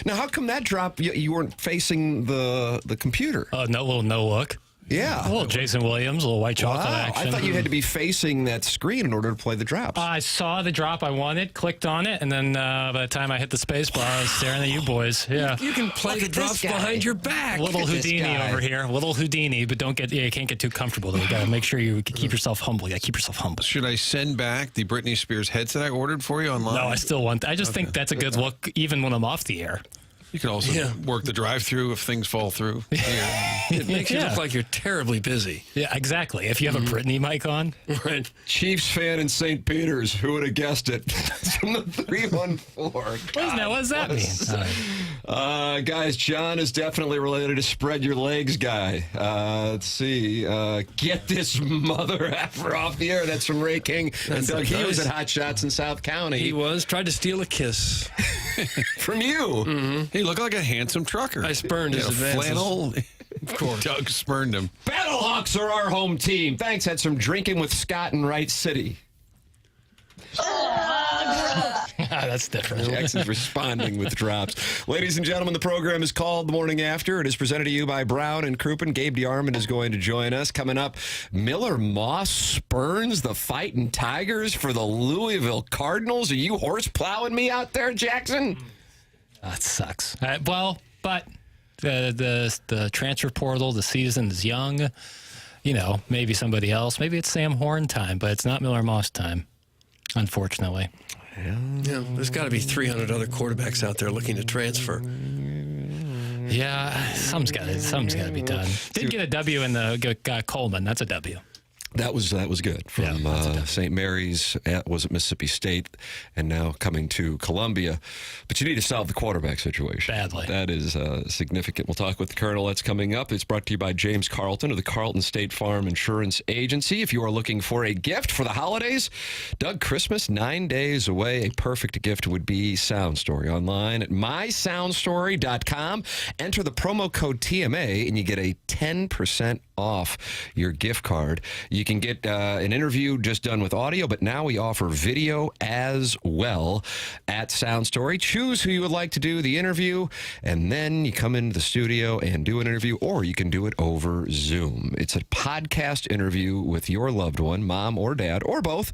Now, how come that drop? You weren't facing the computer. No look. Yeah. A little Jason Williams, a little white chocolate action. I thought you had to be facing that screen in order to play the drops. I saw the drop I wanted, clicked on it, and then by the time I hit the space bar, I was staring at you boys. Yeah. You can play the drops behind your back. Little Houdini over here. Little Houdini, but you can't get too comfortable, though. You got to make sure you keep yourself humble. You got to keep yourself humble. Should I send back the Britney Spears headset I ordered for you online? No, I still want I just think that's a good look, even when I'm off the air. You can also work the drive-through if things fall through. It makes you look like you're terribly busy. Yeah, exactly. If you have a Britney mic on. Right. Chiefs fan in St. Peter's. Who would have guessed it? It's from the 314. What does that mean? Guys, John is definitely related to Spread Your Legs guy. Let's see. Get this mother effer off the air. That's from Ray King. And Doug, he was at Hot Shots in South County. He was. Tried to steal a kiss. From you. Mm-hmm. He looked like a handsome trucker. I spurned his advances. Flannel. Of course. Doug spurned him. Battlehawks are our home team. Thanks. Had some drinking with Scott in Wright City. That's different. Jackson's responding with drops. Ladies and gentlemen, the program is called The Morning After. It is presented to you by Brown and Crouppen. Gabe Dearman is going to join us. Coming up, Miller Moss spurns the Fighting Tigers for the Louisville Cardinals. Are you horse plowing me out there, Jackson? That sucks. But the transfer portal, the season is young. You know, maybe somebody else. Maybe it's Sam Horn time, but it's not Miller Moss time, unfortunately. Yeah, there's got to be 300 other quarterbacks out there looking to transfer. Yeah, something's got to be done. Did get a W in the Coleman. That's a W. That was good from St. Mary's. Was at Mississippi State, and now coming to Columbia. But you need to solve the quarterback situation badly. That is significant. We'll talk with the Colonel. That's coming up. It's brought to you by James Carlton of the Carlton State Farm Insurance Agency. If you are looking for a gift for the holidays, Doug, Christmas 9 days away. A perfect gift would be Sound Story online at mysoundstory.com. Enter the promo code TMA, and you get a 10% off your gift card. You can get an interview just done with audio, but now we offer video as well at Sound Story. Choose who you would like to do the interview, and then you come into the studio and do an interview, or you can do it over Zoom. It's a podcast interview with your loved one, mom or dad, or both,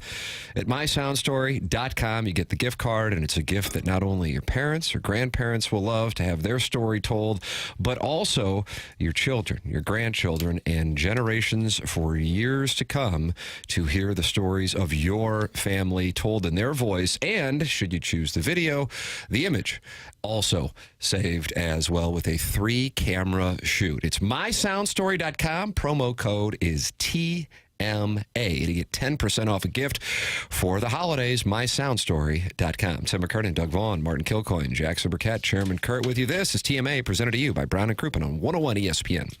at mysoundstory.com. You get the gift card, and it's a gift that not only your parents or grandparents will love to have their story told, but also your children, your grandchildren, and generations for years to come to hear the stories of your family told in their voice. And should you choose the video, the image also saved as well with a 3-camera shoot. It's mysoundstory.com. Promo code is TMA to get 10% off a gift for the holidays. mysoundstory.com. Tim McKernan, Doug Vaughn, Martin Kilcoyne, Jackson Burkett, Chairman Kurt with you. This is TMA presented to you by Brown and Crouppen on 101 ESPN.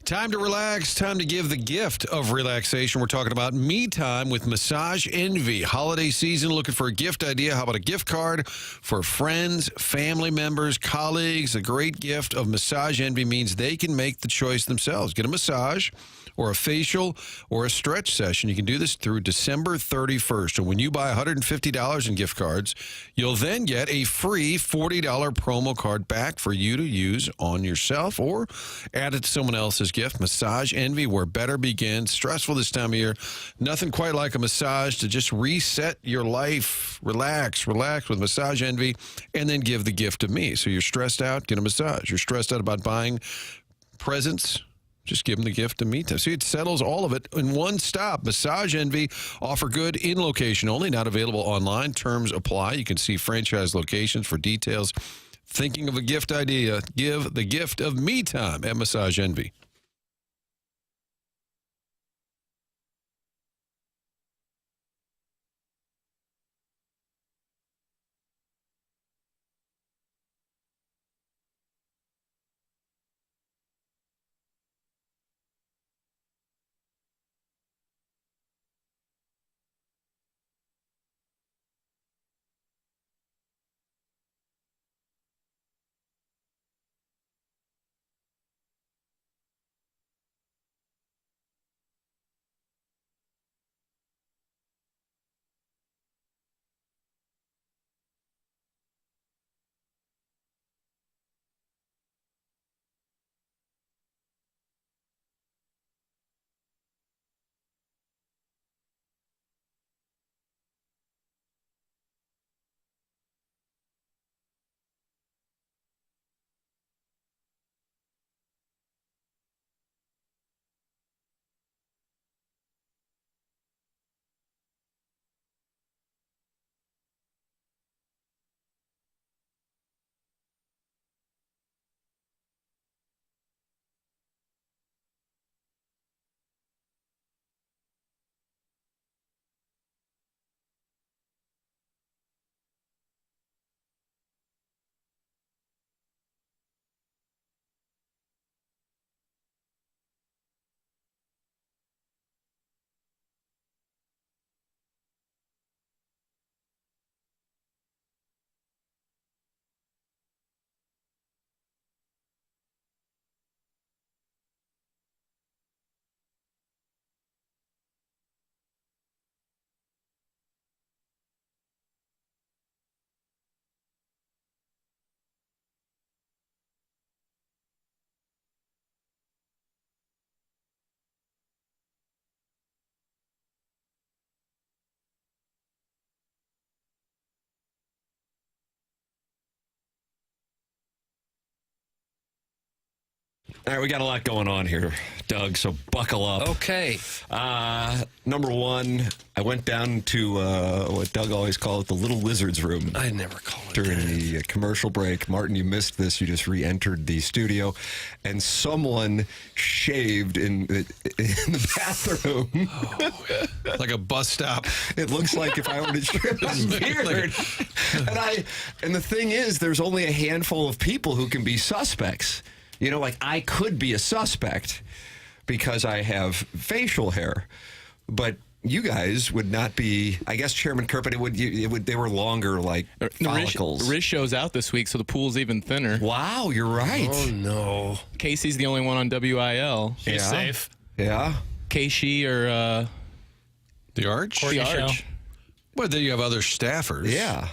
Time to relax, time to give the gift of relaxation. We're talking about me time with Massage Envy. Holiday season, looking for a gift idea. How about a gift card for friends, family members, colleagues? A great gift of Massage Envy means they can make the choice themselves. Get a massage or a facial or a stretch session. You can do this through December 31st. And when you buy $150 in gift cards, you'll then get a free $40 promo card back for you to use on yourself or add it to someone else's gift. Massage Envy, where better begins. Stressful this time of year. Nothing quite like a massage to just reset your life. Relax with Massage Envy, and then give the gift of me. So you're stressed out, get a massage. You're stressed out about buying presents, Just give them the gift of me time. See, it settles all of it in one stop. Massage Envy offer good in location only, not available online. Terms apply. You can see franchise locations for details. Thinking of a gift idea? Give the gift of me time at Massage Envy. All right, we got a lot going on here, Doug, so buckle up. Okay. Number one, I went down to what Doug always called the Little Lizards Room. I never call it during the commercial break. Martin, you missed this. You just re-entered the studio, and someone shaved in the bathroom. Oh, like a bus stop. It looks like if I were to trim his beard. And the thing is, there's only a handful of people who can be suspects. You know, like I could be a suspect because I have facial hair, but you guys would not be. I guess Chairman Kerber, they were longer, like follicles. Riz shows out this week, so the pool's even thinner. Wow, you're right. Oh no, Casey's the only one on WIL. He's safe. Yeah, Casey or the Arch. The Arch. Well, then you have other staffers. Yeah.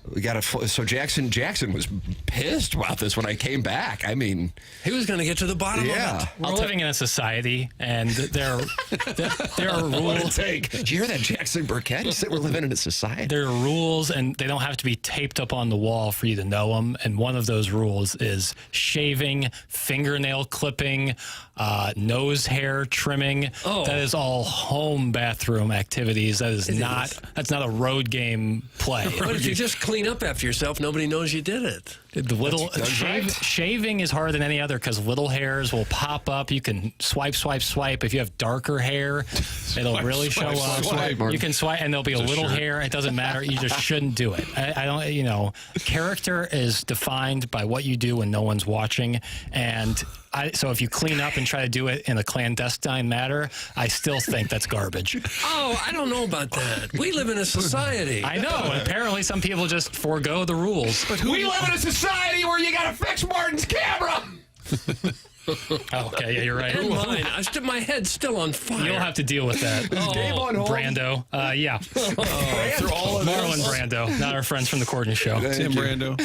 We got so Jackson was pissed about this when I came back. I mean, he was going to get to the bottom of it. We're living in a society, and there are rules. Did you hear that, Jackson Burkett? He said we're living in a society. There are rules, and they don't have to be taped up on the wall for you to know them. And one of those rules is shaving, fingernail clipping, nose hair trimming. Oh. That is all home bathroom activities. That's not a road game play. But if you just clean up after yourself, nobody knows you did it. The little shaving is harder than any other because little hairs will pop up. You can swipe. If you have darker hair, it'll really show up. You can swipe, and there'll be a little hair. It doesn't matter. You just shouldn't do it. I don't. You know, character is defined by what you do when no one's watching, and so if you clean up and try to do it in a clandestine manner, I still think that's garbage. Oh, I don't know about that. We live in a society. I know. And apparently, some people just forego the rules. But we live in a society where you got to fix Martin's camera. Okay, yeah, you're right. And mine. My head's still on fire. You'll have to deal with that. Gabe on hold? Brando. Yeah. Through all of Marlon Brando, not our friends from the Courtney Show. Tim Brando.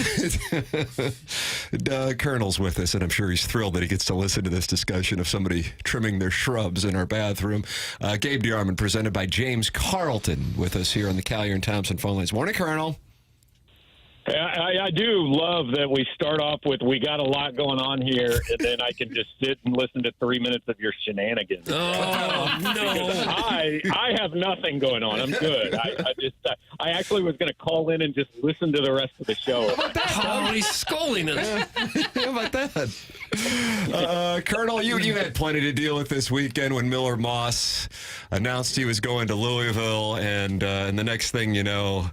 Colonel's with us, and I'm sure he's thrilled that he gets to listen to this discussion of somebody trimming their shrubs in our bathroom. Gabe Dearman, presented by James Carlton, with us here on the Collier and Thompson phone lines. Morning, Colonel. I do love that we start off with we got a lot going on here, and then I can just sit and listen to 3 minutes of your shenanigans. Oh, no. I have nothing going on. I'm good. I actually was going to call in and just listen to the rest of the show. Oh, he's scolding us. How about that? Colonel, you had plenty to deal with this weekend when Miller Moss announced he was going to Louisville, and the next thing you know,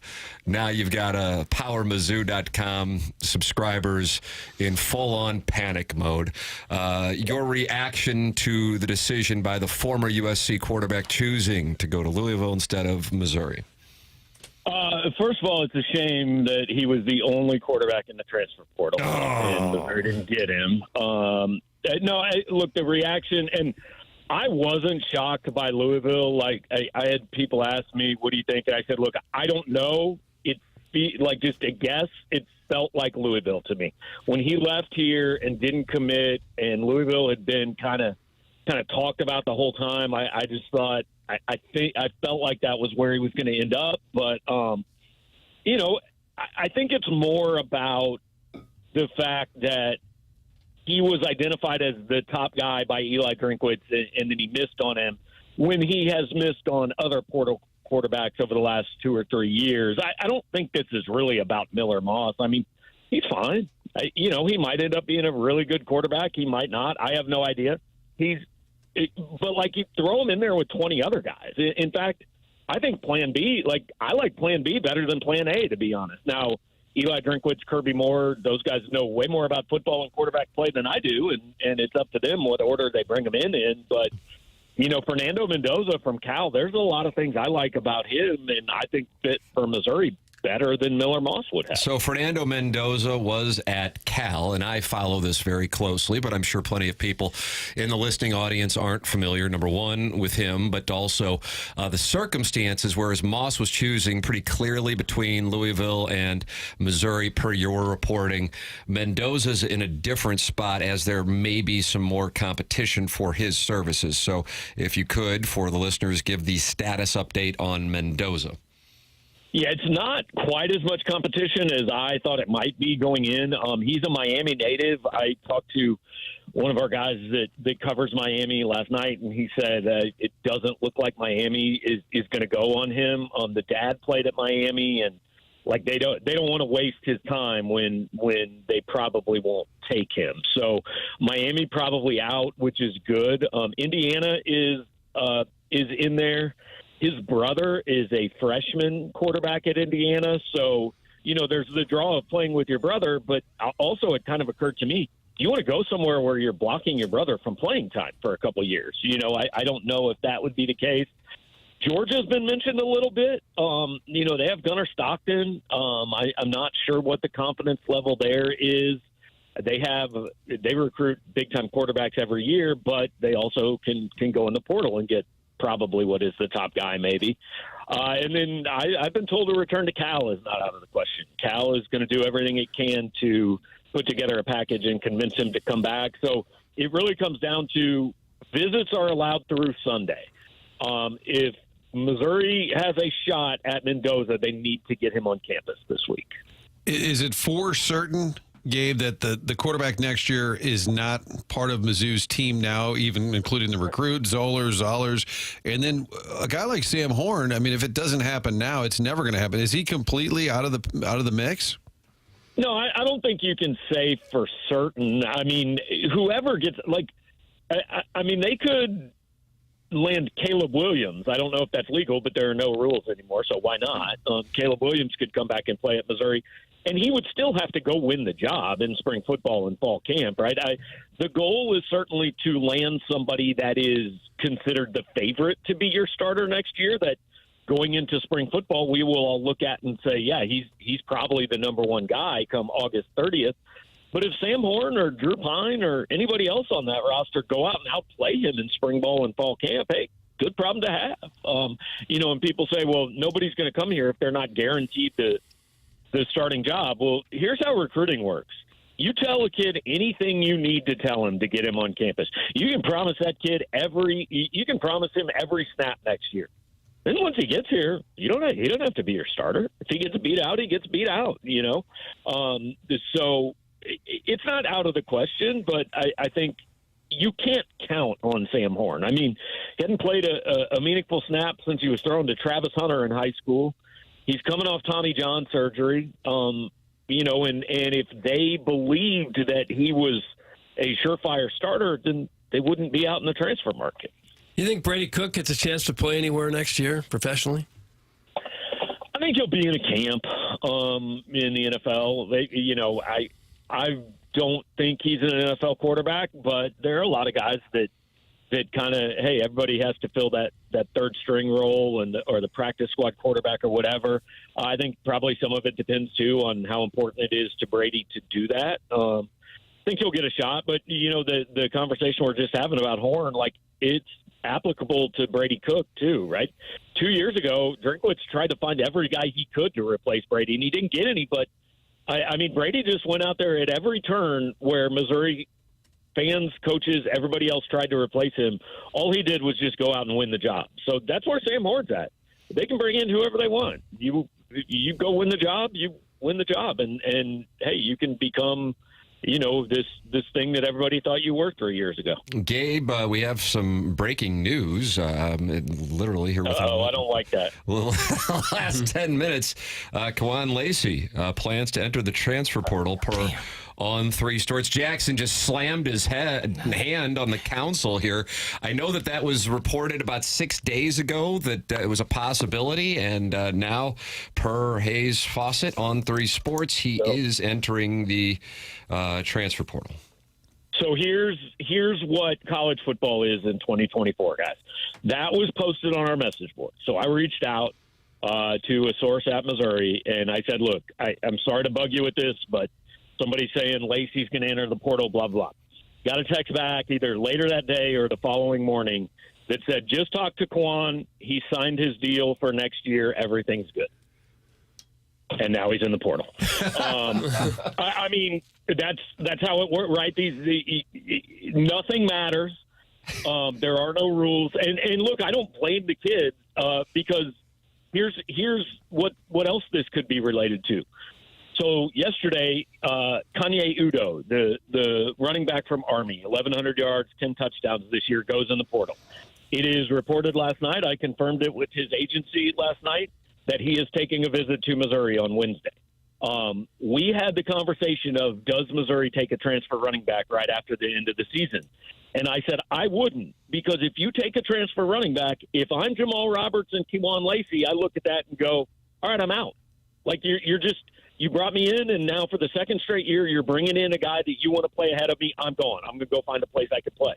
now you've got PowerMizzou.com subscribers in full-on panic mode. Your reaction to the decision by the former USC quarterback choosing to go to Louisville instead of Missouri? First of all, it's a shame that he was the only quarterback in the transfer portal, and Missouri didn't get him. Look, the reaction, and I wasn't shocked by Louisville. Like, I had people ask me, what do you think? And I said, look, I don't know. Like just a guess, it felt like Louisville to me. When he left here and didn't commit, and Louisville had been kind of talked about the whole time, I just thought, I felt like that was where he was going to end up. But, I think it's more about the fact that he was identified as the top guy by Eli Drinkwitz, and then he missed on him when he has missed on other portal quarterbacks over the last 2 or 3 years. I don't think this is really about Miller Moss. I mean, he's fine. He might end up being a really good quarterback. He might not. I have no idea. But you throw him in there with 20 other guys. In fact, I think Plan B, I like Plan B better than Plan A, to be honest. Now, Eli Drinkwitz, Kirby Moore, those guys know way more about football and quarterback play than I do, and it's up to them what order they bring them in. But Fernando Mendoza from Cal, there's a lot of things I like about him, and I think fit for Missouri better than Miller Moss would have. So Fernando Mendoza was at Cal, and I follow this very closely, but I'm sure plenty of people in the listening audience aren't familiar, number one, with him, but also the circumstances, whereas Moss was choosing pretty clearly between Louisville and Missouri, per your reporting. Mendoza's in a different spot, as there may be some more competition for his services. So if you could, for the listeners, give the status update on Mendoza. Yeah, it's not quite as much competition as I thought it might be going in. He's a Miami native. I talked to one of our guys that covers Miami last night, and he said it doesn't look like Miami is going to go on him. The dad played at Miami, and they don't want to waste his time when they probably won't take him. So Miami probably out, which is good. Indiana is in there. His brother is a freshman quarterback at Indiana. So, there's the draw of playing with your brother, but also it kind of occurred to me, you want to go somewhere where you're blocking your brother from playing time for a couple of years. I don't know if that would be the case. Georgia's been mentioned a little bit. They have Gunnar Stockton. I'm not sure what the confidence level there is. They recruit big-time quarterbacks every year, but they also can go in the portal and get probably what is the top guy, maybe. And then I've been told a return to Cal is not out of the question. Cal is going to do everything it can to put together a package and convince him to come back. So it really comes down to visits are allowed through Sunday. If Missouri has a shot at Mendoza, they need to get him on campus this week. Is it for certain, Gabe, that the quarterback next year is not part of Mizzou's team now, even including the recruit, Zollers, and then a guy like Sam Horn? I mean, if it doesn't happen now, it's never going to happen. Is he completely out of the mix? No, I don't think you can say for certain. I mean, whoever gets they could land Caleb Williams. I don't know if that's legal, but there are no rules anymore, so why not? Caleb Williams could come back and play at Missouri. And he would still have to go win the job in spring football and fall camp, right? The goal is certainly to land somebody that is considered the favorite to be your starter next year, that going into spring football we will all look at and say, yeah, he's probably the number one guy come August 30th. But if Sam Horn or Drew Pine or anybody else on that roster go out and outplay him in spring ball and fall camp, hey, good problem to have. And people say, well, nobody's going to come here if they're not guaranteed the starting job. Well, here's how recruiting works. You tell a kid anything you need to tell him to get him on campus. You can promise that kid every snap next year. Then once he gets here, he doesn't have to be your starter. If he gets beat out, he gets beat out, So it's not out of the question, but I think you can't count on Sam Horn. I mean, he hadn't played a meaningful snap since he was thrown to Travis Hunter in high school. He's coming off Tommy John surgery, and if they believed that he was a surefire starter, then they wouldn't be out in the transfer market. You think Brady Cook gets a chance to play anywhere next year professionally? I think he'll be in a camp in the NFL. I don't think he's an NFL quarterback, but there are a lot of guys that kind of, hey, everybody has to fill that third string role or the practice squad quarterback or whatever. I think probably some of it depends too on how important it is to Brady to do that. I think he'll get a shot, but the conversation we're just having about Horn, like, it's applicable to Brady Cook too, right? 2 years ago, Drinkwitz tried to find every guy he could to replace Brady, and he didn't get any. But I mean, Brady just went out there at every turn where Missouri fans, coaches, everybody else tried to replace him. All he did was just go out and win the job. So that's where Sam Horn's at. They can bring in whoever they want. You go win the job, you win the job, and hey, you can become this thing that everybody thought you were 3 years ago. Gabe, we have some breaking news. Literally here with I don't like that. Well, last 10 minutes, Kawan Lacey plans to enter the transfer portal per On 3 Sports. Jackson just slammed his hand on the council here. I know that was reported about 6 days ago that it was a possibility, and now, per Hayes Fawcett on 3 Sports, he is entering the transfer portal. So here's what college football is in 2024, guys. That was posted on our message board. So I reached out to a source at Missouri, and I said, look, I'm sorry to bug you with this, but somebody's saying Lacey's going to enter the portal, blah, blah. Got a text back either later that day or the following morning that said, just talk to Quan. He signed his deal for next year. Everything's good. And now he's in the portal. I mean, that's how it works, right? Nothing matters. There are no rules. And look, I don't blame the kid because here's what else this could be related to. So yesterday, Kanye Udoh, the running back from Army, 1,100 yards, 10 touchdowns this year, goes in the portal. It is reported last night. I confirmed it with his agency last night that he is taking a visit to Missouri on Wednesday. We had the conversation of, does Missouri take a transfer running back right after the end of the season? And I said, I wouldn't, because if you take a transfer running back, if I'm Jamal Roberts and Kewan Lacey, I look at that and go, all right, I'm out. Like, you brought me in, and now for the second straight year, you're bringing in a guy that you want to play ahead of me. I'm going. I'm going to go find a place I could play.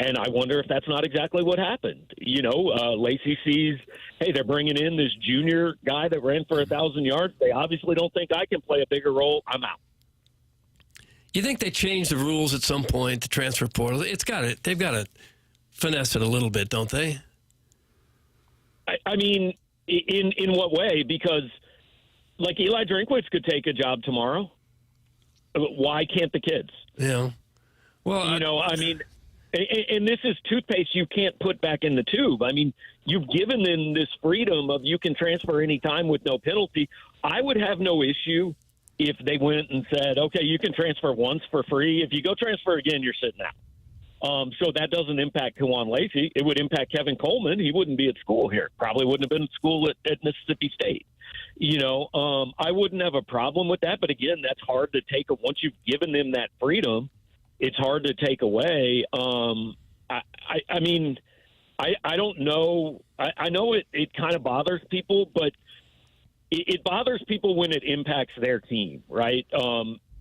And I wonder if that's not exactly what happened. Lacey sees, hey, they're bringing in this junior guy that ran for 1,000 yards. They obviously don't think I can play a bigger role. I'm out. You think they change the rules at some point, the transfer portal? They've got to finesse it a little bit, don't they? I mean, in what way? Because, like, Eli Drinkwitz could take a job tomorrow. Why can't the kids? Yeah. Well, I mean, and this is toothpaste you can't put back in the tube. I mean, you've given them this freedom of you can transfer any time with no penalty. I would have no issue if they went and said, okay, you can transfer once for free. If you go transfer again, you're sitting out. So that doesn't impact Kewan Lacey. It would impact Kevin Coleman. He wouldn't be at school here. Probably wouldn't have been at school at Mississippi State. I wouldn't have a problem with that. But again, that's hard to take. Once you've given them that freedom, it's hard to take away. I mean, I don't know. I know it kind of bothers people, but it bothers people when it impacts their team, right?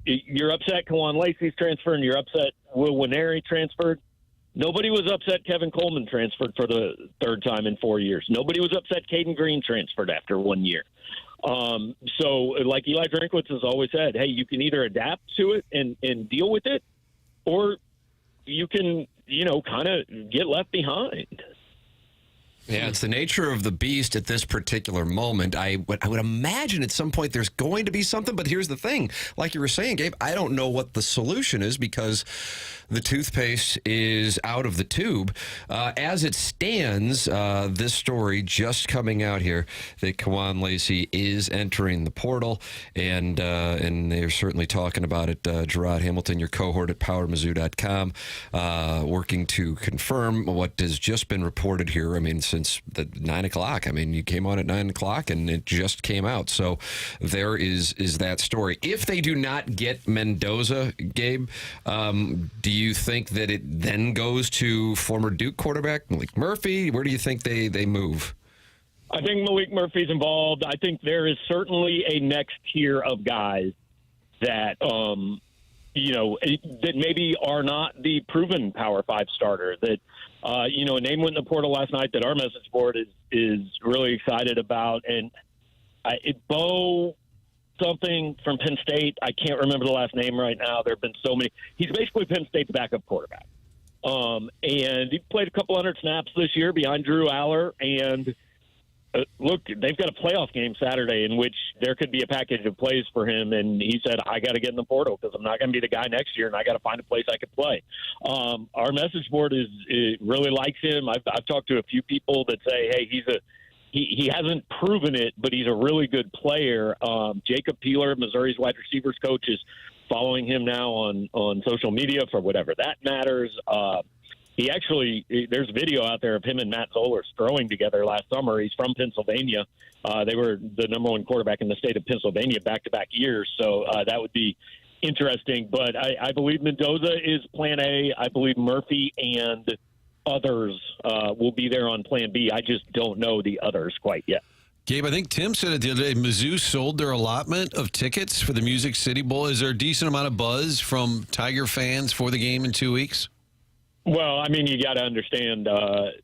You're upset Kewan Lacey's transferred, and you're upset Will Winery transferred. Nobody was upset Kevin Coleman transferred for the third time in 4 years. Nobody was upset Caden Green transferred after 1 year. So, like Eli Drinkwitz has always said, hey, you can either adapt to it and deal with it, or you can, kind of get left behind. Yeah, it's the nature of the beast at this particular moment. I would imagine at some point there's going to be something, but here's the thing. Like you were saying, Gabe, I don't know what the solution is because the toothpaste is out of the tube. As it stands, this story just coming out here that Kawan Lacey is entering the portal, and they're certainly talking about it. Gerard Hamilton, your cohort at PowerMizzou.com, working to confirm what has just been reported here. I mean, since the 9 o'clock. I mean, you came on at 9 o'clock and it just came out. So there is that story. If they do not get Mendoza, Gabe, do you think that it then goes to former Duke quarterback Malik Murphy? Where do you think they move? I think Malik Murphy's involved. I think there is certainly a next tier of guys that, that maybe are not the proven Power 5 starter. That, a name went in the portal last night that our message board is really excited about. And Bo something from Penn State. I can't remember the last name right now. There have been so many. He's basically Penn State's backup quarterback. And he played a couple hundred snaps this year behind Drew Aller. And look, they've got a playoff game Saturday in which there could be a package of plays for him. And he said, I got to get in the portal because I'm not going to be the guy next year, and I got to find a place I could play. Our message board really likes him. I've talked to a few people that say, hey, he hasn't proven it, but he's a really good player. Jacob Peeler, Missouri's wide receivers coach, is following him now on social media for whatever that matters. There's video out there of him and Matt Zollers throwing together last summer. He's from Pennsylvania. They were the number one quarterback in the state of Pennsylvania back-to-back years. So that would be interesting. But I believe Mendoza is plan A. I believe Murphy and others will be there on plan B. I just don't know the others quite yet. Gabe, I think Tim said it the other day, Mizzou sold their allotment of tickets for the Music City Bowl. Is there a decent amount of buzz from Tiger fans for the game in 2 weeks? Well, I mean, you got to understand,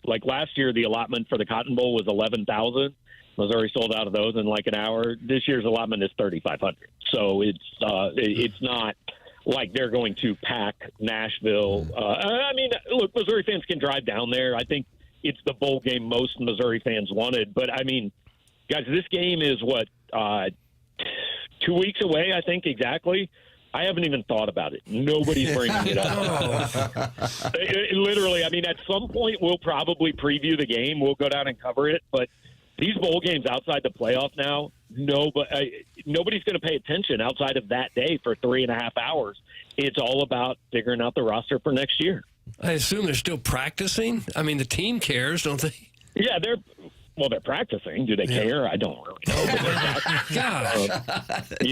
like last year, the allotment for the Cotton Bowl was 11,000. Missouri sold out of those in like an hour. This year's allotment is 3,500. So it's not like they're going to pack Nashville. I mean, look, Missouri fans can drive down there. I think it's the bowl game most Missouri fans wanted. But, I mean, guys, this game is, 2 weeks away, I think, exactly. I haven't even thought about it. Nobody's bringing it up. Literally, I mean, at some point we'll probably preview the game. We'll go down and cover it. But these bowl games outside the playoff now, nobody's going to pay attention outside of that day for 3.5 hours. It's all about figuring out the roster for next year. I assume they're still practicing. I mean, the team cares, don't they? Yeah, they're practicing. Do they care? I don't really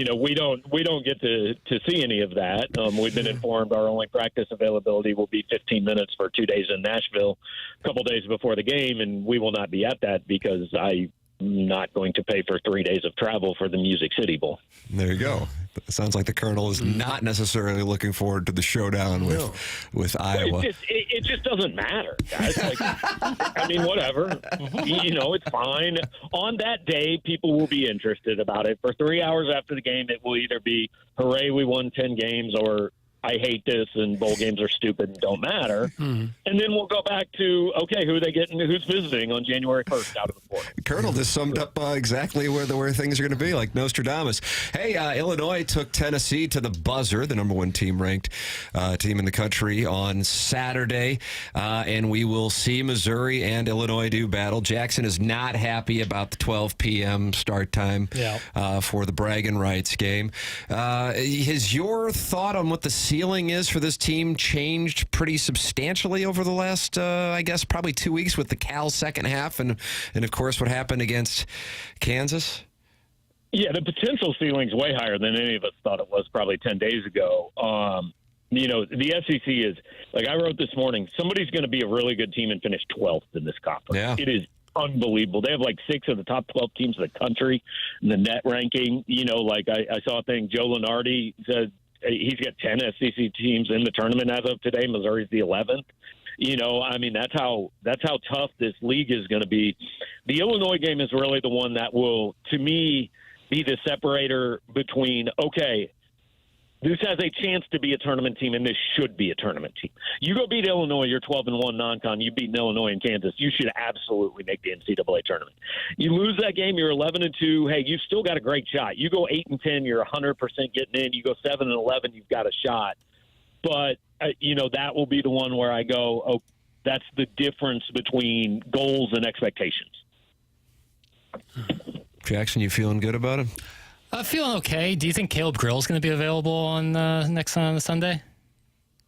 know. We don't get to see any of that. We've been informed our only practice availability will be 15 minutes for 2 days in Nashville, a couple days before the game, and we will not be at that because I'm not going to pay for 3 days of travel for the Music City Bowl. There you go. It sounds like the Colonel is not necessarily looking forward to the showdown with Iowa. It just doesn't matter, guys. Like, I mean, whatever. It's fine. On that day, people will be interested about it. For 3 hours after the game, it will either be, hooray, we won 10 games, or I hate this and bowl games are stupid and don't matter. And then we'll go back to, okay, who are they getting, who's visiting on January 1st out of the portal. Colonel just summed up exactly where things are going to be, like Nostradamus. Hey, Illinois took Tennessee to the buzzer, the number one team ranked team in the country, on Saturday. And we will see Missouri and Illinois do battle. Jackson is not happy about the 12 p.m. start time for the bragging rights game. Has your thought on what the ceiling is for this team changed pretty substantially over the last, I guess, probably 2 weeks with the Cal second half and of course, what happened against Kansas? Yeah, the potential ceiling's way higher than any of us thought it was probably 10 days ago. The SEC is, like I wrote this morning, somebody's going to be a really good team and finish 12th in this conference. Yeah. It is unbelievable. They have like 6 of the top 12 teams in the country in the net ranking. I saw a thing, Joe Lunardi said, he's got 10 SEC teams in the tournament as of today. Missouri's the 11th. That's how tough this league is going to be. The Illinois game is really the one that will, to me, be the separator between, okay, This has a chance to be a tournament team, and this should be a tournament team. You go beat Illinois, you're 12-1 non-con. You beat Illinois and Kansas. You should absolutely make the NCAA tournament. You lose that game, you're 11-2. Hey, you've still got a great shot. You go 8-10, you're 100% getting in. You go 7-11, you've got a shot. But that will be the one where I go, oh, that's the difference between goals and expectations. Jackson, you feeling good about it? Feeling okay. Do you think Caleb Grill's going to be available on next on Sunday?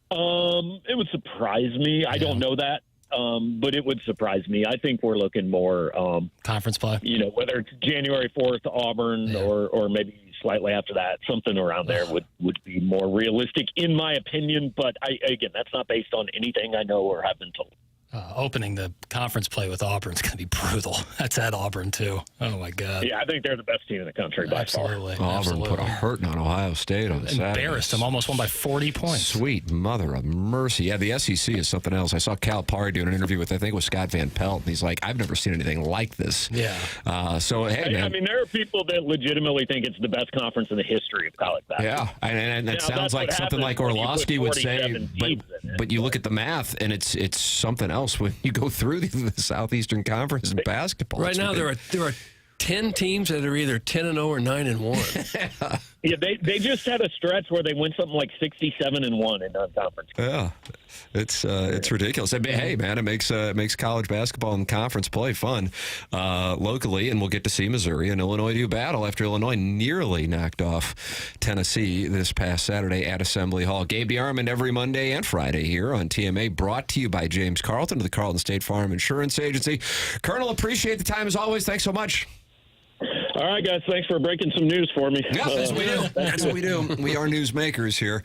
It would surprise me. Yeah. I don't know that, but it would surprise me. I think we're looking more conference play. Whether it's January 4th, Auburn, or maybe slightly after that, something around there would be more realistic, in my opinion. But again, that's not based on anything I know or have been told. Opening the conference play with Auburn is going to be brutal. That's at Auburn, too. Oh, my God. Yeah, I think they're the best team in the country by far. Auburn put a hurting on Ohio State on Saturday. Embarrassed them. Almost won by 40 points. Sweet mother of mercy. Yeah, the SEC is something else. I saw Cal Parry doing an interview with, I think it was Scott Van Pelt, and he's like, I've never seen anything like this. Yeah. So, hey, man. I mean, there are people that legitimately think it's the best conference in the history of college basketball. Yeah, and that sounds like something like Orlovsky would say, but you look at the math, and it's something else when you go through the Southeastern Conference in basketball. Right now, there are 10 teams that are either 10-0 or 9-1. Yeah, they just had a stretch where they went something like 67-1 in non-conference. Yeah, it's ridiculous. Hey, man, it makes college basketball and conference play fun locally, and we'll get to see Missouri and Illinois do battle after Illinois nearly knocked off Tennessee this past Saturday at Assembly Hall. Gabe Dearman every Monday and Friday here on TMA, brought to you by James Carlton of the Carlton State Farm Insurance Agency. Colonel, appreciate the time as always. Thanks so much. All right, guys. Thanks for breaking some news for me. Yeah, that's what we do. That's what we do. We are newsmakers here.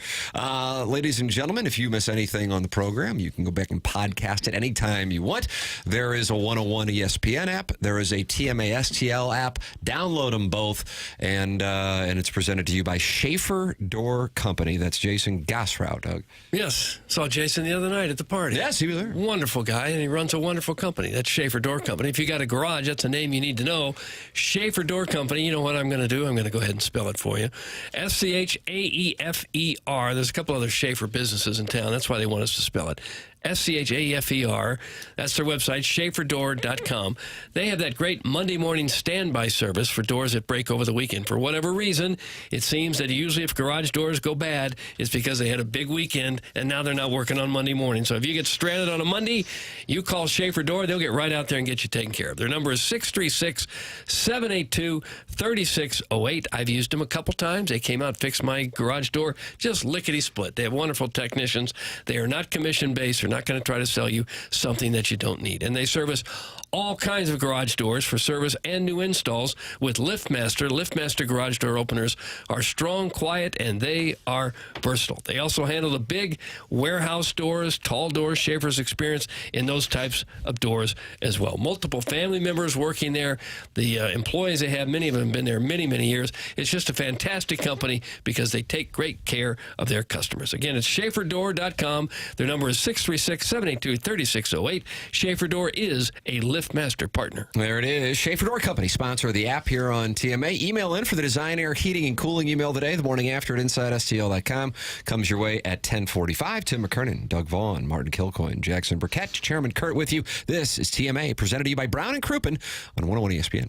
Ladies and gentlemen, if you miss anything on the program, you can go back and podcast it anytime you want. There is a 101 ESPN app. There is a TMA STL app. Download them both. And it's presented to you by Schaefer Door Company. That's Jason Gossrow, Doug. Yes. Saw Jason the other night at the party. Yes, he was there. Wonderful guy, and he runs a wonderful company. That's Schaefer Door Company. If you got a garage, that's a name you need to know. Schaefer Door Company. You know what I'm going to do? I'm going to go ahead and spell it for you. SCHAEFER. There's a couple other Schaefer businesses in town. That's why they want us to spell it. SCHAEFER. That's their website, schaeferdoor.com. They have that great Monday morning standby service for doors that break over the weekend. For whatever reason, it seems that usually if garage doors go bad, it's because they had a big weekend and now they're not working on Monday morning. So if you get stranded on a Monday, you call Schaefer Door. They'll get right out there and get you taken care of. Their number is 636-782-3608. I've used them a couple times. They came out, fixed my garage door, just lickety-split. They have wonderful technicians. They are not commission-based. They're not going to try to sell you something that you don't need. And they service all kinds of garage doors for service and new installs with LiftMaster. LiftMaster garage door openers are strong, quiet, and they are versatile. They also handle the big warehouse doors, tall doors. Schaefer's experience in those types of doors as well. Multiple family members working there. The employees they have, many of them have been there many, many years. It's just a fantastic company because they take great care of their customers. Again, it's schaeferdoor.com. Their number is 636-782-3608. Schaefer Door is a LiftMaster partner. There it is. Schaefer Door Company, sponsor of the app here on TMA. Email in for the Design, Air, Heating, and Cooling email today. The morning after at InsideSTL.com comes your way at 10:45. Tim McKernan, Doug Vaughn, Martin Kilcoyne, Jackson Burkett, Chairman Kurt with you. This is TMA, presented to you by Brown and Crouppen on 101 ESPN.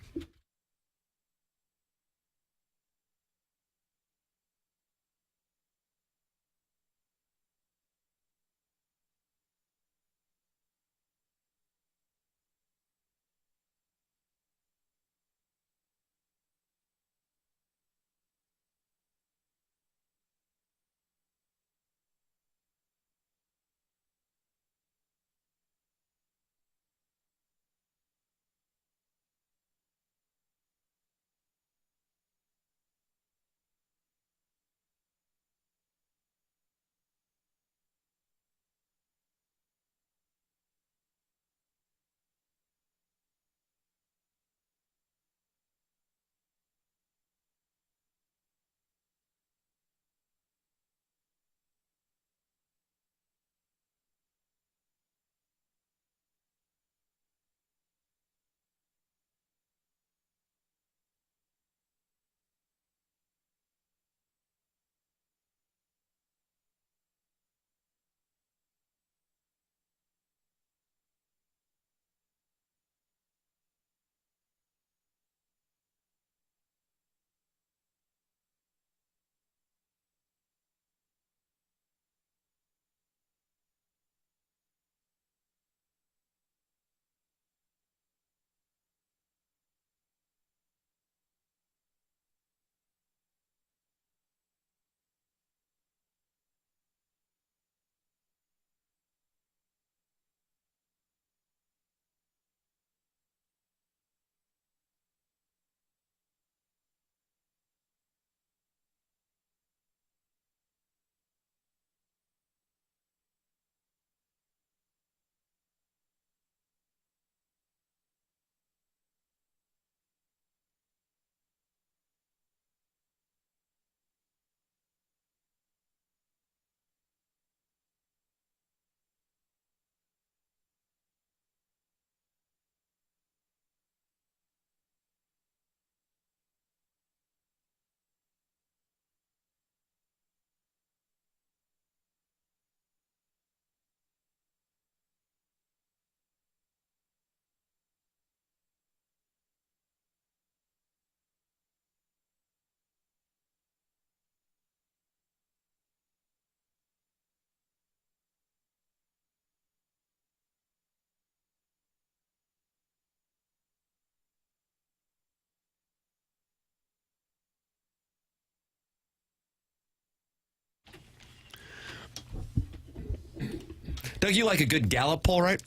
Doug, you like a good Gallup poll, right?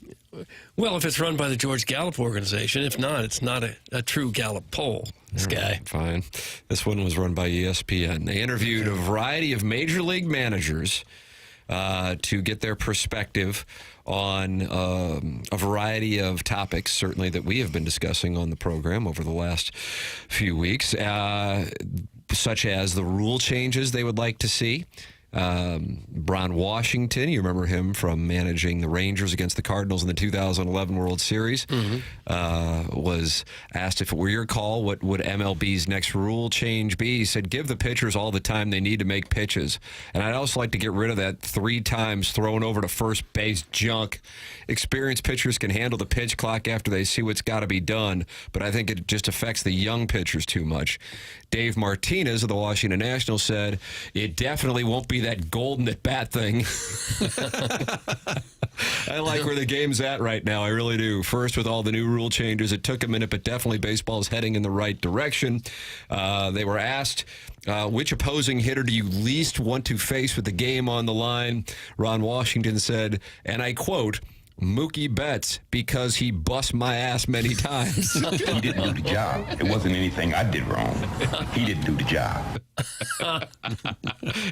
Well, if it's run by the George Gallup organization. If not, it's not a true Gallup poll. This guy. Fine. This one was run by ESPN. They interviewed a variety of major league managers to get their perspective on a variety of topics, certainly that we have been discussing on the program over the last few weeks, such as the rule changes they would like to see. Ron Washington, you remember him from managing the Rangers against the Cardinals in the 2011 World Series, was asked if it were your call, what would MLB's next rule change be? He said, give the pitchers all the time they need to make pitches. And I'd also like to get rid of that 3 times thrown over to first base junk. Experienced pitchers can handle the pitch clock after they see what's got to be done, but I think it just affects the young pitchers too much. Dave Martinez of the Washington Nationals said, it definitely won't be that golden at bat thing. I like where the game's at right now. I really do. First, with all the new rule changes, it took a minute, but definitely baseball is heading in the right direction. They were asked, which opposing hitter do you least want to face with the game on the line? Ron Washington said, and I quote, Mookie Betts, because he bust my ass many times. He didn't do the job. It wasn't anything I did wrong. He didn't do the job.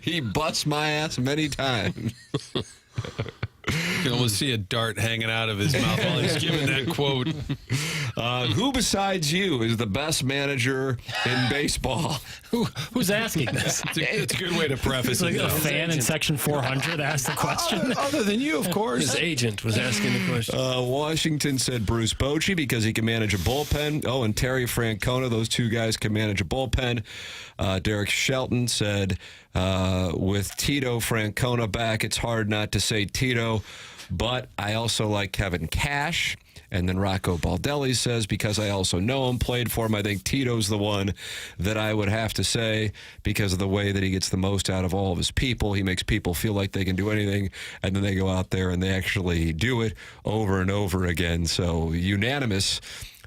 He busts my ass many times. You can almost see a dart hanging out of his mouth while he's giving that quote. Who besides you is the best manager in baseball? Who's asking this? It's a good way to preface it. Like it. a fan in Section 400 asked the question. Other than you, of course. His agent was asking the question. Washington said Bruce Bochy because he can manage a bullpen. Oh, and Terry Francona, those two guys can manage a bullpen. Derek Shelton said, with Tito Francona back, it's hard not to say Tito, but I also like Kevin Cash. And then Rocco Baldelli says, because I also know him, played for him, I think Tito's the one that I would have to say because of the way that he gets the most out of all of his people. He makes people feel like they can do anything, and then they go out there and they actually do it over and over again. So unanimous,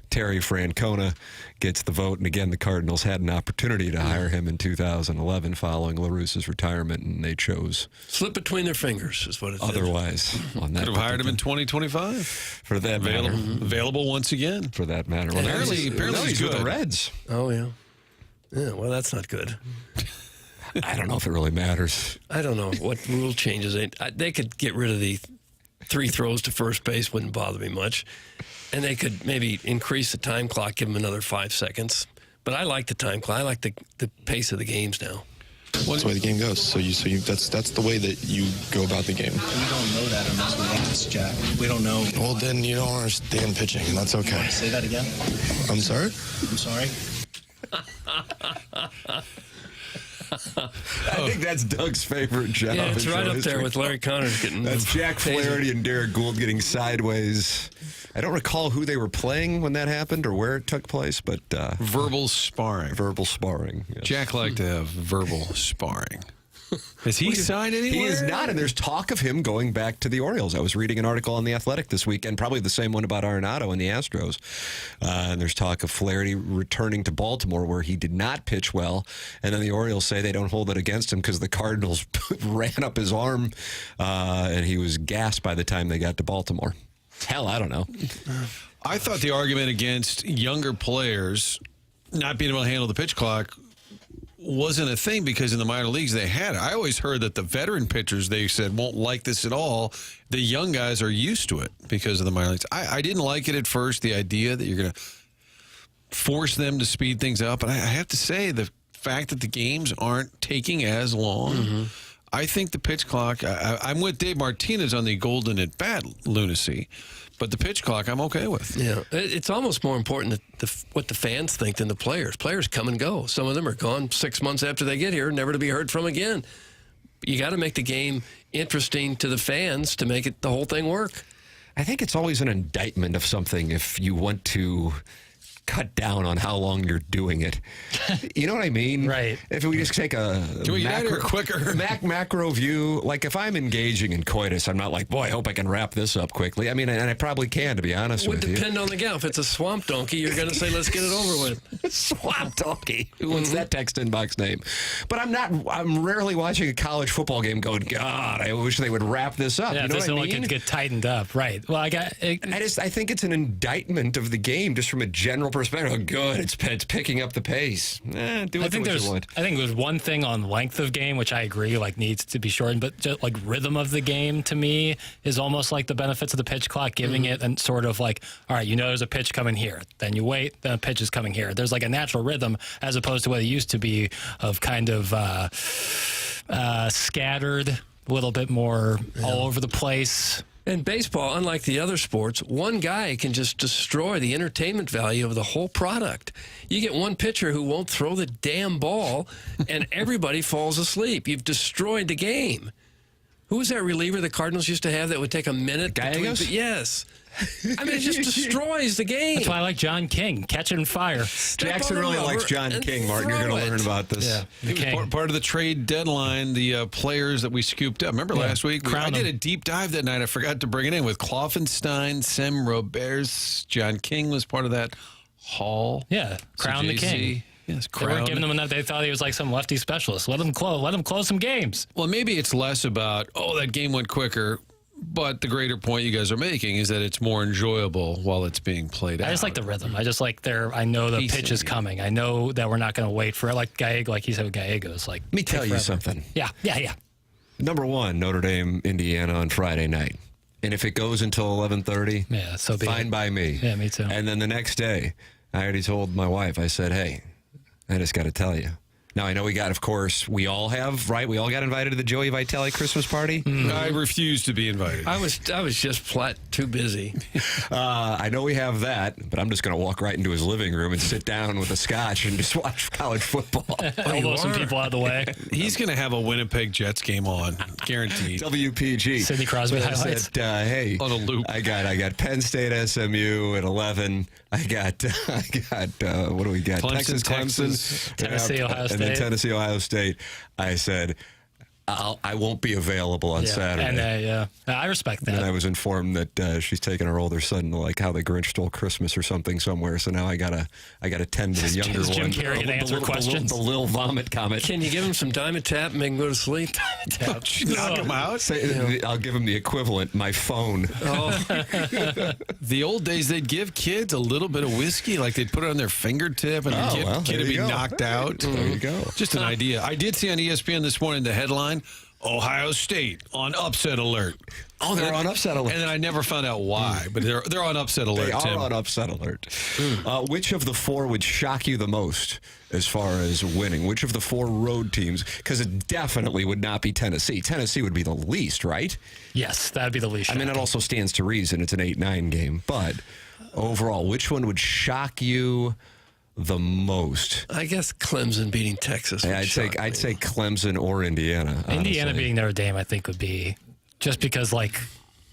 Terry Francona gets the vote. And again, the Cardinals had an opportunity to hire him in 2011 following La Russa's retirement, and they chose. Slip between their fingers is what it otherwise. On that could have hired him in 2025. For that matter. Available once again. For that matter. Well, apparently he's with good. the Reds. Oh, yeah. Yeah, well, that's not good. I don't know if it really matters. I don't know what rule changes. They could get rid of the 3 throws to first base, wouldn't bother me much. And they could maybe increase the time clock, give them another 5 seconds. But I like the time clock. I like the pace of the games now. That's the way the game goes. So that's the way that you go about the game. We don't know that unless we ask, Jack. We don't know. Well, then you don't understand pitching, and that's okay. You want to say that again? I'm sorry? I'm sorry? I think that's Doug's favorite job. Yeah, it's right up there with Larry Connors getting. That's Jack Flaherty and Derek Gould getting sideways. I don't recall who they were playing when that happened or where it took place, but verbal sparring. Verbal sparring. Yes. Jack liked to have verbal sparring. Has he signed anywhere? He is not, and there's talk of him going back to the Orioles. I was reading an article on The Athletic this week, and probably the same one about Arenado and the Astros. And there's talk of Flaherty returning to Baltimore, where he did not pitch well, and then the Orioles say they don't hold it against him because the Cardinals ran up his arm, and he was gassed by the time they got to Baltimore. Hell, I don't know. I thought the argument against younger players not being able to handle the pitch clock wasn't a thing because in the minor leagues they had it. I always heard that the veteran pitchers, they said, won't like this at all. The young guys are used to it because of the minor leagues. I didn't like it at first, the idea that you're going to force them to speed things up. But I have to say, the fact that the games aren't taking as long, I think the pitch clock, I'm with Dave Martinez on the golden at bat lunacy. But the pitch clock, I'm okay with. Yeah, it's almost more important what the fans think than the players. Players come and go. Some of them are gone 6 months after they get here, never to be heard from again. You got to make the game interesting to the fans to make the whole thing work. I think it's always an indictment of something if you want to cut down on how long you're doing it. You know what I mean? Right. If we just take a Can we get out of here quicker? macro view, like if I'm engaging in coitus, I'm not like, boy, I hope I can wrap this up quickly. I mean, and I probably can, to be honest Would with you. depend on the gal. If it's a swamp donkey, you're going to say, let's get it over with. Swamp donkey. Who wants that text inbox name? But I'm rarely watching a college football game going, God, I wish they would wrap this up. Yeah, you know this what I one mean? could get tightened up. Right. Well, I think it's an indictment of the game just from a general perspective. Oh, good. It's picking up the pace. Do what you want. I think there's one thing on length of game, which I agree, like needs to be shortened, but just like rhythm of the game to me is almost like the benefits of the pitch clock, giving it and sort of like, all right, you know, there's a pitch coming here. Then you wait, then a pitch is coming here. There's like a natural rhythm as opposed to what it used to be of kind of scattered, a little bit more all over the place. In baseball, unlike the other sports, one guy can just destroy the entertainment value of the whole product. You get one pitcher who won't throw the damn ball, and everybody falls asleep. You've destroyed the game. Who was that reliever the Cardinals used to have that would take a minute? Gallegos? Yes. I mean, it just destroys the game. That's why I like John King, catching fire. Jackson really likes John King, Martin. You're going to learn about this. Yeah, the It was King. part of the trade deadline, the players that we scooped up. Remember last week? I did a deep dive that night. I forgot to bring it in with Kloffenstein, Sem Roberts. John King was part of that haul. Yeah, crown the JC. King. Yes, They weren't giving him enough. They thought he was like some lefty specialist. Let him close some games. Well, maybe it's less about, that game went quicker. But the greater point you guys are making is that it's more enjoyable while it's being played out. I just like the rhythm. I just like I know the pitch is coming. I know that we're not going to wait for it. Like Gallego, like he said with Gallegos. Like, Let me tell you something. Yeah. Number one, Notre Dame, Indiana on Friday night. And if it goes until 11:30, yeah, so fine by me. Yeah, me too. And then the next day, I already told my wife, I said, hey, I just got to tell you. Now, I know we all have, right? We all got invited to the Joey Vitale Christmas party. I refuse to be invited. I was just flat too busy. I know we have that, but I'm just going to walk right into his living room and sit down with a scotch and just watch college football. Elbow some people out of the way. He's going to have a Winnipeg Jets game on, guaranteed. WPG. Sidney Crosby But I highlights. said, hey, on a loop. I got Penn State, SMU at 11. I got what do we got? Clemson, Texas, Tennessee, Ohio and State. then Tennessee, Ohio State. I said, I won't be available on Saturday. And I respect that. And I was informed that she's taking her older son to like How the Grinch Stole Christmas or something somewhere. So now I gotta tend to the younger Is Jim one. Carrey gonna answer questions? The Lil Vomit comet. Can you give him some Diamond Tap and make him go to sleep? Knock him out? I'll give him the equivalent, my phone. The old days, they'd give kids a little bit of whiskey, like they'd put it on their fingertip, and the kid would be knocked out. There you go. Just an idea. I did see on ESPN this morning the headline, Ohio State on upset alert. Oh, they're on upset alert. And then I never found out why, but they're on upset alert, They are Tim. on upset alert. Which of the four would shock you the most as far as winning? Which of the four road teams? Because it definitely would not be Tennessee. Tennessee would be the least, right? Yes, that'd be the least. I mean, it also stands to reason. It's an 8-9 game. But overall, which one would shock you the most? I guess Clemson beating Texas. I'd say Clemson or Indiana. Indiana honestly. beating Notre Dame, I think, would be just because, like,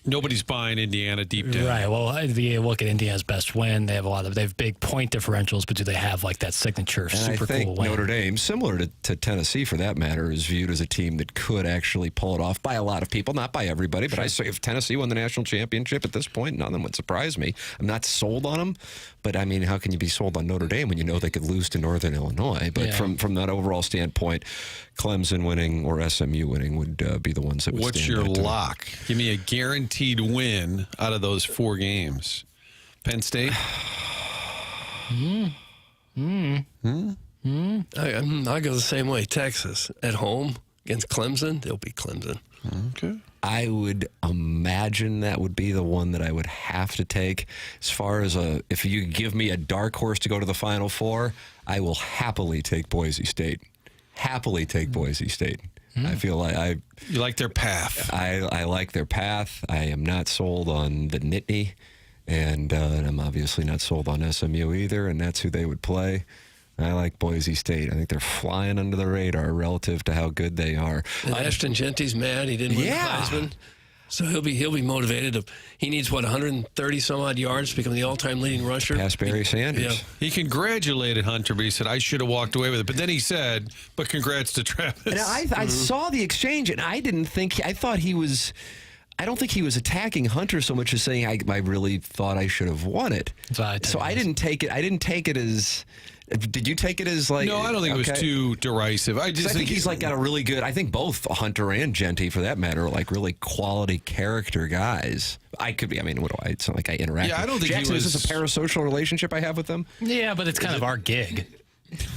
Nobody's buying Indiana deep down. right. Well, you look at Indiana's best win. They have big point differentials, but do they have like that signature And super I think cool win? Notre Dame, similar to Tennessee for that matter, is viewed as a team that could actually pull it off by a lot of people, not by everybody. But I say if Tennessee won the national championship at this point, none of them would surprise me. I'm not sold on them, but I mean, how can you be sold on Notre Dame when you know they could lose to Northern Illinois? But from that overall standpoint, Clemson winning or SMU winning would be the ones that would What's stand your out to me. lock? Give me a guaranteed win out of those 4 games. Penn State? I go the same way. Texas at home against Clemson, they'll beat Clemson. Okay. I would imagine that would be the one that I would have to take. As far as if you give me a dark horse to go to the Final Four, I will happily take Boise State. Happily take Boise State. I feel like You like their path. I like their path. I am not sold on the Nittany, and I'm obviously not sold on SMU either, and that's who they would play. I like Boise State. I think they're flying under the radar relative to how good they are. And Ashton Genty's mad he didn't win the Heisman. So he'll be motivated. He needs, 130 some odd yards to become the all-time leading rusher. Past Barry Sanders. Yeah. He congratulated Hunter, but he said, I should have walked away with it. But then he said, but congrats to Travis. And I saw the exchange, and I don't think he was attacking Hunter so much as saying, I really thought I should have won it. So I didn't take it as... Did you take it as like... No, I don't think it was too derisive. I think he's got a really good... I think both Hunter and Genty, for that matter, are like really quality character guys. I could be. I mean, it's not like I interact. Yeah, I don't think Jackson, is this a parasocial relationship I have with them? Yeah, but it's kind of our gig.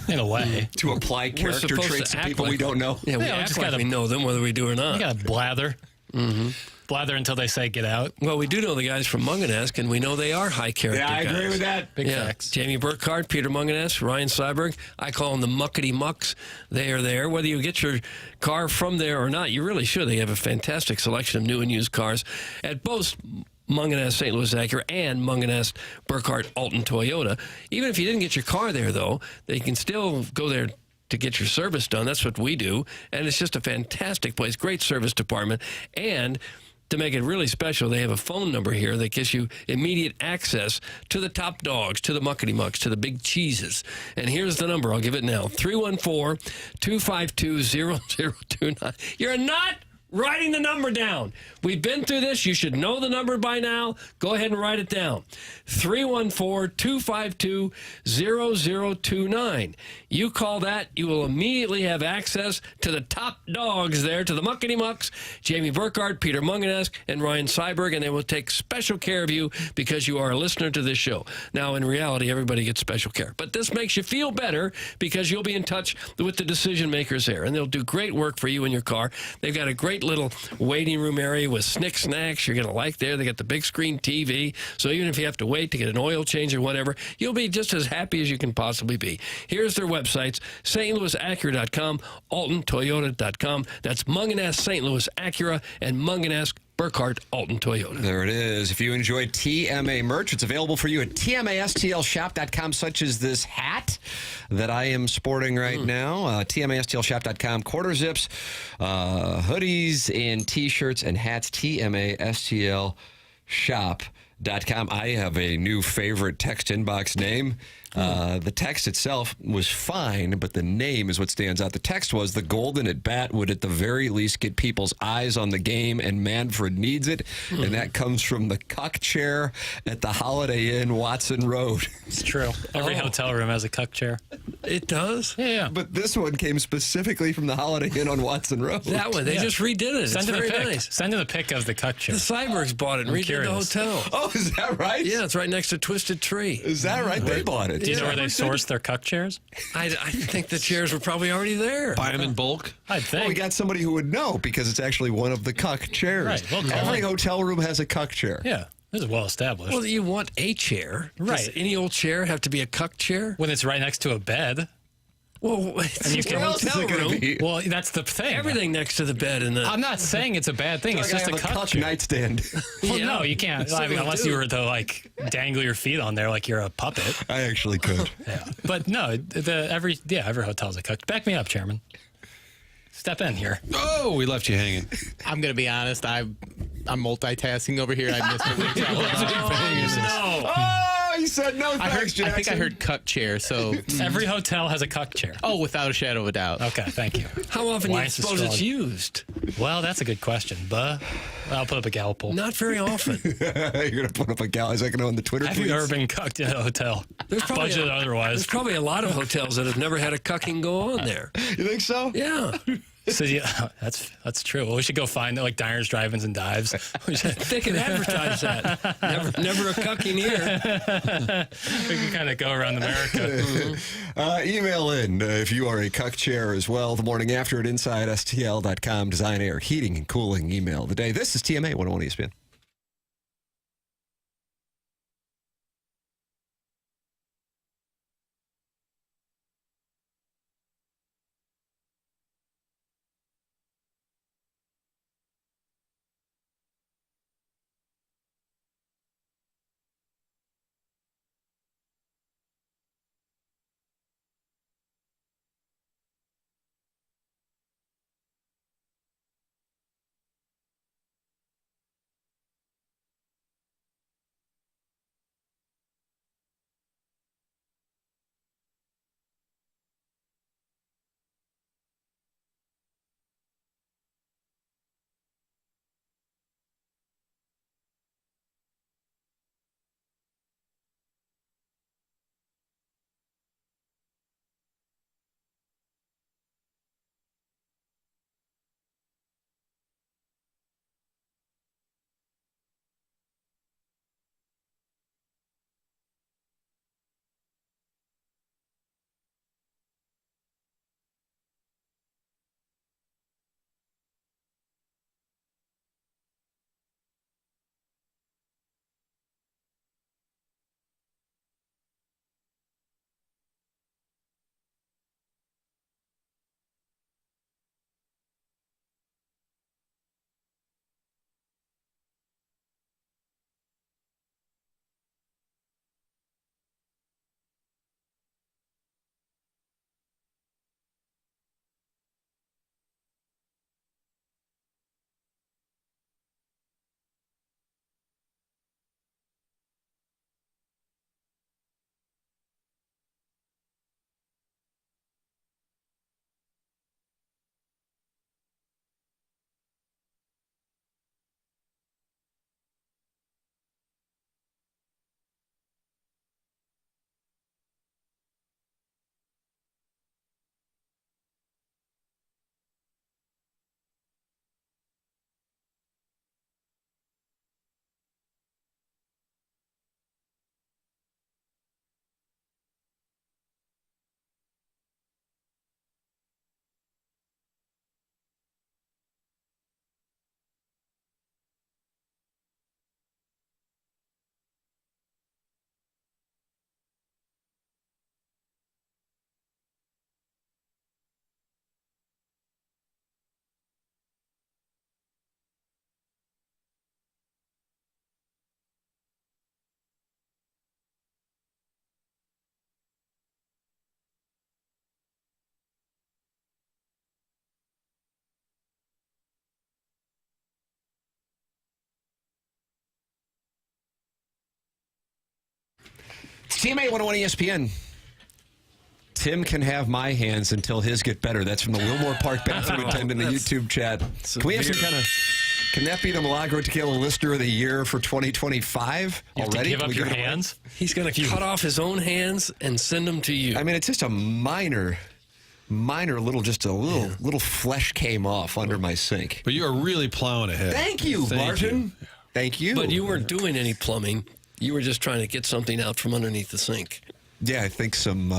In a way. To apply character traits to people we don't know. Yeah, we act like we know them, whether we do or not. You got to blather. Mm-hmm. Blather until they say get out. Well, we do know the guys from Munganesk, and we know they are high character guys. Yeah, I agree with that. Big facts. Jamie Burkhardt, Peter Munganesk, Ryan Seiberg. I call them the muckety mucks. They are there. Whether you get your car from there or not, you really should. They have a fantastic selection of new and used cars at both Munganesk St. Louis Acura and Munganesk Burkhardt Alton Toyota. Even if you didn't get your car there, though, they can still go there to get your service done. That's what we do. And it's just a fantastic place. Great service department. And to make it really special, they have a phone number here that gives you immediate access to the top dogs, to the muckety mucks, to the big cheeses. And here's the number. I'll give it now. 314-252-0029. You're not writing the number down. We've been through this. You should know the number by now. Go ahead and write it down. 314-252-0029. You call that, you will immediately have access to the top dogs there, to the muckety mucks, Jamie Burkhardt, Peter Munganesk, and Ryan Seiberg, and they will take special care of you because you are a listener to this show. Now, in reality, everybody gets special care. But this makes you feel better because you'll be in touch with the decision makers there, and they'll do great work for you in your car. They've got a great little waiting room area with snick snacks you're going to like there. They got the big screen TV, so even if you have to wait to get an oil change or whatever, you'll be just as happy as you can possibly be. Here's their websites, stlouisacura.com, altontoyota.com. That's Munganesk St. Louis Acura and Munganesk Burkhardt Alton Toyota. There it is. If you enjoy TMA merch, it's available for you at tmastlshop.com, such as this hat that I am sporting right now. tmastlshop.com, quarter zips, hoodies, and T-shirts and hats. tmastlshop.com. I have a new favorite text inbox name. The text itself was fine, but the name is what stands out. The text was, the Golden at bat would at the very least get people's eyes on the game, and Manfred needs it. And that comes from the cuck chair at the Holiday Inn, Watson Road. It's true. Every hotel room has a cuck chair. It does? Yeah. But this one came specifically from the Holiday Inn on Watson Road. That one, they just redid it. Send it's in very a pic. nice. Send in a pic of the cuck chair. The Seibergs bought it and redid the hotel. Oh, is that right? Yeah, it's right next to Twisted Tree. Is that right? They bought it. Do you know where they sourced their cuck chairs? I think the chairs were probably already there. Buy them in bulk? I'd think. Well, we got somebody who would know because it's actually one of the cuck chairs. Right. Well, every hotel room has a cuck chair. Yeah. This is well established. Well, you want a chair. Right. Does any old chair have to be a cuck chair? When it's right next to a bed. Well, it's you can, a hotel room. Well, that's the thing. Everything next to the bed. I'm not saying it's a bad thing. It's just a cuck chair. Nightstand. Well, no, you can't. I mean, unless you were to dangle your feet on there like you're a puppet. I actually could. Yeah, but no, every hotel's a cuck. Back me up, Chairman. Step in here. Oh, we left you hanging. I'm gonna be honest. I'm multitasking over here. I missed what we were talking about. Oh, he said no thanks, Jackson. I think I heard cuck chair. So every hotel has a cuck chair. Oh, without a shadow of a doubt. Okay, thank you. How often do you suppose it's used? Well, that's a good question, but I'll put up a gal poll. Not very often. You're gonna put up a gal. Is that gonna go on the Twitter? Have you ever been cucked in a hotel? Budget otherwise. There's probably a lot of hotels that have never had a cucking go on there. You think so? Yeah. So yeah, that's true. Well, we should go find diners, drive-ins, and dives. They can advertise that. Never a cucking here. We can kind of go around America. Email in if you are a cuck chair as well. The morning after at InsideSTL.com. Design, air, heating, and cooling email of the day. This is TMA 101 ESPN. TMA 101 ESPN. Tim can have my hands until his get better. That's from the Wilmore Park bathroom attendant in the YouTube chat. Can we have some kind of... Can that be the Milagro Tequila Listener of the Year for 2025 already? Give up your hands? He's going to cut off his own hands and send them to you. I mean, it's just a minor little flesh came off under my sink. But you are really plowing ahead. Thank you, Martin. Thank you. But you weren't doing any plumbing. You were just trying to get something out from underneath the sink. Yeah, I think some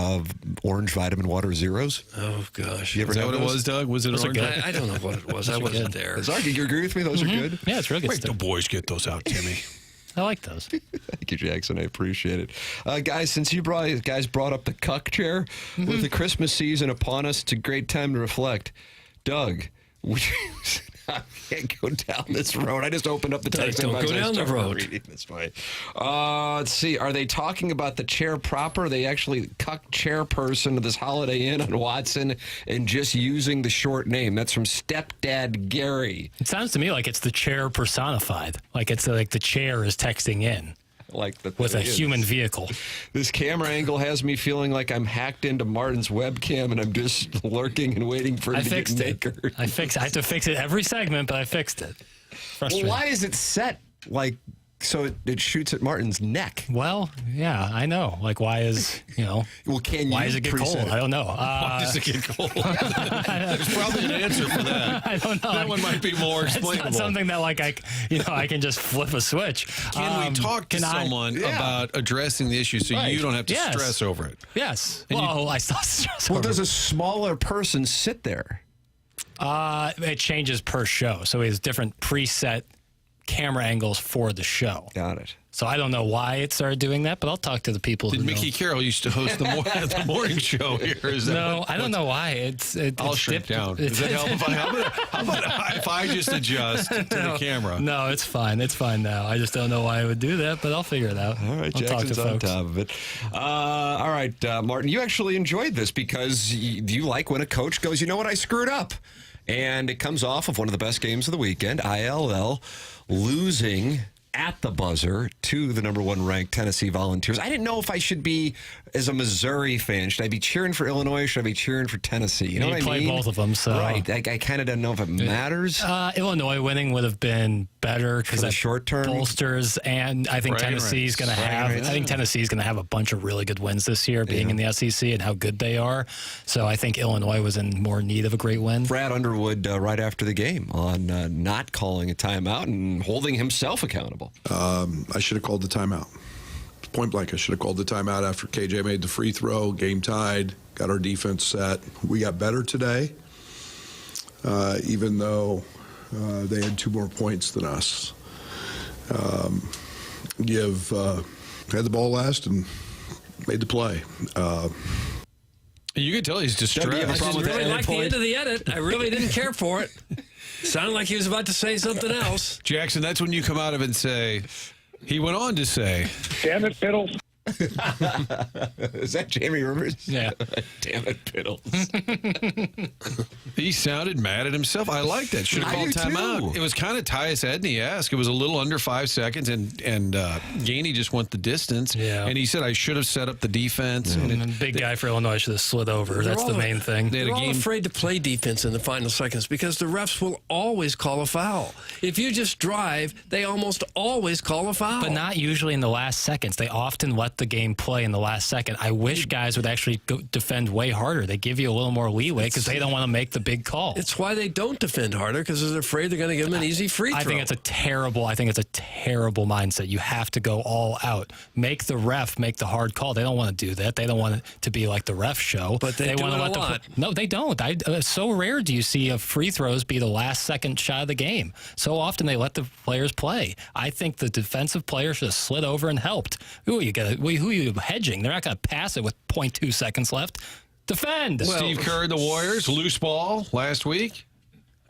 orange vitamin water zeros. Oh, gosh. You ever Is that have what those? it was, Doug? Was it orange? I don't know what it was. I wasn't there. Zark, you agree with me? Those are good? Yeah, it's real good Wait, stuff. the boys get those out, Timmy. I like those. Thank you, Jackson. I appreciate it. Guys, since you brought up the cuck chair, with the Christmas season upon us, it's a great time to reflect. Doug, I can't go down this road. I just opened up the text. Don't go down the road. Reading this way. Let's see. Are they talking about the chair proper? Are they actually cuck chairperson of this Holiday Inn on Watson and just using the short name? That's from Stepdad Gary. It sounds to me like it's the chair personified. Like it's like the chair is texting in. Like that with a human vehicle. This camera angle has me feeling like I'm hacked into Martin's webcam and I'm just lurking and waiting for him to get makered. I have to fix it every segment, but I fixed it. Well, why is it set like so it shoots at Martin's neck? Well, yeah, I know. Like, why is, well, why does it get cold? I don't know. Why does it get cold? There's probably an answer for that. I don't know. That one might be more explainable. It's not something that like I can just flip a switch. Can we talk to someone about addressing the issue so you don't have to stress over it? Yes. And I still stress Well, over does it. a smaller person sit there? It changes per show, so he has different preset camera angles for the show. Got it. So I don't know why it started doing that, but I'll talk to the people who Mickey know. Carroll used to host the morning show here? Is that No, I don't know why. I'll shrink down. Does that help? How about if I just adjust to the camera? No, it's fine. It's fine now. I just don't know why I would do that, but I'll figure it out. All right, I'll talk to Jackson's on folks. top of it. All right, Martin, you actually enjoyed this because you like when a coach goes, you know what, I screwed up. And it comes off of one of the best games of the weekend, ILL, losing at the buzzer to the number 1 ranked Tennessee Volunteers. I didn't know if I should be, as a Missouri fan, should I be cheering for Illinois or should I be cheering for Tennessee? You know what I play mean? both of them, so right. I kind of don't know if it matters. Illinois winning would have been better because the short term bolsters, and I think Tennessee's going to have. I think Tennessee's going to have a bunch of really good wins this year, being in the SEC and how good they are. So I think Illinois was in more need of a great win. Brad Underwood right after the game on not calling a timeout and holding himself accountable. I should have called the timeout. Point blank, I should have called the timeout after KJ made the free throw, game tied, got our defense set. We got better today, even though they had 2 more points than us. Had the ball last and made the play. You could tell he's distressed. I just really liked the end of the edit. I really didn't care for it. Sounded like he was about to say something else. Jackson, that's when you come out of it and say, he went on to say, damn it, Fiddles. Is that Jamie Rivers? Yeah. Damn it, Piddles. He sounded mad at himself. I like that. Should have called timeout. It was kind of Tyus Edney-esque. It was a little under 5 seconds, and Gainey just went the distance. Yeah. And he said, I should have set up the defense. And the big guy for Illinois should have slid over. That's the main thing. They're all afraid to play defense in the final seconds because the refs will always call a foul. If you just drive, they almost always call a foul. But not usually in the last seconds. They often let the game play in the last second. I wish guys would actually go defend way harder. They give you a little more leeway because they don't want to make the big call. It's why they don't defend harder, because they're afraid they're going to give them an easy free throw. I think it's a terrible mindset. You have to go all out. Make the ref make the hard call. They don't want to do that. They don't want it to be like the ref show. But they do want it to a let lot. No, they don't. So rare do you see free throws be the last second shot of the game. So often they let the players play. I think the defensive player should have slid over and helped. Who are you hedging? They're not going to pass it with 0.2 seconds left. Defend. Steve Kerr, the Warriors, loose ball last week.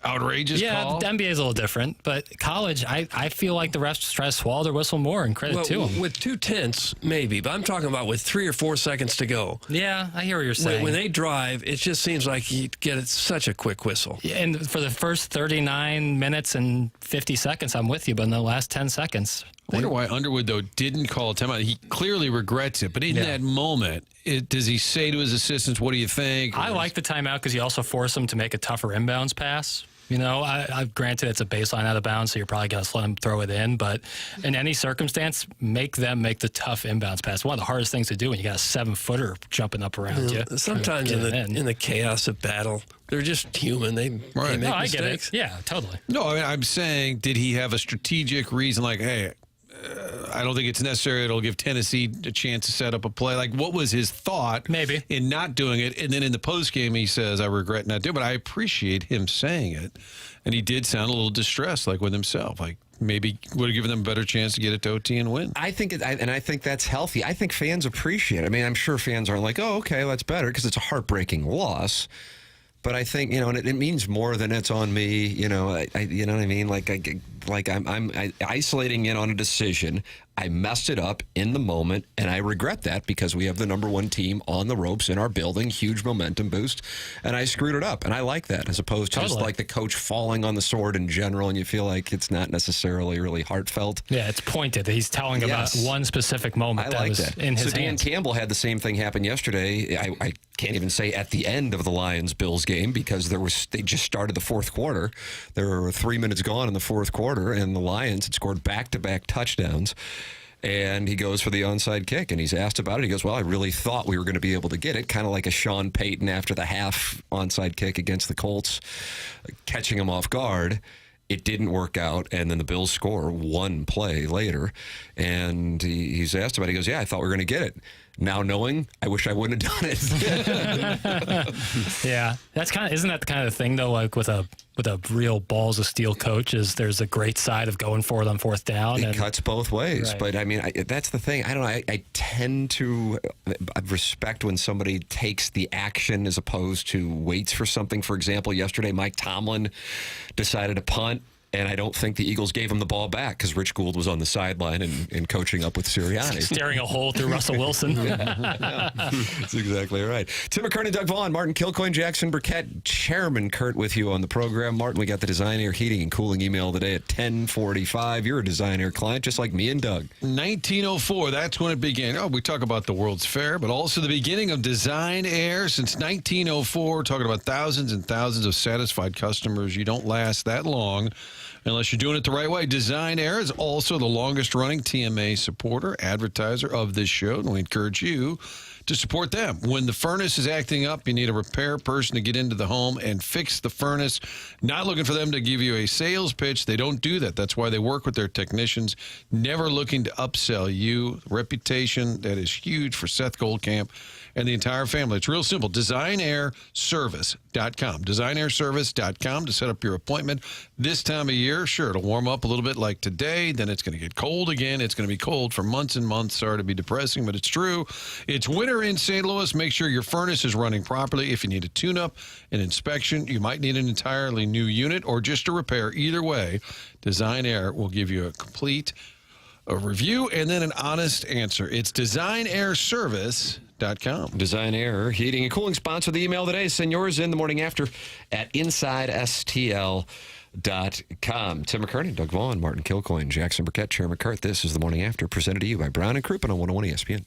Outrageous call. The NBA is a little different, but college, I feel like the refs try to swallow their whistle more, and credit to them. With 2/10, maybe, but I'm talking about with 3 or 4 seconds to go. Yeah, I hear what you're saying. When they drive, it just seems like you get such a quick whistle. Yeah, and for the first 39 minutes and 50 seconds, I'm with you, but in the last 10 seconds, I wonder why Underwood, though, didn't call a timeout. He clearly regrets it, but in that moment, does he say to his assistants, what do you think? I like the timeout because you also force him to make a tougher inbounds pass. You know, I granted it's a baseline out of bounds, so you're probably going to let them throw it in. But in any circumstance, make them make the tough inbounds pass. One of the hardest things to do when you got a 7-footer jumping up around you. Sometimes in the chaos of battle, they're just human. They make mistakes. I get it. Yeah, totally. No, I mean, I'm saying, did he have a strategic reason like, hey, I don't think it's necessary. It'll give Tennessee a chance to set up a play. Like, what was his thought in not doing it? And then in the postgame, he says, I regret not doing it. But I appreciate him saying it. And he did sound a little distressed, like with himself. Like, maybe would have given them a better chance to get it to OT and win. I think I think that's healthy. I think fans appreciate it. I mean, I'm sure fans aren't like, oh, okay, that's better, because it's a heartbreaking loss. But I think, you know, and it means more than it's on me. You know, you know what I mean? Like I'm isolating in on a decision. I messed it up in the moment, and I regret that because we have the #1 team on the ropes in our building, huge momentum boost, and I screwed it up. And I like that as opposed to just like the coach falling on the sword in general, and you feel like it's not necessarily really heartfelt. Yeah, it's pointed. He's telling about one specific moment that was in his hands. Dan Campbell had the same thing happen yesterday. I can't even say at the end of the Lions-Bills game because they just started the fourth quarter. There were 3 minutes gone in the fourth quarter, and the Lions had scored back-to-back touchdowns. And he goes for the onside kick, and he's asked about it. He goes, well, I really thought we were going to be able to get it, kind of like a Sean Payton after the half onside kick against the Colts, catching him off guard. It didn't work out, and then the Bills score one play later, and he's asked about it. He goes, yeah, I thought we were going to get it. Now knowing, I wish I wouldn't have done it. Yeah, isn't that kind of the thing though? Like with a real balls of steel coach, is there's a great side of going for it on fourth down. It cuts both ways, but I mean that's the thing. I don't know. I tend to respect when somebody takes the action as opposed to waits for something. For example, yesterday Mike Tomlin decided to punt. And I don't think the Eagles gave him the ball back because Rich Gould was on the sideline and coaching up with Sirianni. Staring a hole through Russell Wilson. Yeah. That's exactly right. Tim McKernan, Doug Vaughn, Martin Kilcoyne, Jackson Burkett, Chairman Kurt with you on the program. Martin, we got the Design Air Heating and Cooling email today at 10:45. You're a Design Air client just like me and Doug. 1904, that's when it began. Oh, we talk about the World's Fair, but also the beginning of Design Air. Since 1904, we're talking about thousands and thousands of satisfied customers. You don't last that long unless you're doing it the right way. Design Air is also the longest-running TMA supporter, advertiser of this show, and we encourage you to support them. When the furnace is acting up, you need a repair person to get into the home and fix the furnace. Not looking for them to give you a sales pitch. They don't do that. That's why they work with their technicians, never looking to upsell you. Reputation that is huge for Seth Goldcamp and the entire family. It's real simple. DesignAirService.com. DesignAirService.com to set up your appointment. This time of year, sure, it'll warm up a little bit like today. Then it's going to get cold again. It's going to be cold for months and months. Sorry to be depressing, but it's true. It's winter in St. Louis. Make sure your furnace is running properly. If you need a tune-up, an inspection, you might need an entirely new unit or just a repair. Either way, Design Air will give you a complete review and then an honest answer. It's DesignAirService.com. Design Air Heating and Cooling sponsor the email today. Send yours in the morning after at InsideSTL.com. Tim McKernan, Doug Vaughn, Martin Kilcoyne, Jackson Burkett, Chairman Kurt. This is the Morning After, presented to you by Brown and Crouppen on 101 ESPN.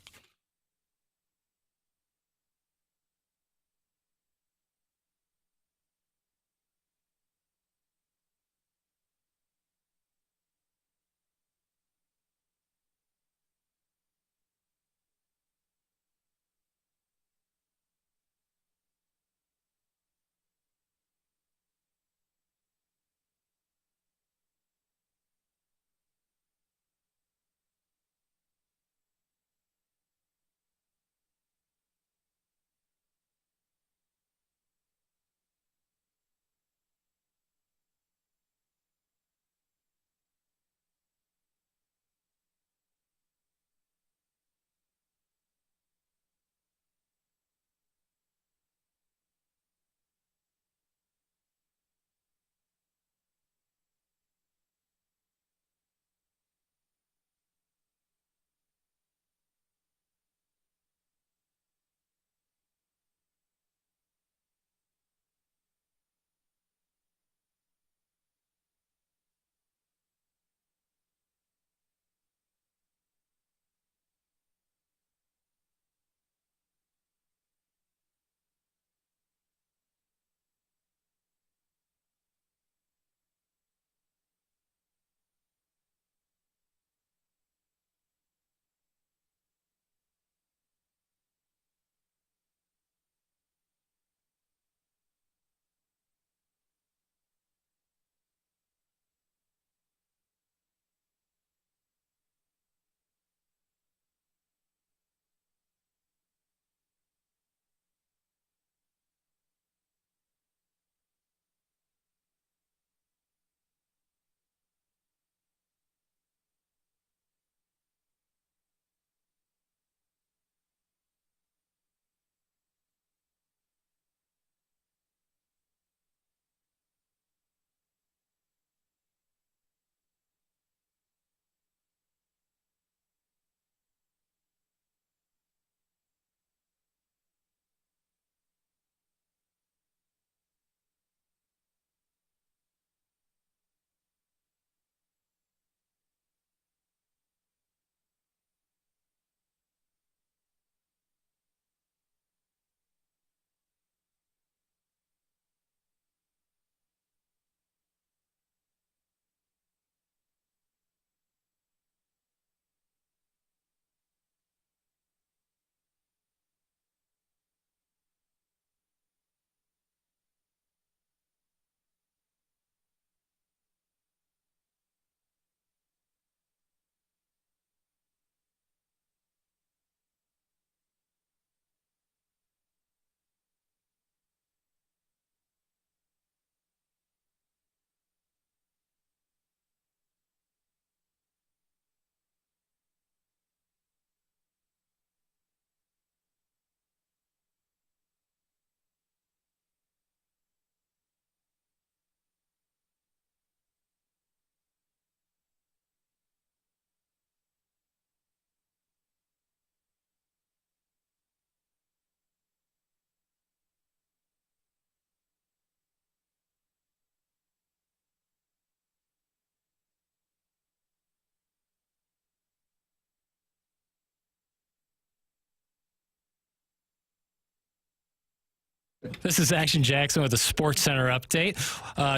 This is Action Jackson with a Sports Center update,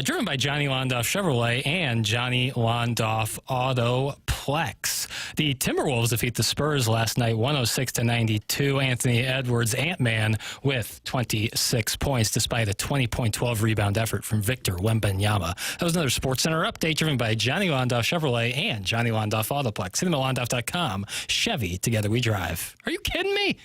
driven by Johnny Londoff Chevrolet and Johnny Londoff Autoplex. The Timberwolves defeat the Spurs last night, 106-92. Anthony Edwards, Ant-Man, with 26 points, despite a 20.12 rebound effort from Victor Wembanyama. That was another Sports Center update, driven by Johnny Londoff Chevrolet and Johnny Londoff Autoplex. See them at Londoff.com. Chevy, together we drive. Are you kidding me?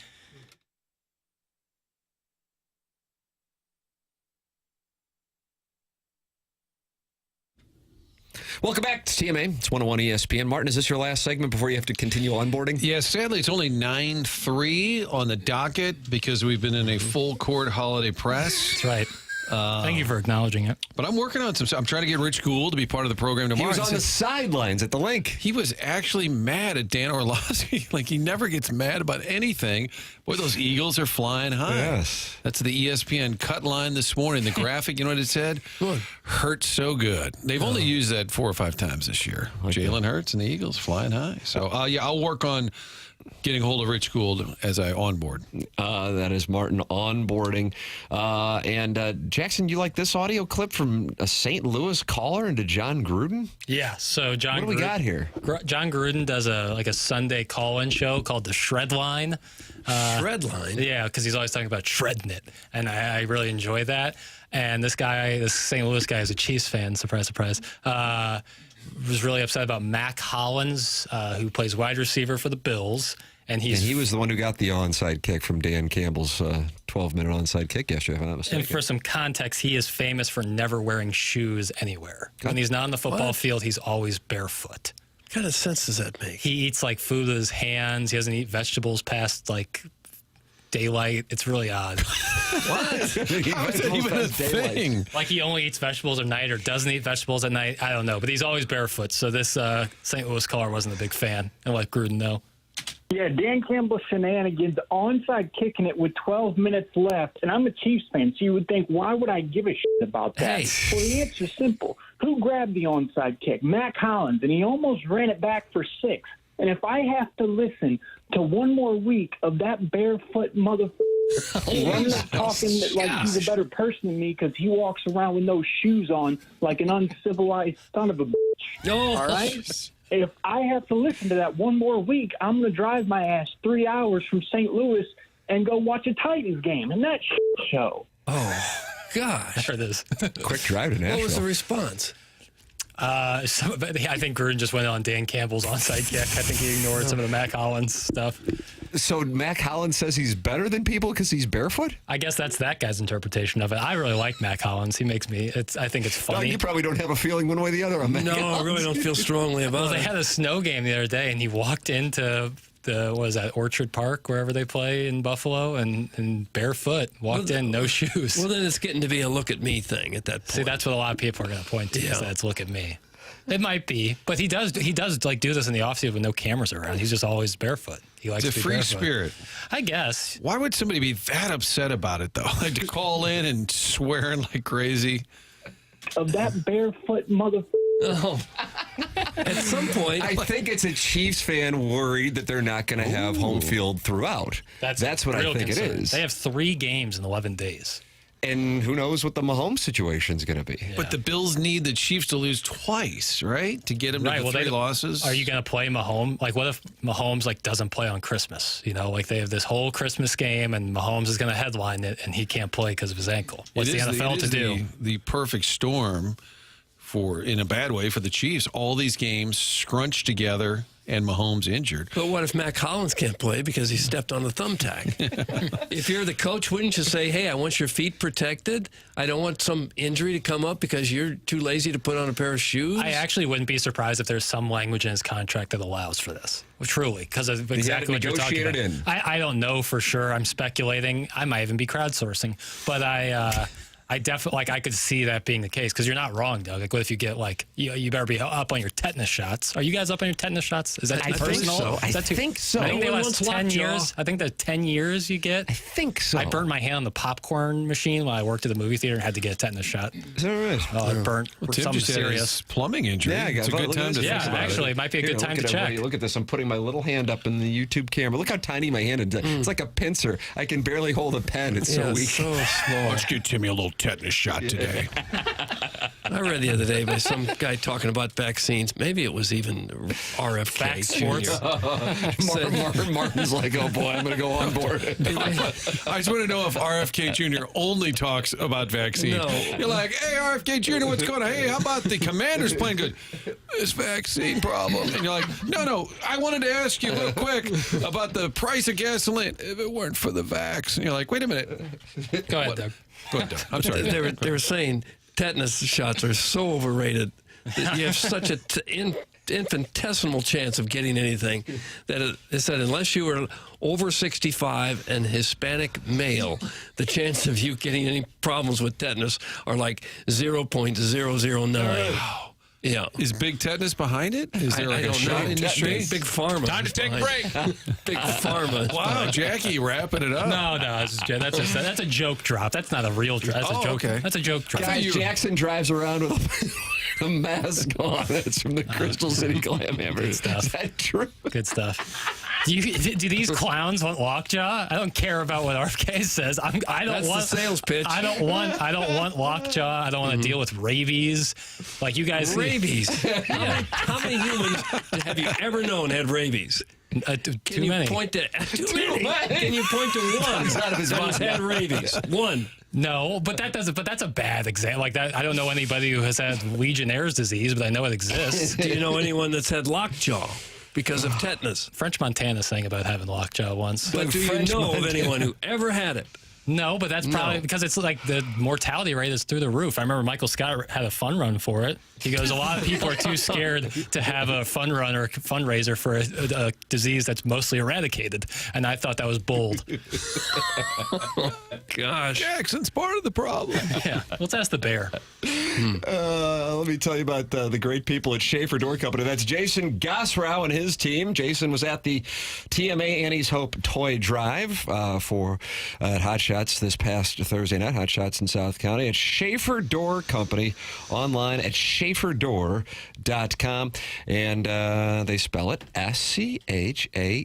Welcome back to TMA. It's 101 ESPN. Martin, is this your last segment before you have to continue onboarding? Yeah, sadly, it's only 9:03 on the docket because we've been in a full court holiday press. That's right. Thank you for acknowledging it. But I'm working on some stuff. I'm trying to get Rich Gould to be part of the program tomorrow. He was on the sidelines at the link. He was actually mad at Dan Orlovsky. Like, he never gets mad about anything. Boy, those Eagles are flying high. Yes. That's the ESPN cut line this morning. The graphic, you know what it said? Hurts so good. They've only used that 4 or 5 times this year. Jalen Hurts and the Eagles flying high. So, yeah, I'll work on getting hold of Rich Gould as I onboard. That is Martin onboarding. And Jackson, you like this audio clip from a St. Louis caller into John Gruden? Yeah, so John What do we got here? John Gruden does a Sunday call-in show called the Shred Line. Shred Line? Yeah, because he's always talking about shredding it, and I really enjoy that. And this St. Louis guy is a Chiefs fan, surprise, surprise, was really upset about Mac Hollins, who plays wide receiver for the Bills. And he was the one who got the onside kick from Dan Campbell's 12-minute onside kick yesterday, if I'm not mistaken. And for some context, he is famous for never wearing shoes anywhere. When he's not on the football field, he's always barefoot. What kind of sense does that make? He eats like food with his hands. He doesn't eat vegetables past like daylight. It's really odd. How is that even a thing? Like he only eats vegetables at night or doesn't eat vegetables at night. I don't know, but he's always barefoot. So this St. Louis caller wasn't a big fan, and let Gruden know. Yeah, Dan Campbell shenanigans, onside kicking it with 12 minutes left. And I'm a Chiefs fan, so you would think, why would I give a shit about that? Hey. Well, the answer's simple. Who grabbed the onside kick? Mac Hollins, and he almost ran it back for 6. And if I have to listen to one more week of that barefoot motherfucker running up talking like he's a better person than me because he walks around with no shoes on like an uncivilized son of a bitch. All right? If I have to listen to that one more week, I'm going to drive my ass 3 hours from St. Louis and go watch a Titans game. And that show. Oh, gosh. There it is. Quick drive to Nashville. What was the response? I think Gruden just went on Dan Campbell's onside kick. I think he ignored some of the Mac Hollins stuff. So Mac Hollins says he's better than people because he's barefoot? I guess that's that guy's interpretation of it. I really like Mac Hollins. He makes me. I think it's funny. No, you probably don't have a feeling one way or the other on Mac No, Hollins. I really don't feel strongly about Well, it. they had a snow game the other day, and he walked into Orchard Park, wherever they play in Buffalo, and barefoot, walked in, no shoes. Well, then it's getting to be a look at me thing at that point. See, that's what a lot of people are going to point to, is that it's look at me. It might be, but he does like do this in the offseason with no cameras around. He's just always barefoot. He likes It's to a be free barefoot. spirit. I guess. Why would somebody be that upset about it, though? Like to call in and swearing like crazy? Of that barefoot motherfucker. Oh. At some point. I think it's a Chiefs fan worried that they're not going to have home field throughout. That's what I real think concern. it is. They have 3 games in 11 days. And who knows what the Mahomes situation is going to be. But the Bills need the Chiefs to lose twice, right? To get them to the 3 losses. Are you going to play Mahomes? Like, what if Mahomes doesn't play on Christmas? You know, like they have this whole Christmas game, and Mahomes is going to headline it, and he can't play because of his ankle. What's the NFL to do? The perfect storm in a bad way for the Chiefs. All these games scrunched together, and Mahomes injured. But what if Mac Hollins can't play because he stepped on the thumbtack? If you're the coach, wouldn't you say, hey, I want your feet protected? I don't want some injury to come up because you're too lazy to put on a pair of shoes? I actually wouldn't be surprised if there's some language in his contract that allows for this. Truly, because of exactly what you're talking about. I don't know for sure. I'm speculating. I might even be crowdsourcing. But I definitely I could see that being the case because you're not wrong, Doug. Like, what if you get you better be up on your tetanus shots? Are you guys up on your tetanus shots? Is that too personal? I think so. I think they last 10 years. I think the 10 years you get. I think so. I burned my hand on the popcorn machine while I worked at the movie theater and had to get a tetanus shot. Is that right? Oh, it burnt. Tim Something just had serious. his plumbing injury. Yeah, it's a good time to think about actually, it might be a good time to check. Look at this. I'm putting my little hand up in the YouTube camera. Look how tiny my hand is. It's like a pincer. I can barely hold a pen. It's so weak. So small. Let's get Timmy a little tetanus shot today. I read the other day by some guy talking about vaccines. Maybe it was even RFK Jr. Martin's like, oh boy, I'm going to go on board. I just want to know if RFK Jr. only talks about vaccines. No. You're like, hey, RFK Jr., what's going on? Hey, how about the Commanders playing good? This vaccine problem. And you're like, no, I wanted to ask you real quick about the price of gasoline. If it weren't for the vax. And you're like, wait a minute. Go ahead, Doug. Go ahead, Doug. I'm sorry. They were saying tetanus shots are so overrated that you have such an infinitesimal chance of getting anything that it said unless you were over 65 and Hispanic male, the chance of you getting any problems with tetanus are like 0.009. Yeah. Is big tetanus behind it? Is there like a shot industry? Big pharma. Time to take a break. Big pharma. Wow, Jackie wrapping it up. No, that's a joke drop. That's not a real drop. That's a joke. Okay. That's a joke drop. Guys, Jackson drives around with a mask on. It's from the Crystal City Glam Hammer. Good stuff. Is that true? Good stuff. Do these clowns want lockjaw? I don't care about what RFK says. I don't That's want the sales pitch. I don't want lockjaw. I don't want to deal with rabies. Like you guys. Rabies. How many humans have you ever known had rabies? Too many. Too many. Can you point to one out of his that's had rabies? One. No, but that's a bad example. Like that, I don't know anybody who has had Legionnaire's disease, but I know it exists. Do you know anyone that's had lockjaw because of tetanus? French Montana sang about having lockjaw once. But do you know of anyone who ever had it? No, but that's probably because it's like the mortality rate is through the roof. I remember Michael Scott had a fun run for it. He goes, a lot of people are too scared to have a fun run or a fundraiser for a disease that's mostly eradicated. And I thought that was bold. Gosh. Jackson's part of the problem. Yeah, let's ask the bear. Let me tell you about the great people at Schaefer Door Company. That's Jason Gosrow and his team. Jason was at the TMA Annie's Hope Toy Drive for Hot Shots this past Thursday night. Hot Shots in South County at Schaefer Door Company, online at schaeferdoor.com, and they spell it SCHAEFER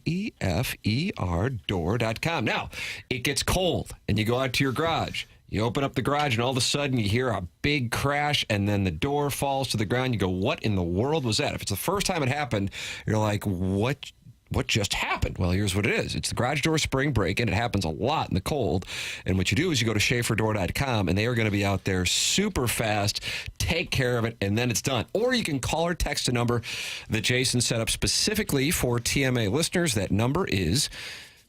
door.com. Now, it gets cold, and you go out to your garage. You open up the garage, and all of a sudden you hear a big crash, and then the door falls to the ground. You go, what in the world was that? If it's the first time it happened, you're like, what just happened? Well, here's what it is. It's the garage door spring break, and it happens a lot in the cold. And what you do is you go to schaeferdoor.com, and they are going to be out there super fast, take care of it, and then it's done. Or you can call or text a number that Jason set up specifically for TMA listeners. That number is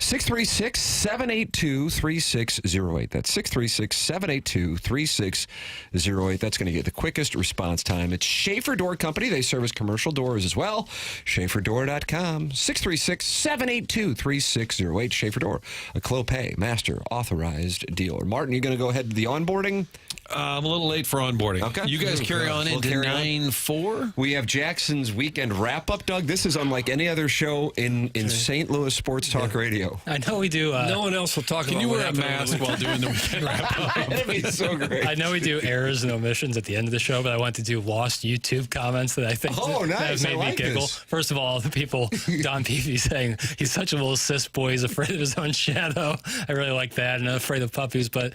636-782-3608. That's 636-782-3608. That's going to get the quickest response time. It's Schaefer Door Company. They service commercial doors as well. SchaeferDoor.com. 636-782-3608. Schaefer Door, a Clopay Master Authorized Dealer. Martin, you going to go ahead to the onboarding? I'm a little late for onboarding. Okay. You guys carry on into 9-4? We have Jackson's weekend wrap-up, Doug. This is unlike any other show in St. Louis Sports Talk Radio. I know we do. No one else will talk about it. Can you wear a mask while doing the weekend wrap-up? That'd be so great. I know we do errors and omissions at the end of the show, but I want to do lost YouTube comments that I think that have made me giggle. This. First of all, the people, Don Peavy saying he's such a little cis boy, he's afraid of his own shadow. I really like that, and I'm afraid of puppies. But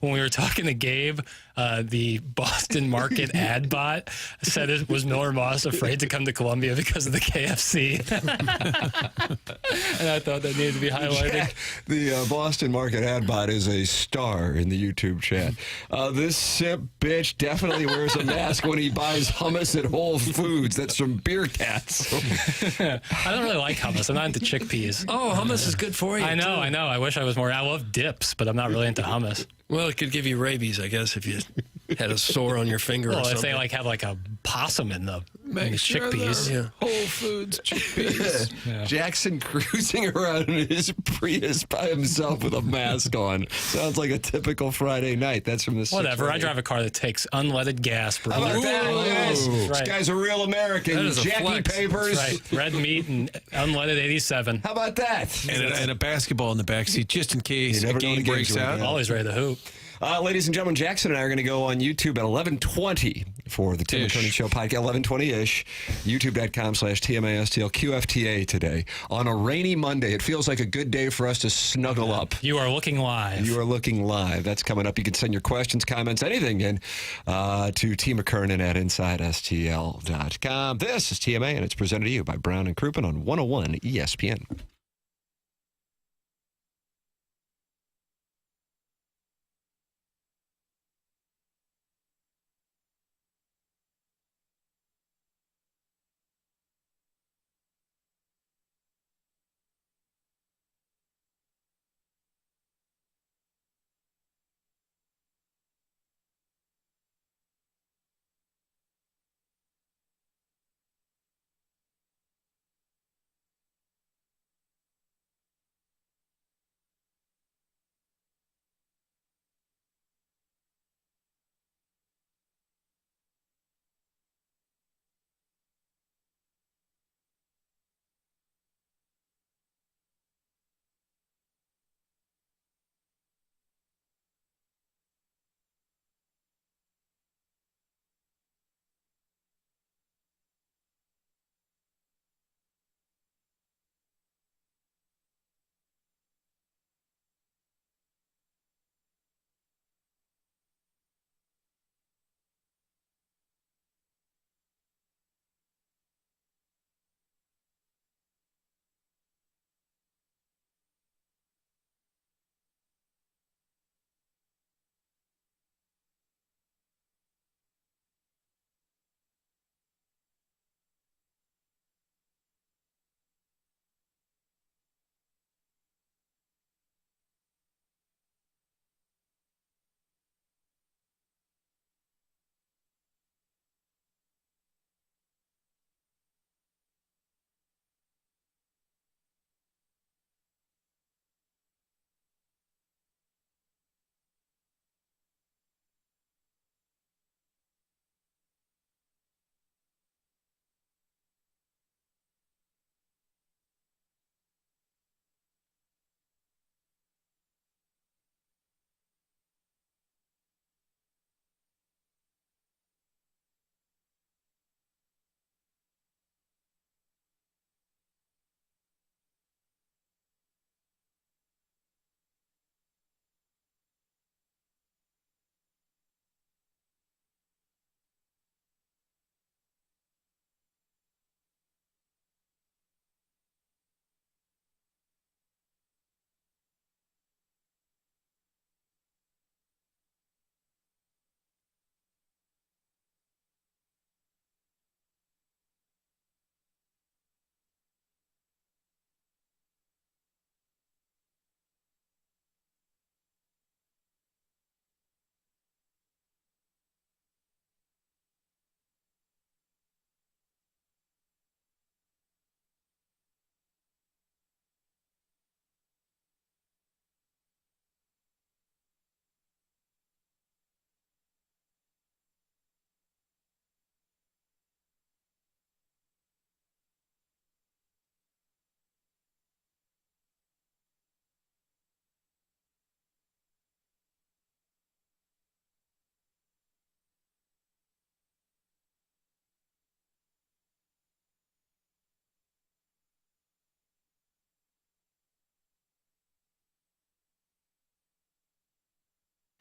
when we were talking to Gabe, the Boston Market ad bot said it was Miller Moss afraid to come to Columbia because of the KFC. And I thought that needed to be highlighted. Yeah, the Boston Market ad bot is a star in the YouTube chat. This simp bitch definitely wears a mask when he buys hummus at Whole Foods. That's from Beer Cats. I don't really like hummus. I'm not into chickpeas. Oh, hummus is good for you. I know. I wish I was more. I love dips, but I'm not really into hummus. Well, it could give you rabies, I guess, if you had a sore on your finger or Well, something. if they have like a possum in the Make sure chickpeas. Whole Foods chickpeas. Jackson cruising around in his Prius by himself with a mask on. Sounds like a typical Friday night. That's from the Whatever. I drive a car that takes unleaded gas. How about that? Yes. This guy's a real American. That is a Jackie flex. Papers. That's right. Red meat and unleaded 87. How about that? And a basketball in the backseat just in case a game breaks out. Always ready to hoop. Ladies and gentlemen, Jackson and I are going to go on YouTube at 11:20 for the Tim McKernan Show podcast, 11:20-ish, youtube.com/TMASTL QFTA today. On a rainy Monday, it feels like a good day for us to snuggle up. You are looking live. You are looking live. That's coming up. You can send your questions, comments, anything in to T. McKernan at InsideSTL.com. This is TMA, and it's presented to you by Brown and Crouppen on 101 ESPN.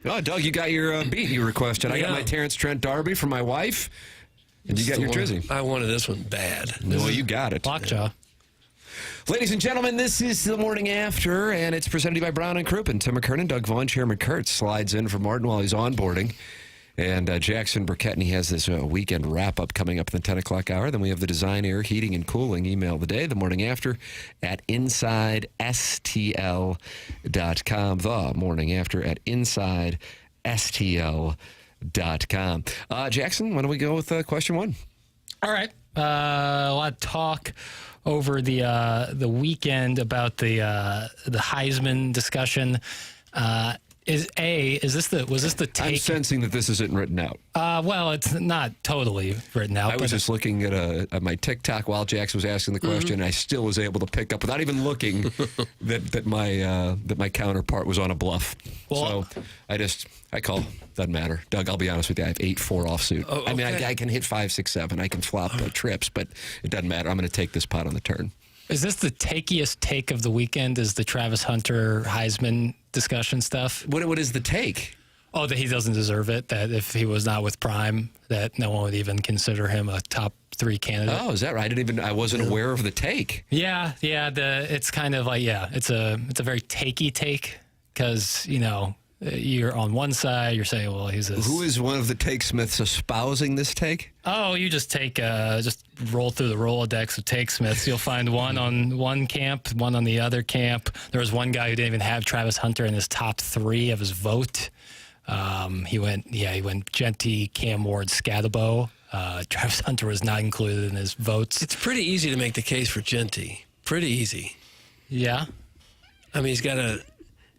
Oh, Doug, you got your beat you requested. I got my Terrence Trent D'Arby from my wife, and you got your Drizzy. I wanted this one bad. Well, you got it. Lockjaw. Ladies and gentlemen, this is the Morning After, and it's presented by Brown and Crouppen. Tim McKernan, Doug Vaughn, Chairman Kurt slides in for Martin while he's onboarding. And Jackson Burkett, and he has this weekend wrap-up coming up in the 10 o'clock hour. Then we have the Design, Air, Heating, and Cooling email of the day, the morning after, at InsideSTL.com. The morning after at InsideSTL.com. Jackson, why don't we go with question one? All right. A lot of talk over the weekend about the Heisman discussion. Was this the take? I'm sensing that this isn't written out. Well, it's not totally written out. I was just looking at my TikTok while Jax was asking the question, and I still was able to pick up, without even looking, that my counterpart was on a bluff. Well, so I call. Doesn't matter. Doug, I'll be honest with you. I have 8-4 offsuit. Oh, okay. I mean, I can hit 5, 6, 7. I can flop trips, but it doesn't matter. I'm going to take this pot on the turn. Is this the takiest take of the weekend? Is the Travis Hunter Heisman discussion stuff? What is the take? Oh, that he doesn't deserve it. That if he was not with Prime, that no one would even consider him a top 3 candidate. Oh, is that right? I wasn't aware of the take. Yeah. It's kind of like it's a very takey take because you're on one side, you're saying, well, he's this. Who is one of the take smiths espousing this take? Oh, you just just roll through the Rolodex of take smiths. You'll find one on one camp, one on the other camp. There was one guy who didn't even have Travis Hunter in his top 3 of his vote. He went Genty, Cam Ward, Scatabo. Travis Hunter was not included in his votes. It's pretty easy to make the case for Genty. Pretty easy. Yeah. I mean,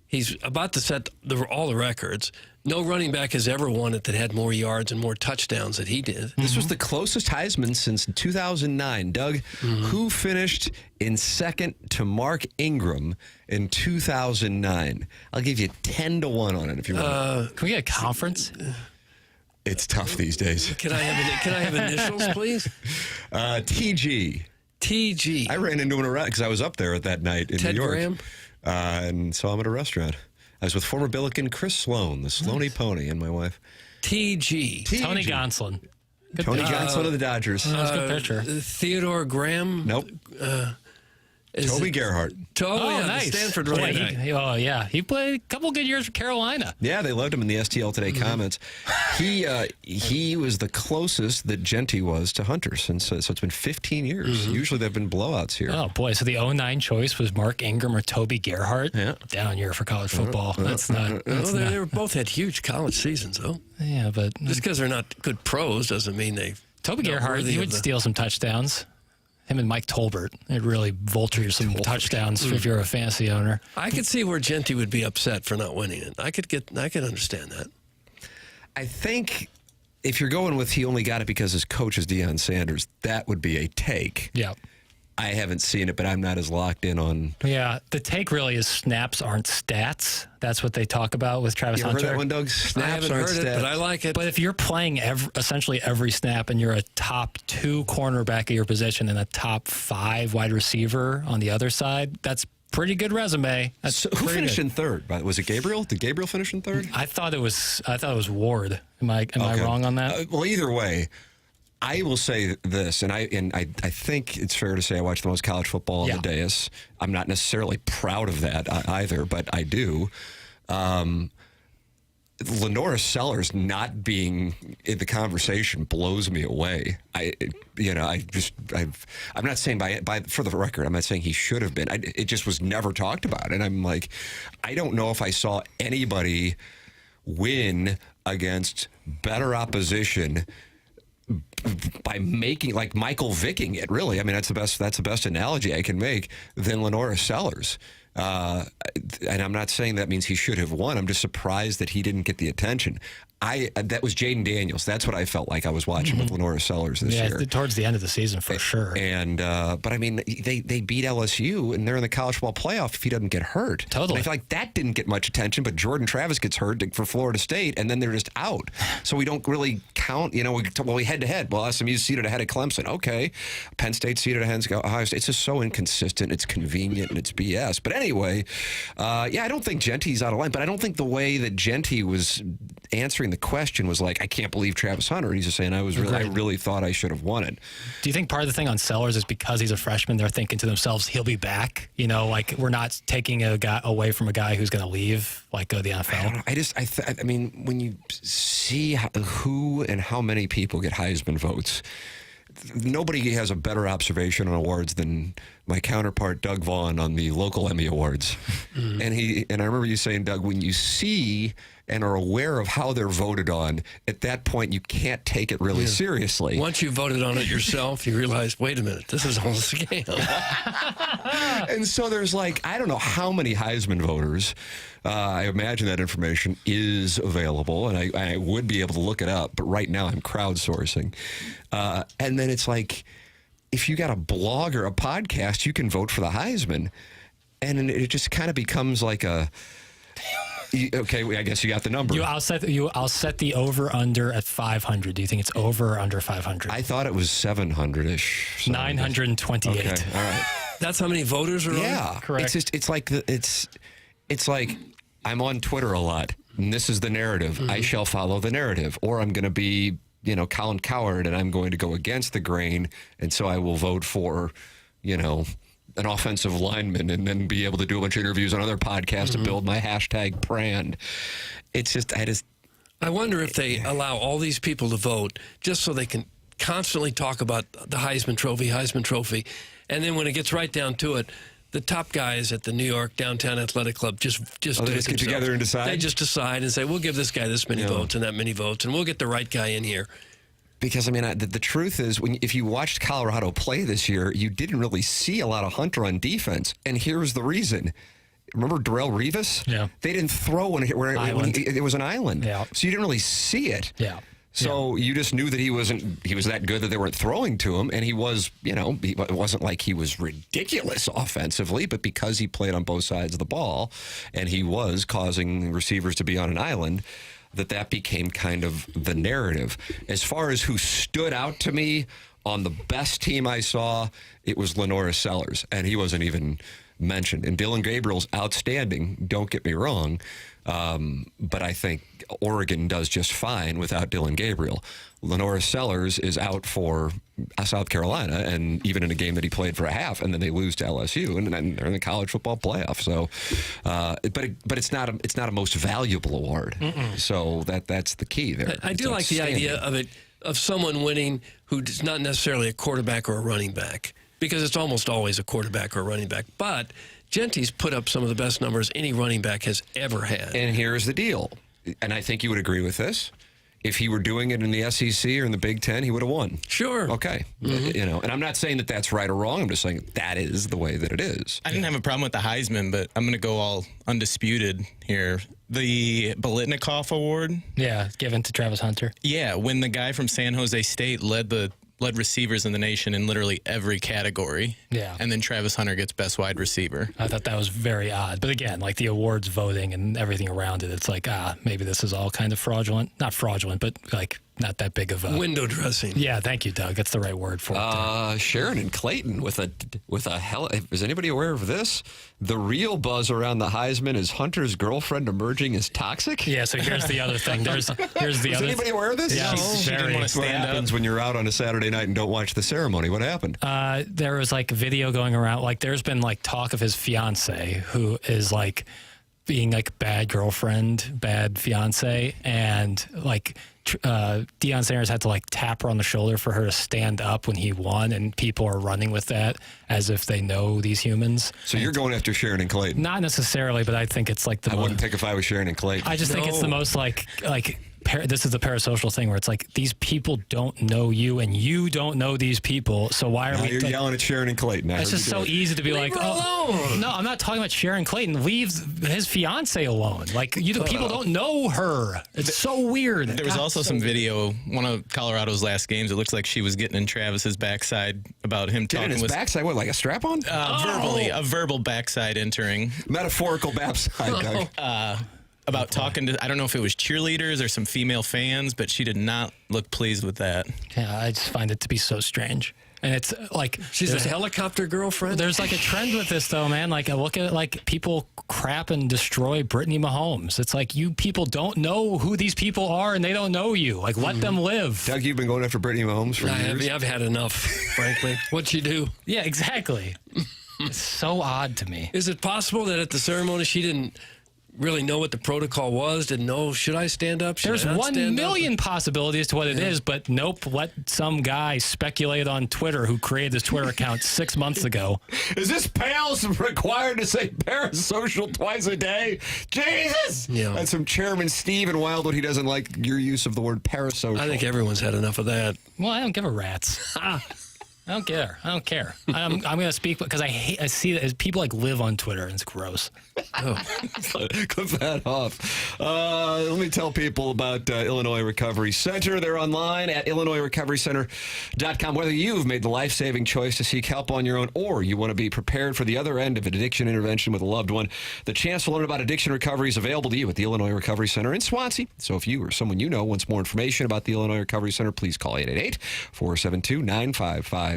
he's about to set all the records. No running back has ever won it that had more yards and more touchdowns than he did. This was the closest Heisman since 2009. Doug, who finished in second to Mark Ingram in 2009? I'll give you 10-1 on it if you want. Can we get a conference? It's tough these days. Can I have initials, please? TG. TG. I ran into him around because I was up there at that night in Ted New York. Graham? And saw him at a restaurant. I was with former Billiken Chris Sloan, the Sloaney Pony, and my wife. TG. Tony Gonsolin. Tony Gonsolin of the Dodgers. That's a good picture. Theodore Graham? Nope. Toby Gerhart. Nice. The Stanford running back. He played a couple good years for Carolina. Yeah, they loved him in the STL Today comments. He was the closest that Genty was to Hunter since, so it's been 15 years. Usually there have been blowouts here. Oh, boy. So the 09 choice was Mark Ingram or Toby Gerhart? Yeah. Down year for college football. They both had huge college seasons, though. Yeah, but just because they're not good pros doesn't mean they. Toby Gerhart, he would steal some touchdowns. Him and Mike Tolbert. It really vultures some touchdowns if you're a fantasy owner. I could see where Genty would be upset for not winning it. I could understand that. I think if you're going with he only got it because his coach is Deion Sanders, that would be a take. Yeah. I haven't seen it, but I'm not as locked in on. Yeah, the take really is snaps aren't stats. That's what they talk about with Travis You ever Hunter. heard that one, Doug? Snaps I haven't aren't heard stats. it, but I like it. But if you're playing essentially every snap and you're a top 2 cornerback at your position and a top 5 wide receiver on the other side, that's pretty good resume. That's who finished in third? Was it Gabriel? Did Gabriel finish in third? I thought it was Ward. Am I wrong on that? Well, either way. I will say this, and I think it's fair to say I watch the most college football on the dais. I'm not necessarily proud of that either, but I do. Lenora Sellers not being in the conversation blows me away. I'm not saying for the record, I'm not saying he should have been. It just was never talked about, and I'm like, I don't know if I saw anybody win against better opposition by making like Michael Vicking it. Really, I mean that's the best analogy I can make than Lenora Sellers. And I'm not saying that means he should have won. I'm just surprised that he didn't get the attention. That was Jaden Daniels. That's what I felt like I was watching with Lenora Sellers this year. Towards the end of the season for sure. And but I mean, they beat LSU and they're in the college football playoff if he doesn't get hurt. Totally. And I feel like that didn't get much attention, but Jordan Travis gets hurt for Florida State, and then they're just out. So we don't really count. We head to head. Well, SMU's seated ahead of Clemson. Okay, Penn State seated ahead of Ohio State. It's just so inconsistent. It's convenient and it's BS. But anyway, I don't think Genty's out of line. But I don't think the way that Genty was answering the question was like, I can't believe Travis Hunter. He's just saying I really thought I should have won it. Do you think part of the thing on Sellers is because he's a freshman, they're thinking to themselves, he'll be back? Like we're not taking a guy away from a guy who's going to leave, like go to the NFL. I mean, when you see who and how many people get Heisman votes, nobody has a better observation on awards than my counterpart Doug Vaughn on the local Emmy Awards. And I remember you saying, Doug, when you see and are aware of how they're voted on, at that point you can't take it really seriously. Once you voted on it yourself, you realize, wait a minute, this is all a scam. And so there's like, I don't know how many Heisman voters. I imagine that information is available, and I would be able to look it up, but right now I'm crowdsourcing. And then it's like, if you got a blog or a podcast, you can vote for the Heisman. And it just kind of becomes like a... Okay, I guess you got the number. I'll set the over-under at 500. Do you think it's over or under 500? I thought it was 700-ish. 928. Okay, all right. That's how many voters are on? Yeah, correct. It's like I'm on Twitter a lot, and this is the narrative. I shall follow the narrative, or I'm going to be, Colin Cowherd, and I'm going to go against the grain, and so I will vote for, an offensive lineman, and then be able to do a bunch of interviews on other podcasts to build my hashtag brand. It's just, I wonder if they allow all these people to vote just so they can constantly talk about the Heisman Trophy, and then when it gets right down to it, the top guys at the New York Downtown Athletic Club just they just get together and decide? They just decide and say, we'll give this guy this many votes and that many votes, and we'll get the right guy in here. Because, the truth is, if you watched Colorado play this year, you didn't really see a lot of Hunter on defense. And here's the reason. Remember Darrelle Revis? Yeah. They didn't throw when it was an island. Yeah. So you didn't really see it. Yeah. So you just knew that he was that good that they weren't throwing to him. And he was, it wasn't like he was ridiculous offensively, but because he played on both sides of the ball and he was causing receivers to be on an island, that became kind of the narrative. As far as who stood out to me on the best team I saw, it was Lenora Sellers, and he wasn't even mentioned. And Dylan Gabriel's outstanding, don't get me wrong, but I think Oregon does just fine without Dylan Gabriel. Lenora Sellers is out for South Carolina, and even in a game that he played for a half, and then they lose to LSU, and then they're in the college football playoff. So, but it's not a most valuable award. So that's the key there. I do like the idea of someone winning who's not necessarily a quarterback or a running back, because it's almost always a quarterback or a running back. But Genty's put up some of the best numbers any running back has ever had. And here's the deal, and I think you would agree with this. If he were doing it in the SEC or in the Big Ten, he would have won. Sure. Okay. And I'm not saying that that's right or wrong. I'm just saying that is the way that it is. I didn't have a problem with the Heisman, but I'm going to go all undisputed here. The Biletnikoff Award. Yeah, given to Travis Hunter. Yeah, when the guy from San Jose State led receivers in the nation in literally every category. Yeah. And then Travis Hunter gets best wide receiver. I thought that was very odd. But again, like the awards voting and everything around it, it's like, maybe this is all kind of fraudulent. Not fraudulent, but like not that big of a... Window dressing. Yeah, thank you, Doug. That's the right word for it. Sharon and Clayton with a hell... Is anybody aware of this? The real buzz around the Heisman is Hunter's girlfriend emerging as toxic? Yeah, so here's the other thing. Here's the Is anybody aware of this? Yeah, she didn't want to stand What happens when you're out on a Saturday night and don't watch the ceremony? What happened? There was like video going around. Like there's been like talk of his fiance who is like being like bad girlfriend, bad fiance, and like Deion Sanders had to like tap her on the shoulder for her to stand up when he won, and people are running with that as if they know these humans. So you're going after Sharon and Clayton? Not necessarily, but I think it's like I wouldn't pick if I was Sharon and Clayton. I just think it's the most like this is the parasocial thing where it's like these people don't know you and you don't know these people, so why are You're yelling at Sharon and Clayton. It's just so easy to be like, oh, no, I'm not talking about Sharon Clayton. Leave his fiance alone. Like people don't know her. It's so weird. There was also some video, one of Colorado's last games. It looks like she was getting in Travis's backside about him talking. His backside? What, like a strap on? Verbally, a verbal backside entering. Metaphorical backside, Doug. About talking to, I don't know if it was cheerleaders or some female fans, but she did not look pleased with that. Yeah, I just find it to be so strange. And it's like... She's a helicopter girlfriend? There's like a trend with this, though, man. Like, I look at it like people crap and destroy Brittany Mahomes. It's like you people don't know who these people are, and they don't know you. Like, let them live. Doug, you've been going after Brittany Mahomes for years? I've had enough, frankly. What'd she do? Yeah, exactly. It's so odd to me. Is it possible that at the ceremony she didn't really know what the protocol was. Didn't know, should I stand up? Should There's I not 1 stand million possibilities as to what it is, but nope, let some guy speculate on Twitter who created this Twitter account 6 months ago. Is this pals required to say parasocial twice a day? Jesus! Yeah. That's from Chairman Steve in Wildwood. He doesn't like your use of the word parasocial. I think everyone's had enough of that. Well, I don't give a rat's. I don't care. I don't care. I'm going to speak because I see that people like live on Twitter and it's gross. Oh. Clip that off. Let me tell people about Illinois Recovery Center. They're online at IllinoisRecoveryCenter.com. Whether you've made the life-saving choice to seek help on your own or you want to be prepared for the other end of an addiction intervention with a loved one, the chance to learn about addiction recovery is available to you at the Illinois Recovery Center in Swansea. So if you or someone you know wants more information about the Illinois Recovery Center, please call 888-472-9559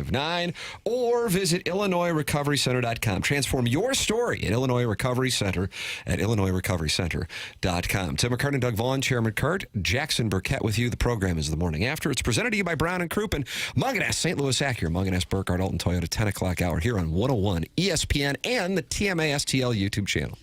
or visit IllinoisRecoveryCenter.com. Transform your story at Illinois Recovery Center at IllinoisRecoveryCenter.com. Tim McKernan, Doug Vaughn, Chairman Kurt, Jackson Burkett with you. The program is The Morning After. It's presented to you by Brown and Crouppen, Munganess, St. Louis Acura, Munganess, Burkhardt, Alton Toyota, 10 o'clock hour here on 101 ESPN and the TMA STL YouTube channel.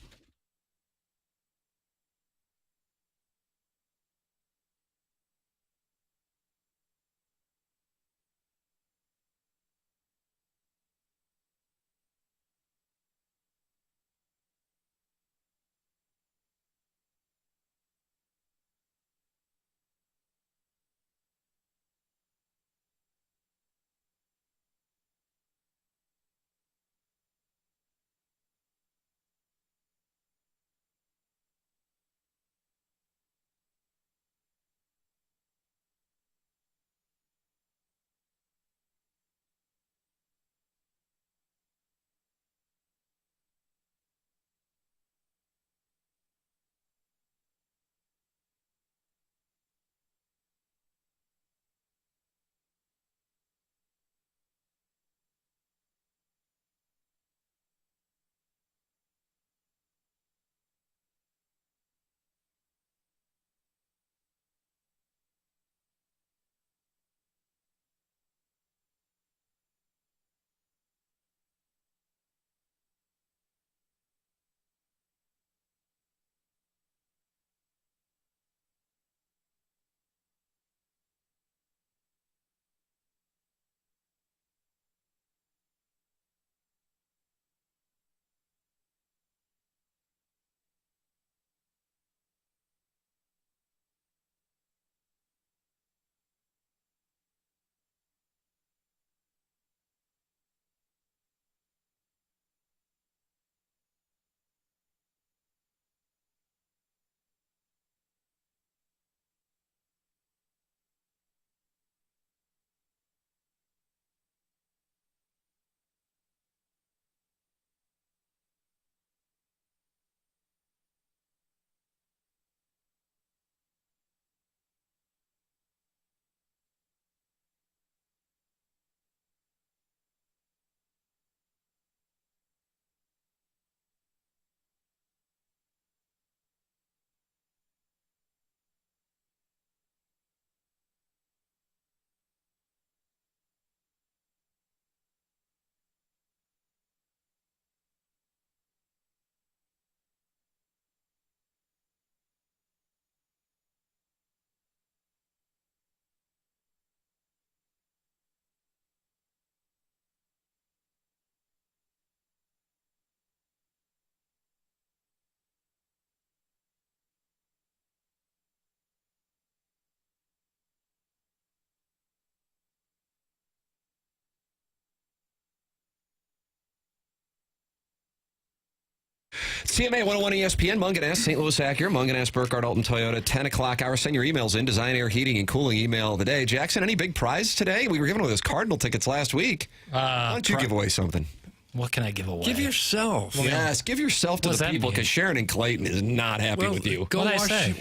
CMA 101 ESPN, Munganess, St. Louis Acura, Munganess, Burkhardt, Alton Toyota, 10 o'clock hour. Send your emails in. Design, Air, Heating, and Cooling email of the day. Jackson, any big prize today? We were giving away those Cardinal tickets last week. Why don't you give away something? What can I give away? Give yourself. Yes, give yourself to the people because Sharon and Clayton is not happy with you. Go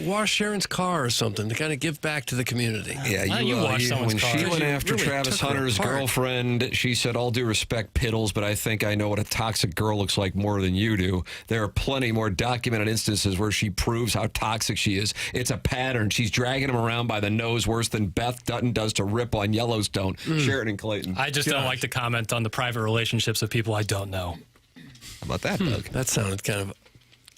wash Sharon's car or something to kind of give back to the community. Yeah, when she went after Travis Hunter's girlfriend, she said, all due respect, Piddles, but I think I know what a toxic girl looks like more than you do. There are plenty more documented instances where she proves how toxic she is. It's a pattern. She's dragging him around by the nose worse than Beth Dutton does to Rip on Yellowstone. Sharon and Clayton. I just don't like to comment on the private relationships of people I don't know. How about that, Doug? That sounded kind of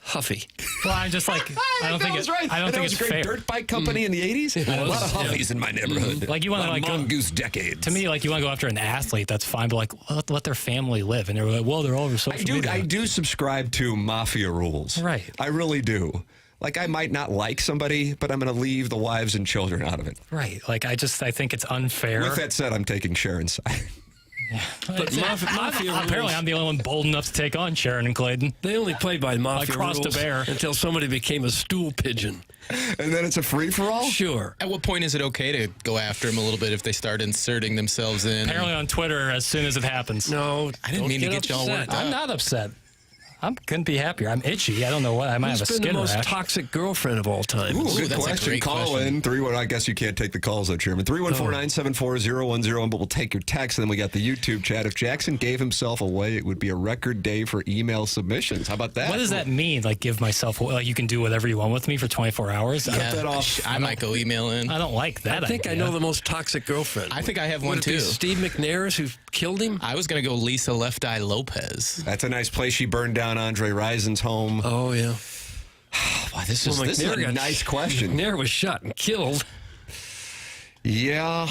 Huffy. Well, I'm just like, I don't think it's right. I don't think it's a great fair. dirt bike company in the 80s. A lot of Huffies in my neighborhood. Like you want to like mongoose decades. To me, like you want to go after an athlete, that's fine, but like let their family live. And they're like, well, they're all over social media. I do subscribe to mafia rules. Right. I really do. Like I might not like somebody, but I'm going to leave the wives and children out of it. Right. Like I think it's unfair. With that said, I'm taking Sharon's side. But mafia apparently, rules, I'm the only one bold enough to take on Sharon and Clayton. they only played by mafia I crossed rules a bear. until somebody became a stool pigeon. And then it's a free-for-all? Sure. At what point is it okay to go after them a little bit if they start inserting themselves in? Apparently on Twitter as soon as it happens. No, I didn't mean to get y'all worked up. I'm not upset. I couldn't be happier. I'm itchy. I don't know what. I might Who's have a been the skin most rash. toxic girlfriend of all time? Ooh, good that's a question. great Call question. in. 3-1. I guess you can't take the calls, though, Chairman. 314-974-010, but we'll take your text. And then we got the YouTube chat. If Jackson gave himself away, it would be a record day for email submissions. How about that? What does that mean? Like give myself, like you can do whatever you want with me for 24 hours? Yeah, that off. I might go email in. I don't like that I think idea. I know the most toxic girlfriend. I think I have one Would it be too. Steve McNair's who killed him? I was going to go Lisa Left Eye Lopez. That's a nice place. She burned down Andre Rison's home. Oh, yeah. Wow, this is a nice question. McNair was shot and killed. Yeah.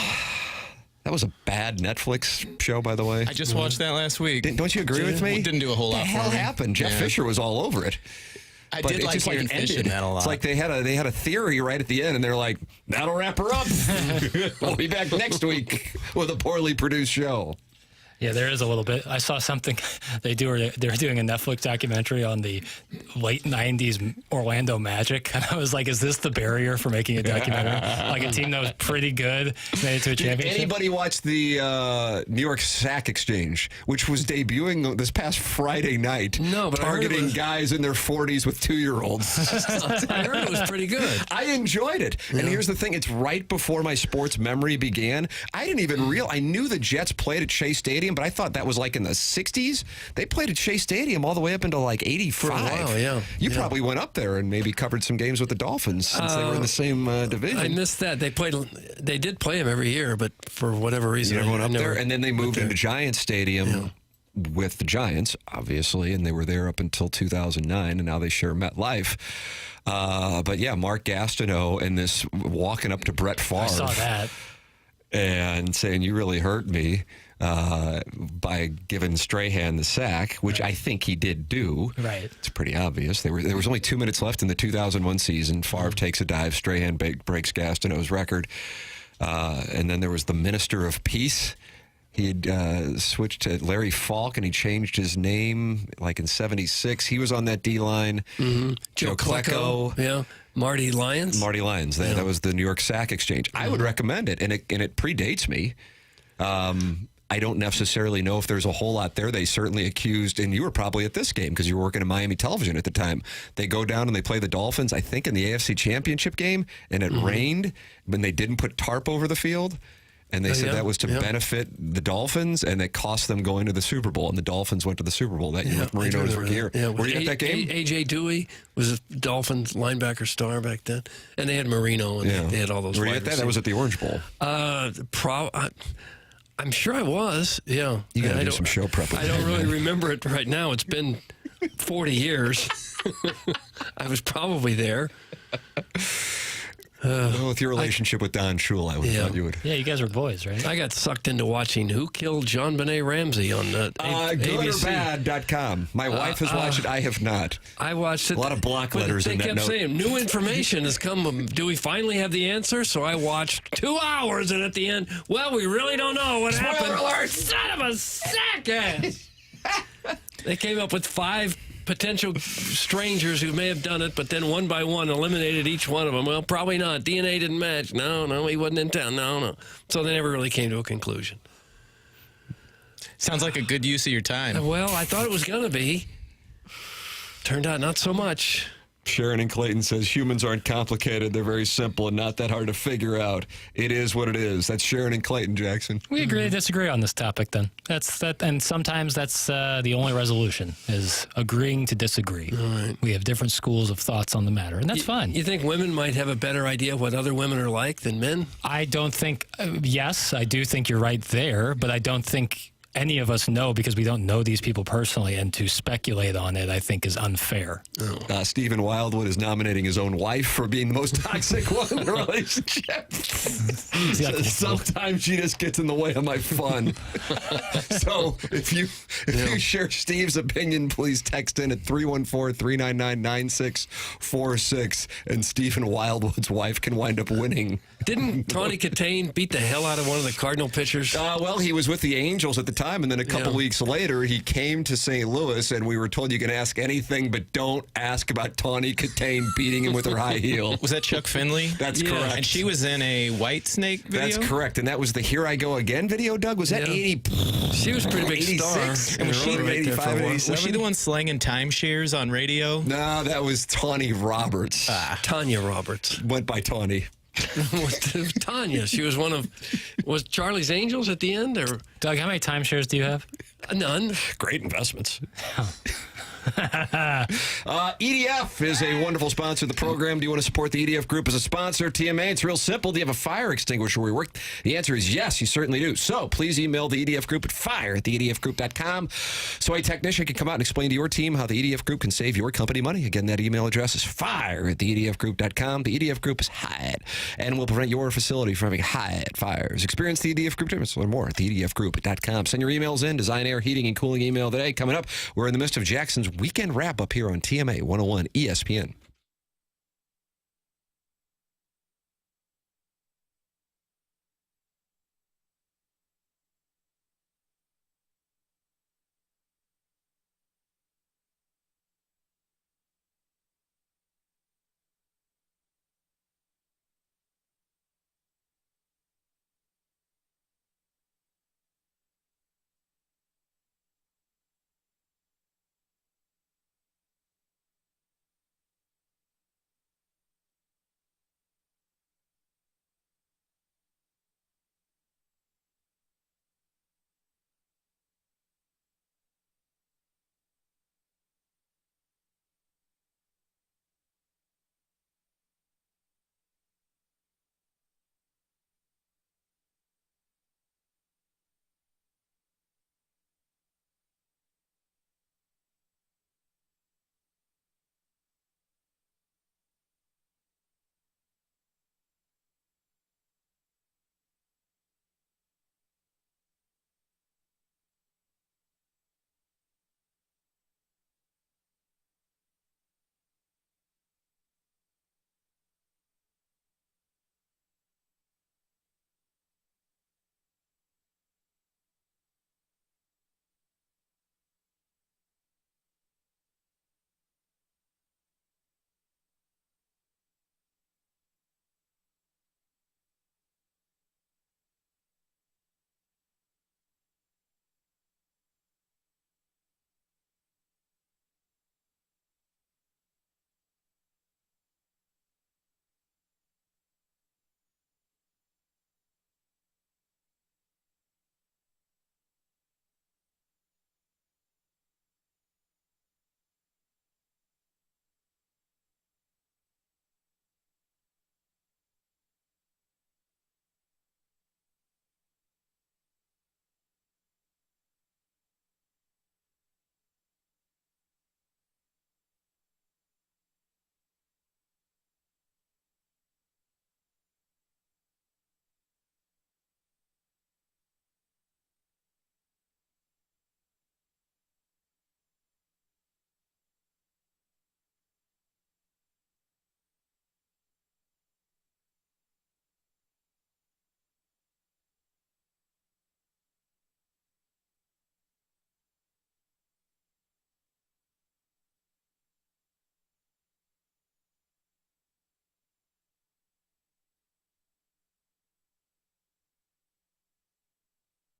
That was a bad Netflix show, by the way. I just watched that last week. Don't you agree with me? Didn't do a whole lot What the for hell me. happened? Jeff Fisher was all over it. I But did it like just hearing it Fish in ended. that a lot. It's like they had a theory right at the end, and they're like, "That'll wrap her up." We'll be back next week with a poorly produced show. Yeah, there is a little bit. I saw something they're doing a Netflix documentary on the late 90s Orlando Magic. And I was like, is this the barrier for making a documentary? Like a team that was pretty good made it to a Did championship? anybody watch the New York Sack Exchange, which was debuting this past Friday night? No, but I heard it targeting was- guys in their 40s with 2-year-olds. I heard it was pretty good. I enjoyed it. And here's the thing. It's right before my sports memory began. I didn't even I knew the Jets played at Shea Stadium, but I thought that was like in the 60s. They played at Shea Stadium all the way up until like 85. For a while, yeah. You probably went up there and maybe covered some games with the Dolphins since they were in the same division. I missed that. They did play him every year, but for whatever reason, Everyone I up never there. And then they moved went into Giants Stadium with the Giants, obviously, and they were there up until 2009, and now they share MetLife. But yeah, Mark Gastineau and this walking up to Brett Favre. I saw that. And saying, you really hurt me by giving Strahan the sack, which I think he did do. Right. It's pretty obvious. There was only 2 minutes left in the 2001 season. Favre takes a dive. Strahan breaks Gastineau's record. And then there was the Minister of Peace. He'd switched to Larry Falk, and he changed his name like in '76. He was on that D-line. Mm-hmm. Joe Klecko. Yeah. Marty Lyons. Marty Lyons. That was the New York Sack Exchange. I would recommend it, and it predates me. I don't necessarily know if there's a whole lot there. They certainly accused, and you were probably at this game because you were working at Miami Television at the time. They go down and they play the Dolphins, I think, in the AFC Championship game, and it rained, when they didn't put tarp over the field. And they said that was to benefit the Dolphins, and it cost them going to the Super Bowl. And the Dolphins went to the Super Bowl that year with Marino's rookie year. Yeah, were you at that game? A.J. Dewey was a Dolphins linebacker star back then. And they had Marino, and they had all those Were you at that? That was at the Orange Bowl. I'm sure I was, yeah. You got to do some show prep with I me, don't really man. remember it right now. It's been 40 years. I was probably there. Well, with your relationship with Don Shule, I would have thought you would. Yeah, you guys were boys, right? I got sucked into watching Who Killed John Benet Ramsey on ABC. Goodorbad.com. My wife has watched it. I have not. I watched it. A lot of block letters in that note. They kept saying, new information has come. Do we finally have the answer? So I watched 2 hours, and at the end, well, we really don't know what happened. alert! Son of a sack! They came up with 5 potential strangers who may have done it, but then one by one eliminated each one of them. Well, probably not. DNA didn't match. No, he wasn't in town. No. So they never really came to a conclusion. Sounds like a good use of your time. Well, I thought it was going to be. Turned out not so much. Sharon and Clayton says humans aren't complicated. They're very simple and not that hard to figure out. It is what it is. That's Sharon and Clayton, Jackson. We agree to disagree on this topic then. That's that, and sometimes that's the only resolution is agreeing to disagree. Right. We have different schools of thoughts on the matter, and that's fine. You think women might have a better idea what other women are like than men? I don't think, yes, I do think you're right there, but I don't think any of us know because we don't know these people personally, and to speculate on it, I think, is unfair. Stephen Wildwood is nominating his own wife for being the most toxic one in the relationship. Sometimes she just gets in the way of my fun. So if you share Steve's opinion, please text in at 314-399-9646, and Stephen Wildwood's wife can wind up winning. Didn't Tawny Katane beat the hell out of one of the Cardinal pitchers? Well, he was with the Angels at the time, and then a couple weeks later, he came to St. Louis, and we were told you can ask anything, but don't ask about Tawny Katane beating him with her high heel. Was that Chuck Finley? That's correct. And she was in a White Snake video? That's correct, and that was the Here I Go Again video, Doug? Was that 80? She was a pretty big 86? star. And was she, Right 85, 87? was she the one slanging timeshares on radio? No, that was Tawny Roberts. Tanya Roberts. Went by Tawny. Tanya. She was was Charlie's Angels at the end? Or Doug, how many timeshares do you have? None. Great investments. EDF is a wonderful sponsor of the program. Do you want to support the EDF group as a sponsor? TMA, it's real simple. Do you have a fire extinguisher where you work? The answer is yes, you certainly do. So please email the EDF group at fire@theedfgroup.com so a technician can come out and explain to your team how the EDF group can save your company money. Again, that email address is fire@theedfgroup.com. The EDF group is high and will prevent your facility from having high fires. Experience the EDF group difference. Learn more at theedfgroup.com. Send your emails in. Design, Air, Heating, and Cooling email today. Coming up, we're in the midst of Jackson's weekend wrap up here on TMA 101 ESPN.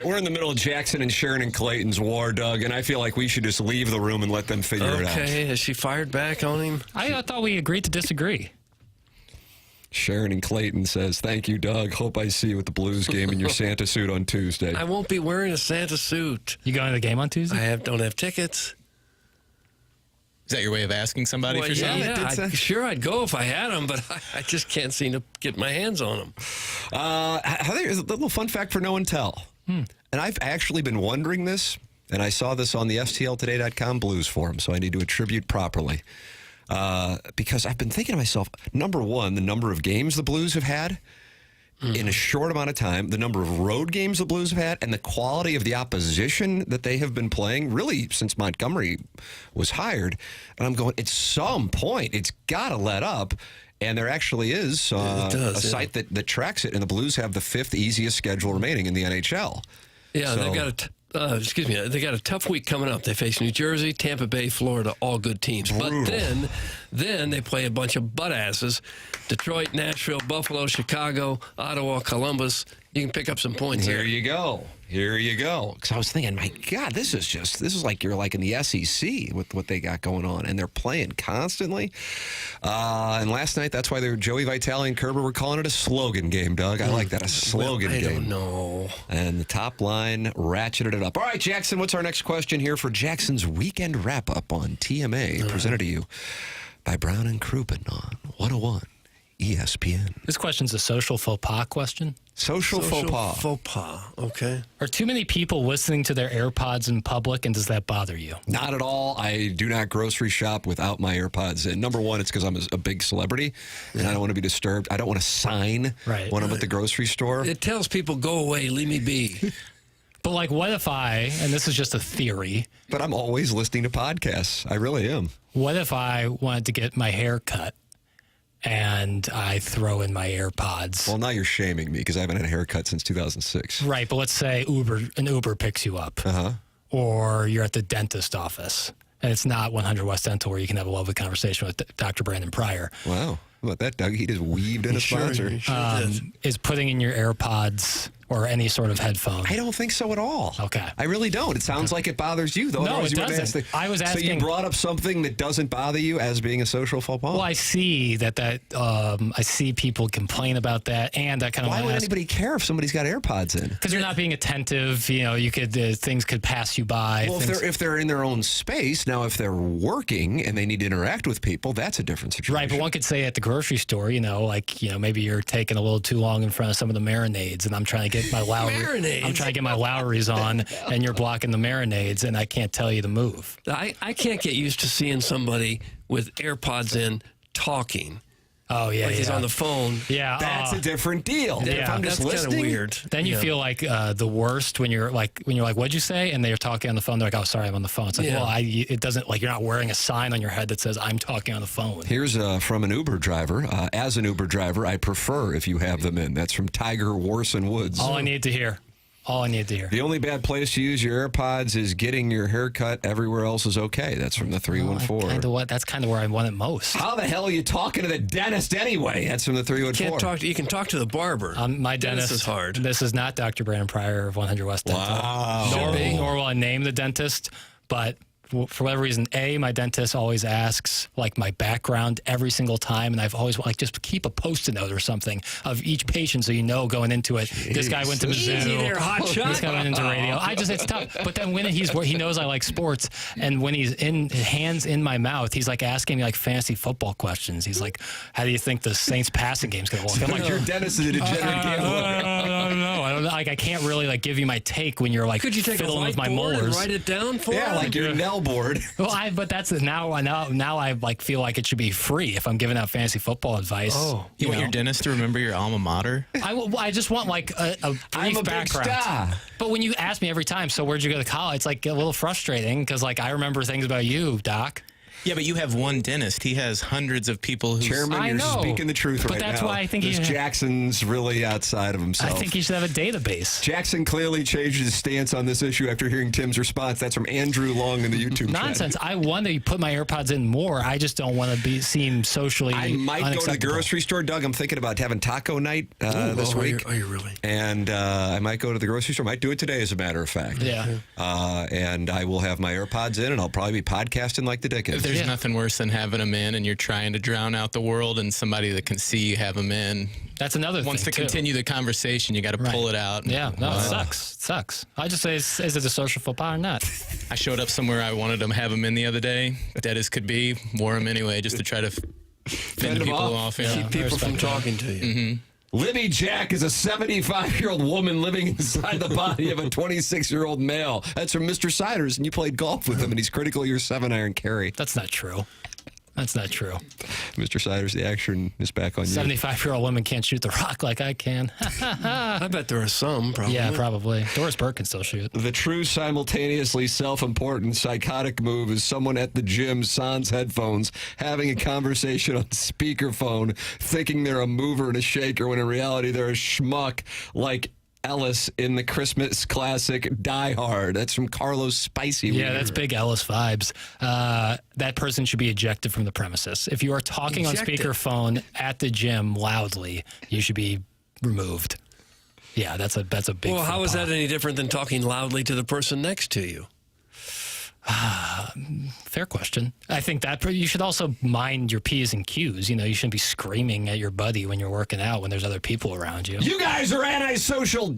We're in the middle of Jackson and Sharon and Clayton's war, Doug, and I feel like we should just leave the room and let them figure it out. Okay, has she fired back on him? I thought we agreed to disagree. Sharon and Clayton says, thank you, Doug. Hope I see you at the Blues game in your Santa suit on Tuesday. I won't be wearing a Santa suit. You going to the game on Tuesday? I don't have tickets. Is that your way of asking somebody for something? Yeah, sure, I'd go if I had them, but I just can't seem to get my hands on them. Here's a little fun fact for no one tell. and I've actually been wondering this, and I saw this on the STLtoday.com Blues forum, so I need to attribute properly. Because I've been thinking to myself, number one, the number of games the Blues have had in a short amount of time, the number of road games the Blues have had, and the quality of the opposition that they have been playing, really, since Montgomery was hired. And I'm going, at some point, it's got to let up. And there actually is a site that tracks it, and the Blues have the 5th easiest schedule remaining in the NHL. Yeah, So- they've got they got a tough week coming up. They face New Jersey, Tampa Bay, Florida, all good teams. Brutal. But then they play a bunch of butt asses: Detroit, Nashville, Buffalo, Chicago, Ottawa, Columbus. You can pick up some points Here here. you go. Here you go. Because I was thinking, my God, this is like you're like in the SEC with what they got going on, and they're playing constantly. And last night, that's why Joey Vitale and Kerber were calling it a slogan game, Doug. I like that, a slogan game. I don't know. And the top line ratcheted it up. All right, Jackson, what's our next question here for Jackson's weekend wrap-up on TMA, presented to you by Brown and Crouppen on 101 ESPN. This question's a social faux pas question. Social faux pas. Faux pas. Okay. Are too many people listening to their AirPods in public, and does that bother you? Not at all. I do not grocery shop without my AirPods. And number one, it's because I'm a big celebrity, and I don't want to be disturbed. I don't want to sign when I'm at the grocery store. It tells people, go away, leave me be. But like, what if and this is just a theory, but I'm always listening to podcasts. I really am. What if I wanted to get my hair cut and I throw in my AirPods? Well, now you're shaming me because I haven't had a haircut since 2006. Right, but let's say an Uber picks you up, or you're at the dentist office, and it's not 100 West Dental where you can have a lovely conversation with Dr. Brandon Pryor. Wow. How about that, Doug? He just weaved in a sponsor. Is putting in your AirPods or any sort of headphone? I don't think so at all. Okay. I really don't. It sounds like it bothers you, though. No, Otherwise it you wouldn't doesn't. ask I was asking. So you brought up something that doesn't bother you as being a social faux pas? Well, I see that I see people complain about that, and that kind of. Why would anybody care if somebody's got AirPods in? Because you're not being attentive. You know, you could things could pass you by. Well, if they're in their own space now, if they're working and they need to interact with people, that's a different situation. Right, but one could say at the grocery store, maybe you're taking a little too long in front of some of the marinades, and I'm trying to get my Lowry. I'm trying to get my Lowry's on, and you're blocking the marinades, and I can't tell you to move. I can't get used to seeing somebody with AirPods in talking. Oh, yeah, like he's on the phone. Yeah. That's a different deal. Yeah, if I'm just that's listening, kind of weird. Then you feel like the worst when you're like, what'd you say? And they're talking on the phone. They're like, oh, sorry, I'm on the phone. It's like, it doesn't, like, you're not wearing a sign on your head that says, I'm talking on the phone. Here's from an Uber driver. As an Uber driver, I prefer if you have them in. That's from Tiger Warson Woods. All I need to hear. The only bad place to use your AirPods is getting your hair cut. Everywhere else is okay. That's from the 314. That's kind of where I want it most. How the hell are you talking to the dentist anyway? That's from the 314. You can talk to the barber. My dentist is hard. This is not Dr. Brandon Pryor of 100 West Dental. Wow. Nor will I name the dentist, but for whatever reason, my dentist always asks like my background every single time, and I've always just keep a Post-it note or something of each patient so you know going into it. Jeez. This guy went to Mizzou. Easy there, hot shot. This guy went into radio. It's tough. But then when he knows I like sports, and when he's hands in my mouth, he's like asking me like fantasy football questions. He's like, "How do you think the Saints passing game's gonna work?" I'm like, "Your dentist is a degenerate gambler." I don't know. Like I can't really like give you my take when you're like Could you take fiddling a with my whiteboard molars. and write it down for Yeah, him? like your Nell board. Well, but that's now I like feel like it should be free if I'm giving out fantasy football advice. Oh, you want your dentist to remember your alma mater? I just want like a brief background. Big star. But when you ask me every time, so where'd you go to college? It's like a little frustrating because like I remember things about you, Doc. Yeah, but you have one dentist. He has hundreds of people who... Chairman, I you're know, speaking the truth right now. But that's why I think Jackson's really outside of himself. I think he should have a database. Jackson clearly changed his stance on this issue after hearing Tim's response. That's from Andrew Long in the YouTube Nonsense. I want to put my AirPods in more. I just don't want to seem socially I might go to the grocery store, Doug. I'm thinking about having taco night this week. Are you really? And I might go to the grocery store. Might do it today, as a matter of fact. Yeah. And I will have my AirPods in, and I'll probably be podcasting like the Dickens. There's nothing worse than having them in and you're trying to drown out the world and somebody that can see you have them in. That's another thing, wants to continue the conversation, you got to pull it out. Yeah, no, it sucks. It sucks. I just say, is it a social faux pas or not? I showed up somewhere I wanted to have them in the other day, dead as could be, wore them anyway just to try to fend people off. Keep people from talking to you. Mm-hmm. Libby Jack is a 75-year-old woman living inside the body of a 26-year-old male. That's from Mr. Siders, and you played golf with him, and he's critical of your 7-iron carry. That's not true. That's not true. Mr. Siders, the action is back on you. 75-year-old women can't shoot the rock like I can. I bet there are some, probably. Yeah, probably. Doris Burke can still shoot. The true simultaneously self-important psychotic move is someone at the gym sans headphones having a conversation on speakerphone thinking they're a mover and a shaker when in reality they're a schmuck like Ellis in the Christmas classic Die Hard. That's from Carlos Spicy. Yeah, that's big Ellis vibes. That person should be ejected from the premises. If you are talking on speakerphone at the gym loudly, you should be removed. Yeah, that's a big. Well, how is that any different than talking loudly to the person next to you? Fair question. I think that you should also mind your P's and Q's. You know, you shouldn't be screaming at your buddy when you're working out when there's other people around you. You guys are antisocial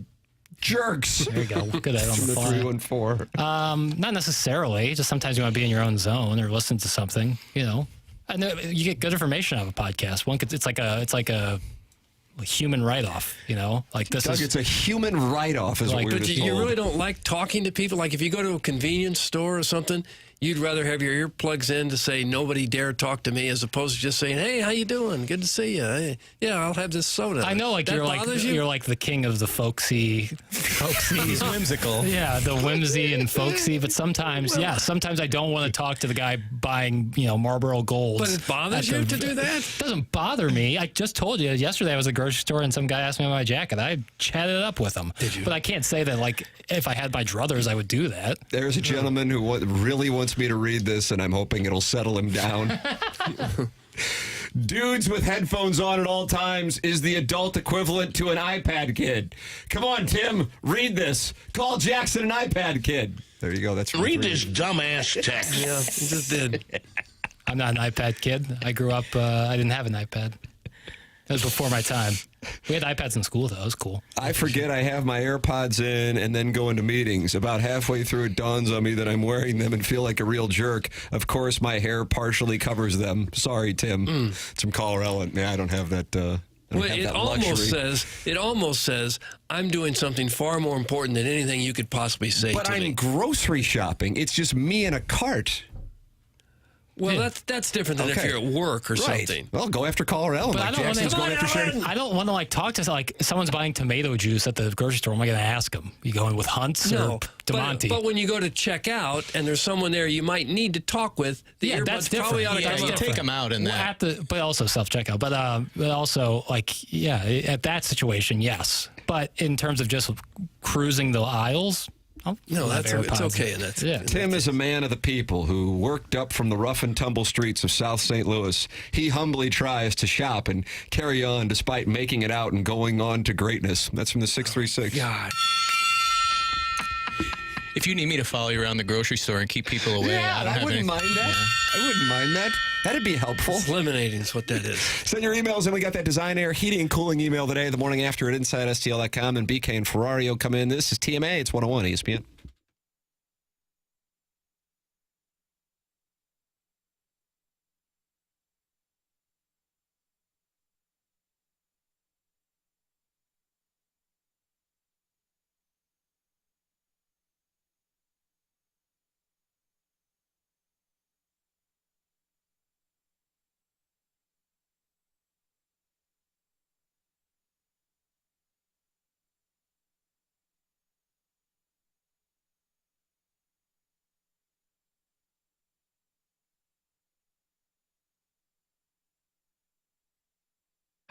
jerks. There you go. Good at it on the fly. 314. Not necessarily. Just sometimes you want to be in your own zone or listen to something. You know, and you get good information out of a podcast. It's like a human write-off, you know? Like this Doug, it's a human write-off is like, what we're But just you told. really don't like talking to people? Like if you go to a convenience store or something, you'd rather have your earplugs in to say, nobody dare talk to me, as opposed to just saying, hey, how you doing? Good to see you. Hey, yeah, I'll have this soda. I know, like That bothers you? you're like the king of the folksy. He's whimsical. Yeah, the whimsy and folksy. But sometimes I don't want to talk to the guy buying, Marlboro Golds. But it bothers you to do that? It doesn't bother me. I just told you yesterday I was at the grocery store and some guy asked me about my jacket. I chatted it up with him. Did you? But I can't say that like if I had my druthers I would do that. There's a gentleman who really wants me to read this, and I'm hoping it'll settle him down. Dudes with headphones on at all times is the adult equivalent to an iPad kid. Come on, Tim, read this. Call Jackson an iPad kid. There you go. That's read this dumbass text. Yeah, he just did. I'm not an iPad kid. I grew up, I didn't have an iPad. That was before my time. We had iPads in school, though. It was cool. I forget I have my AirPods in and then go into meetings. About halfway through, it dawns on me that I'm wearing them and feel like a real jerk. Of course, my hair partially covers them. Sorry, Tim. It's from Colorado. Yeah, I don't have that. It almost says I'm doing something far more important than anything you could possibly say But to I'm me. grocery shopping. It's just me in a cart. Well, that's different than if you're at work or something. Well, go after Colorado. But I don't want to talk to like someone's buying tomato juice at the grocery store. Am I going to ask them? You going with Hunt's or DeMonte? But when you go to check out and there's someone there you might need to talk with, the earbuds that's different. probably ought to Yeah, come you up. take them out in that. But also self-checkout. But also, at that situation, yes. But in terms of just cruising the aisles, no, it's okay. And that's Tim is a man of the people who worked up from the rough and tumble streets of South St. Louis. He humbly tries to shop and carry on despite making it out and going on to greatness. That's from the 636. God. If you need me to follow you around the grocery store and keep people away, I wouldn't mind that. Yeah. I wouldn't mind that. That'd be helpful. It's eliminating is what that is. Send your emails, and we got that Design Air Heating and Cooling email today, the morning after at InsideSTL.com, and BK and Ferrario come in. This is TMA. It's 101 ESPN.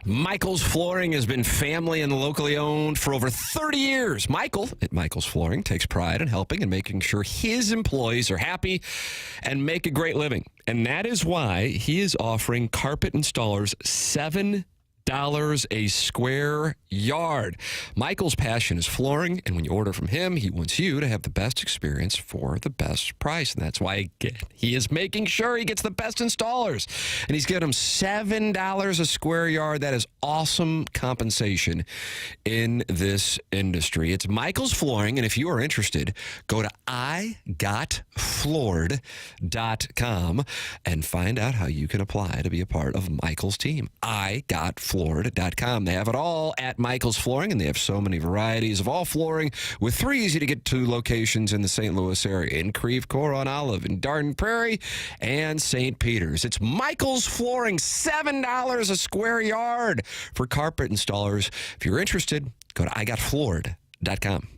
Michael's Flooring has been family and locally owned for over 30 years. Michael at Michael's Flooring takes pride in helping and making sure his employees are happy and make a great living. And that is why he is offering carpet installers $7 a square yard. Michael's passion is flooring, and when you order from him, he wants you to have the best experience for the best price. And that's why he is making sure he gets the best installers. And he's giving them $7 a square yard. That is awesome compensation in this industry. It's Michael's Flooring, and if you are interested, go to igotfloored.com and find out how you can apply to be a part of Michael's team. I Got Floored. michaelsflooring.com. They have it all at Michaels Flooring, and they have so many varieties of all flooring with 3 easy-to-get-to locations in the St. Louis area, in Creve Coeur on Olive, in Darden Prairie, and St. Peter's. It's Michaels Flooring, $7 a square yard for carpet installers. If you're interested, go to igotfloored.com.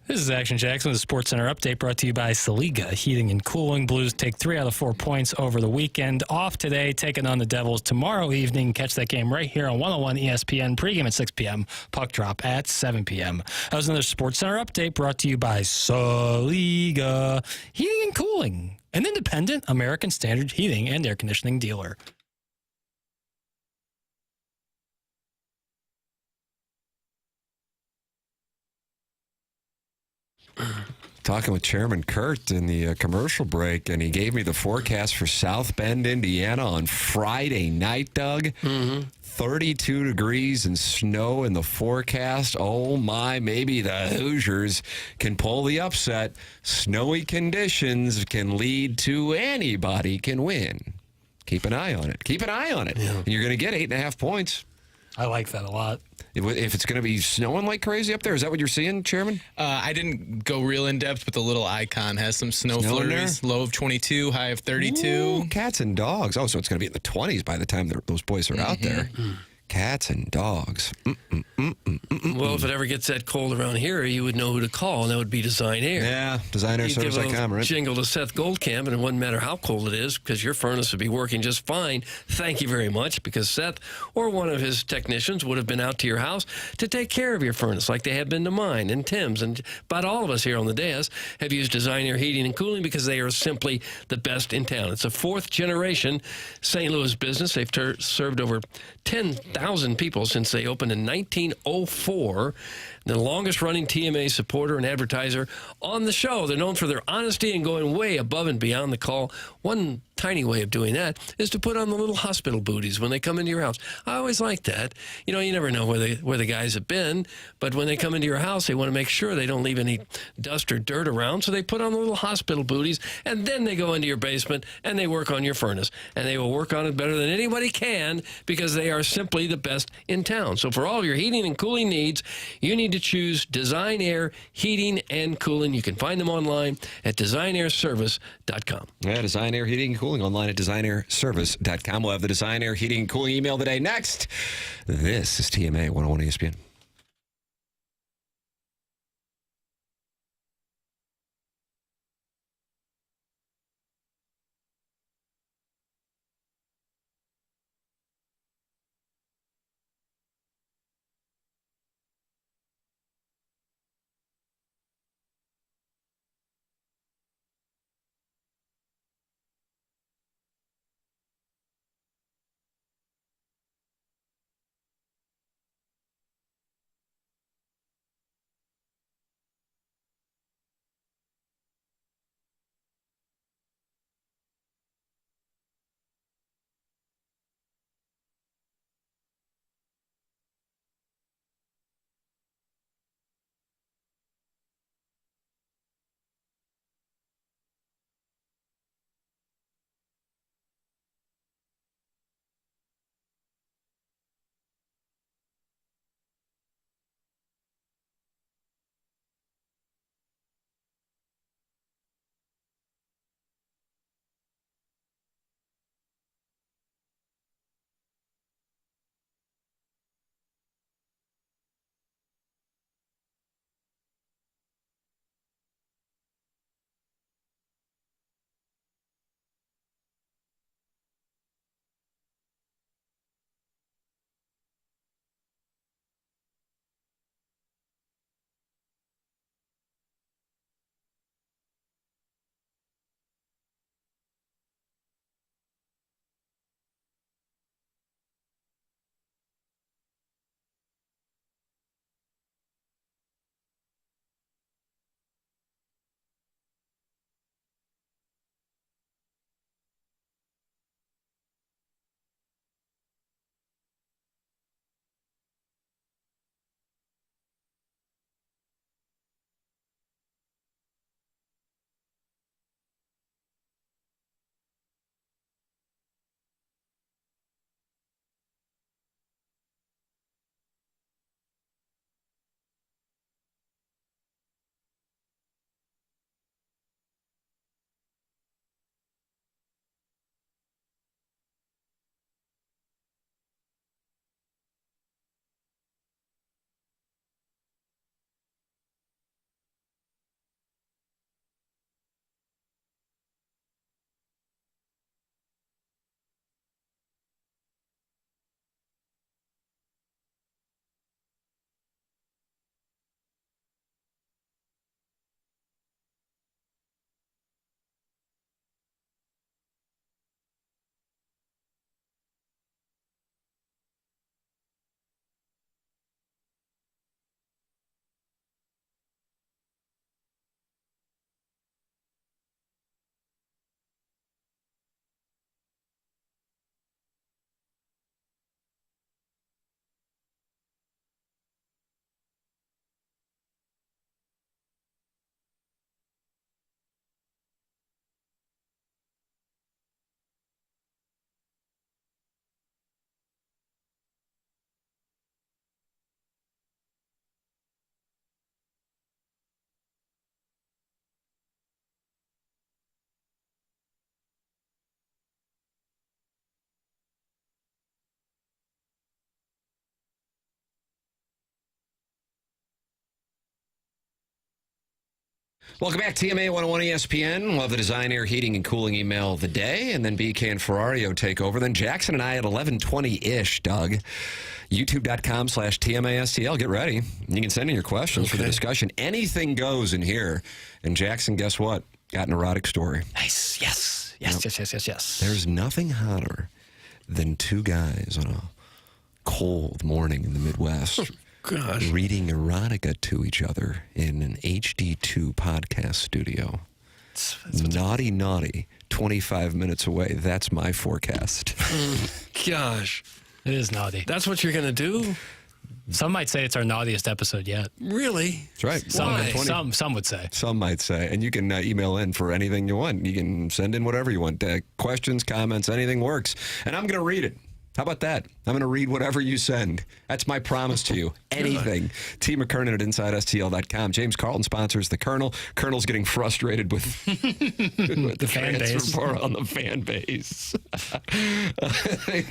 This is Action Jackson with the Sports Center update brought to you by Saliga Heating and Cooling. Blues take 3 out of 4 points over the weekend. Off today, taking on the Devils tomorrow evening. Catch that game right here on 101 ESPN. Pregame at 6 p.m. Puck drop at 7 p.m. That was another Sports Center update brought to you by Saliga Heating and Cooling, an independent American Standard heating and air conditioning dealer. Talking with Chairman Kurt in the commercial break, and he gave me the forecast for South Bend, Indiana on Friday night, Doug. 30 32 degrees and snow in the forecast. Oh, my. Maybe the Hoosiers can pull the upset. Snowy conditions can lead to anybody can win. Keep an eye on it. Keep an eye on it. Yeah. And you're going to get 8.5 points. I like that a lot. If it's going to be snowing like crazy up there, is that what you're seeing, Chairman? I didn't go real in depth, but the little icon has some snow Snow in flurries. Low of 22, high of 32. Ooh, cats and dogs. Oh, so it's going to be in the 20s by the time those boys are out there. Cats and dogs. Well, if it ever gets that cold around here, you would know who to call, and that would be Design Air. Yeah, designairservice.com, right? Jingle to Seth Goldcamp, and it wouldn't matter how cold it is because your furnace would be working just fine. Thank you very much, because Seth or one of his technicians would have been out to your house to take care of your furnace like they have been to mine and Tim's. And about all of us here on the dais have used Design Air Heating and Cooling because they are simply the best in town. It's a fourth-generation St. Louis business. They've served over 10,000 people since they opened in 1904. The longest-running TMA supporter and advertiser on the show. They're known for their honesty and going way above and beyond the call. One tiny way of doing that is to put on the little hospital booties when they come into your house. I always like that. You know, you never know where the guys have been, but when they come into your house, they want to make sure they don't leave any dust or dirt around, so they put on the little hospital booties, and then they go into your basement and they work on your furnace. And they will work on it better than anybody can because they are simply the best in town. So for all of your heating and cooling needs, you need to choose Design Air Heating and Cooling. You can find them online at designairservice.com. Yeah, Design Air Heating and Cooling online at designairservice.com. We'll have the Design Air Heating and Cooling email today. Next, this is TMA 101 ESPN. Welcome back, TMA 101 ESPN. We'll have the Design, Air, Heating, and Cooling email of the day, and then BK and Ferrario take over. Then Jackson and I at 11:20-ish, Doug. YouTube.com/TMASTL. Get ready. You can send in your questions for the discussion. Anything goes in here. And Jackson, guess what? Got an erotic story. Nice. Yes. Yes. There's nothing hotter than two guys on a cold morning in the Midwest reading erotica to each other in an HD2 podcast studio. Naughty, 25 minutes away. That's my forecast. Gosh. It is naughty. That's what you're going to do? Some might say it's our naughtiest episode yet. Really? That's right. Some would say. Some might say. And you can email in for anything you want. You can send in whatever you want. Questions, comments, anything works. And I'm going to read it. How about that? I'm going to read whatever you send. That's my promise to you. Anything. T. McKernan at InsideSTL.com. James Carlton sponsors the Colonel. Colonel's getting frustrated with the fan base. On the fan base.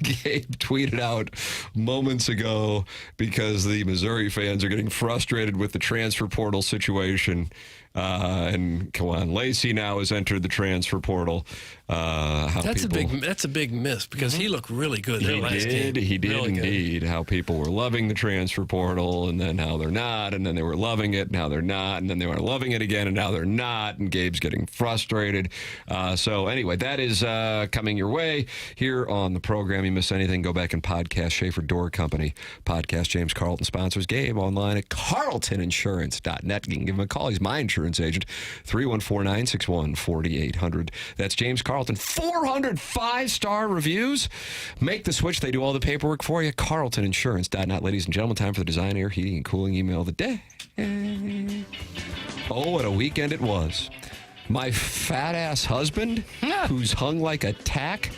Gabe tweeted out moments ago because the Missouri fans are getting frustrated with the transfer portal situation. And come on, Lacey now has entered the transfer portal. That's a big miss because he looked really good. He did really indeed. Good. How people were loving the transfer portal, and then how they're not, and then they were loving it, now they're not, and then they were loving it again, and now they're not. And Gabe's getting frustrated. So anyway, that is coming your way here on the program. You miss anything? Go back and podcast. Schaefer Door Company podcast. James Carlton sponsors Gabe online at carltoninsurance.net. You can give him a call. He's my insurance agent. 314-961-4800. That's James Carlton. 400 5-star reviews. Make the switch. They do all the paperwork for you. carltoninsurance.net. Ladies and gentlemen, time for the Design, Air, Heating, and Cooling email of the day. Oh, what a weekend it was. My fat-ass husband, who's hung like a tack,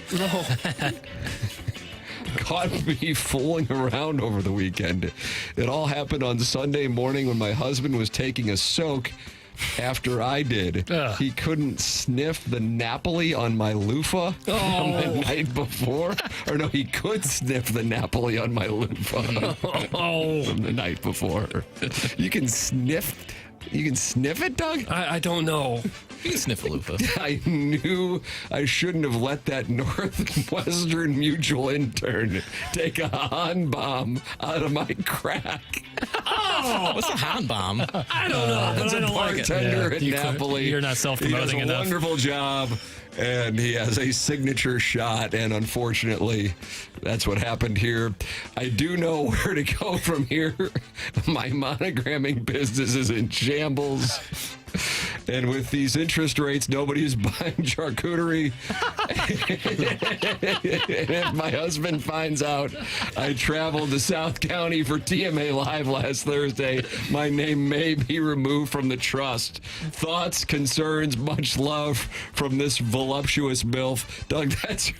caught me fooling around over the weekend. It all happened on Sunday morning when my husband was taking a soak after I did. He couldn't sniff the Napoli on my loofah from the night before. Or no, he could sniff the Napoli on my loofah from the night before. You can sniff it, Doug? I don't know. You can sniff a loofah. I knew I shouldn't have let that Northwestern Mutual intern take a Han bomb out of my crack. What's a Han bomb? I don't know, but I don't like it. Bartender in Napoli. You're not self-promoting enough. He does a wonderful job, and he has a signature shot, and unfortunately, that's what happened here. I do know where to go from here. My monogramming business is in shambles. And with these interest rates, nobody is buying charcuterie. And if my husband finds out I traveled to South County for TMA Live last Thursday, my name may be removed from the trust. Thoughts, concerns, much love from this voluptuous MILF. Doug, that's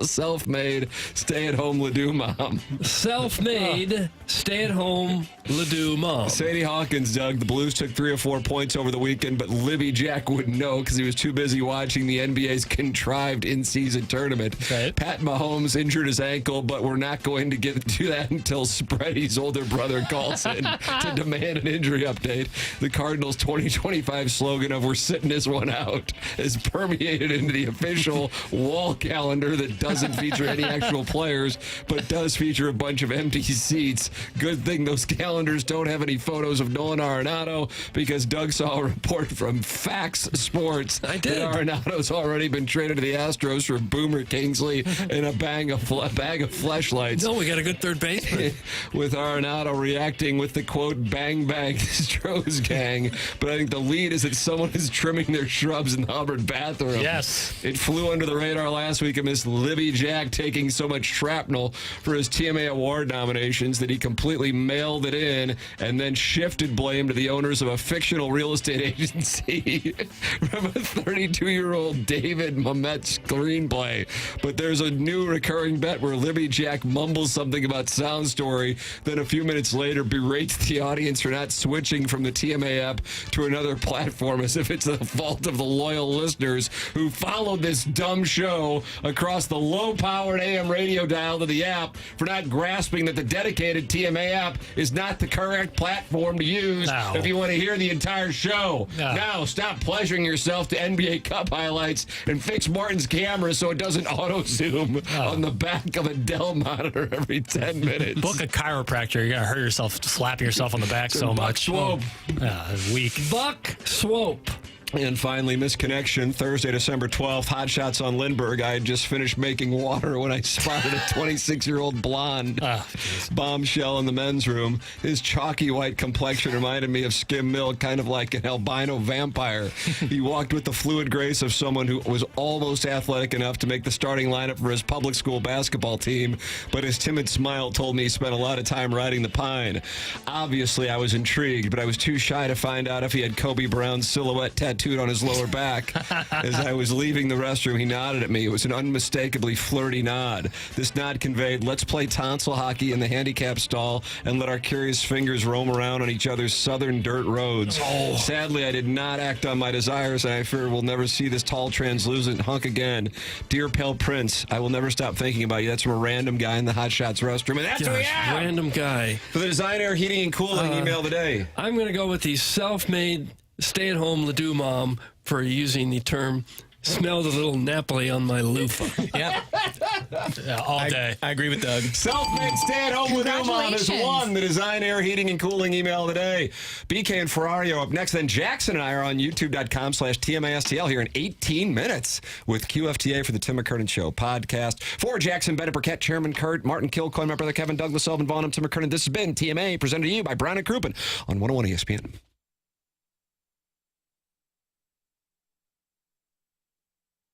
self-made, stay-at-home Ledoux mom. Self-made, stay-at-home Ledoux mom. Sadie Hawkins, Doug, the Blues took 3 or 4 points over the weekend, but Libby Jack wouldn't know because he was too busy watching the NBA's contrived in-season tournament. Right. Pat Mahomes injured his ankle, but we're not going to get to that until Spready's older brother calls in to demand an injury update. The Cardinals' 2025 slogan of "We're sitting this one out" is permeated into the official wall calendar that doesn't feature any actual players, but does feature a bunch of empty seats. Good thing those calendars don't have any photos of Nolan Arenado, because Doug saw a report from Fax Sports that Arenado's already been traded to the Astros for Boomer Kingsley and a bag of fleshlights. No, we got a good third baseman. With Arenado reacting with the quote, "Bang bang Stroh's gang." But I think the lead is that someone is trimming their shrubs in the Hubbard bathroom. Yes. It flew under the radar last week of Miss Libby Jack taking so much shrapnel for his TMA award nominations that he completely mailed it in and then shifted blame to the owners of a fictional real estate agency from a 32-year-old David Mamet screenplay. But there's a new recurring bet where Libby Jack mumbles something about Sound Story, then a few minutes later berates the audience for not switching from the TMA app to another platform, as if it's the fault of the loyal listeners who followed this dumb show across the low-powered AM radio dial to the app for not grasping that the dedicated TMA app is not not the correct platform to use if you want to hear the entire show. Now, stop pleasuring yourself to NBA Cup highlights and fix Martin's camera so it doesn't auto-zoom on the back of a Dell monitor every 10 minutes. Book a chiropractor. You're going to hurt yourself slapping yourself on the back so much. Swope. Weak. Buck Swope. And finally, misconnection, Thursday, December 12th, Hot Shots on Lindbergh. I had just finished making water when I spotted a 26-year-old blonde bombshell in the men's room. His chalky white complexion reminded me of skim milk, kind of like an albino vampire. He walked with the fluid grace of someone who was almost athletic enough to make the starting lineup for his public school basketball team, but his timid smile told me he spent a lot of time riding the pine. Obviously, I was intrigued, but I was too shy to find out if he had Kobe Bryant's silhouette tattooed on his lower back. As I was leaving the restroom, he nodded at me. It was an unmistakably flirty nod. This nod conveyed, let's play tonsil hockey in the handicap stall and let our curious fingers roam around on each other's southern dirt roads. Sadly, I did not act on my desires, and I fear we'll never see this tall, translucent hunk again. Dear Pale Prince, I will never stop thinking about you. That's from a random guy in the Hot Shots restroom. And that's who we have! Random guy. For the Design Air Heating and Cooling email today. I'm going to go with the self-made stay-at-home Ledoux mom for using the term smell the little Napoli on my loofah. Yep. All day. I agree with Doug. Self-made stay-at-home Ledoux mom is one. The Design Air Heating and Cooling email today. BK and Ferrario up next. Then Jackson and I are on youtube.com/TMASTL here in 18 minutes with QFTA for the Tim McKernan Show podcast. For Jackson Burkett, Chairman Kurt, Martin Kilcoyne, my brother Kevin, Douglas Sullivan, Vaughn, and Tim McKernan. This has been TMA presented to you by Brown and Crouppen on 101 ESPN.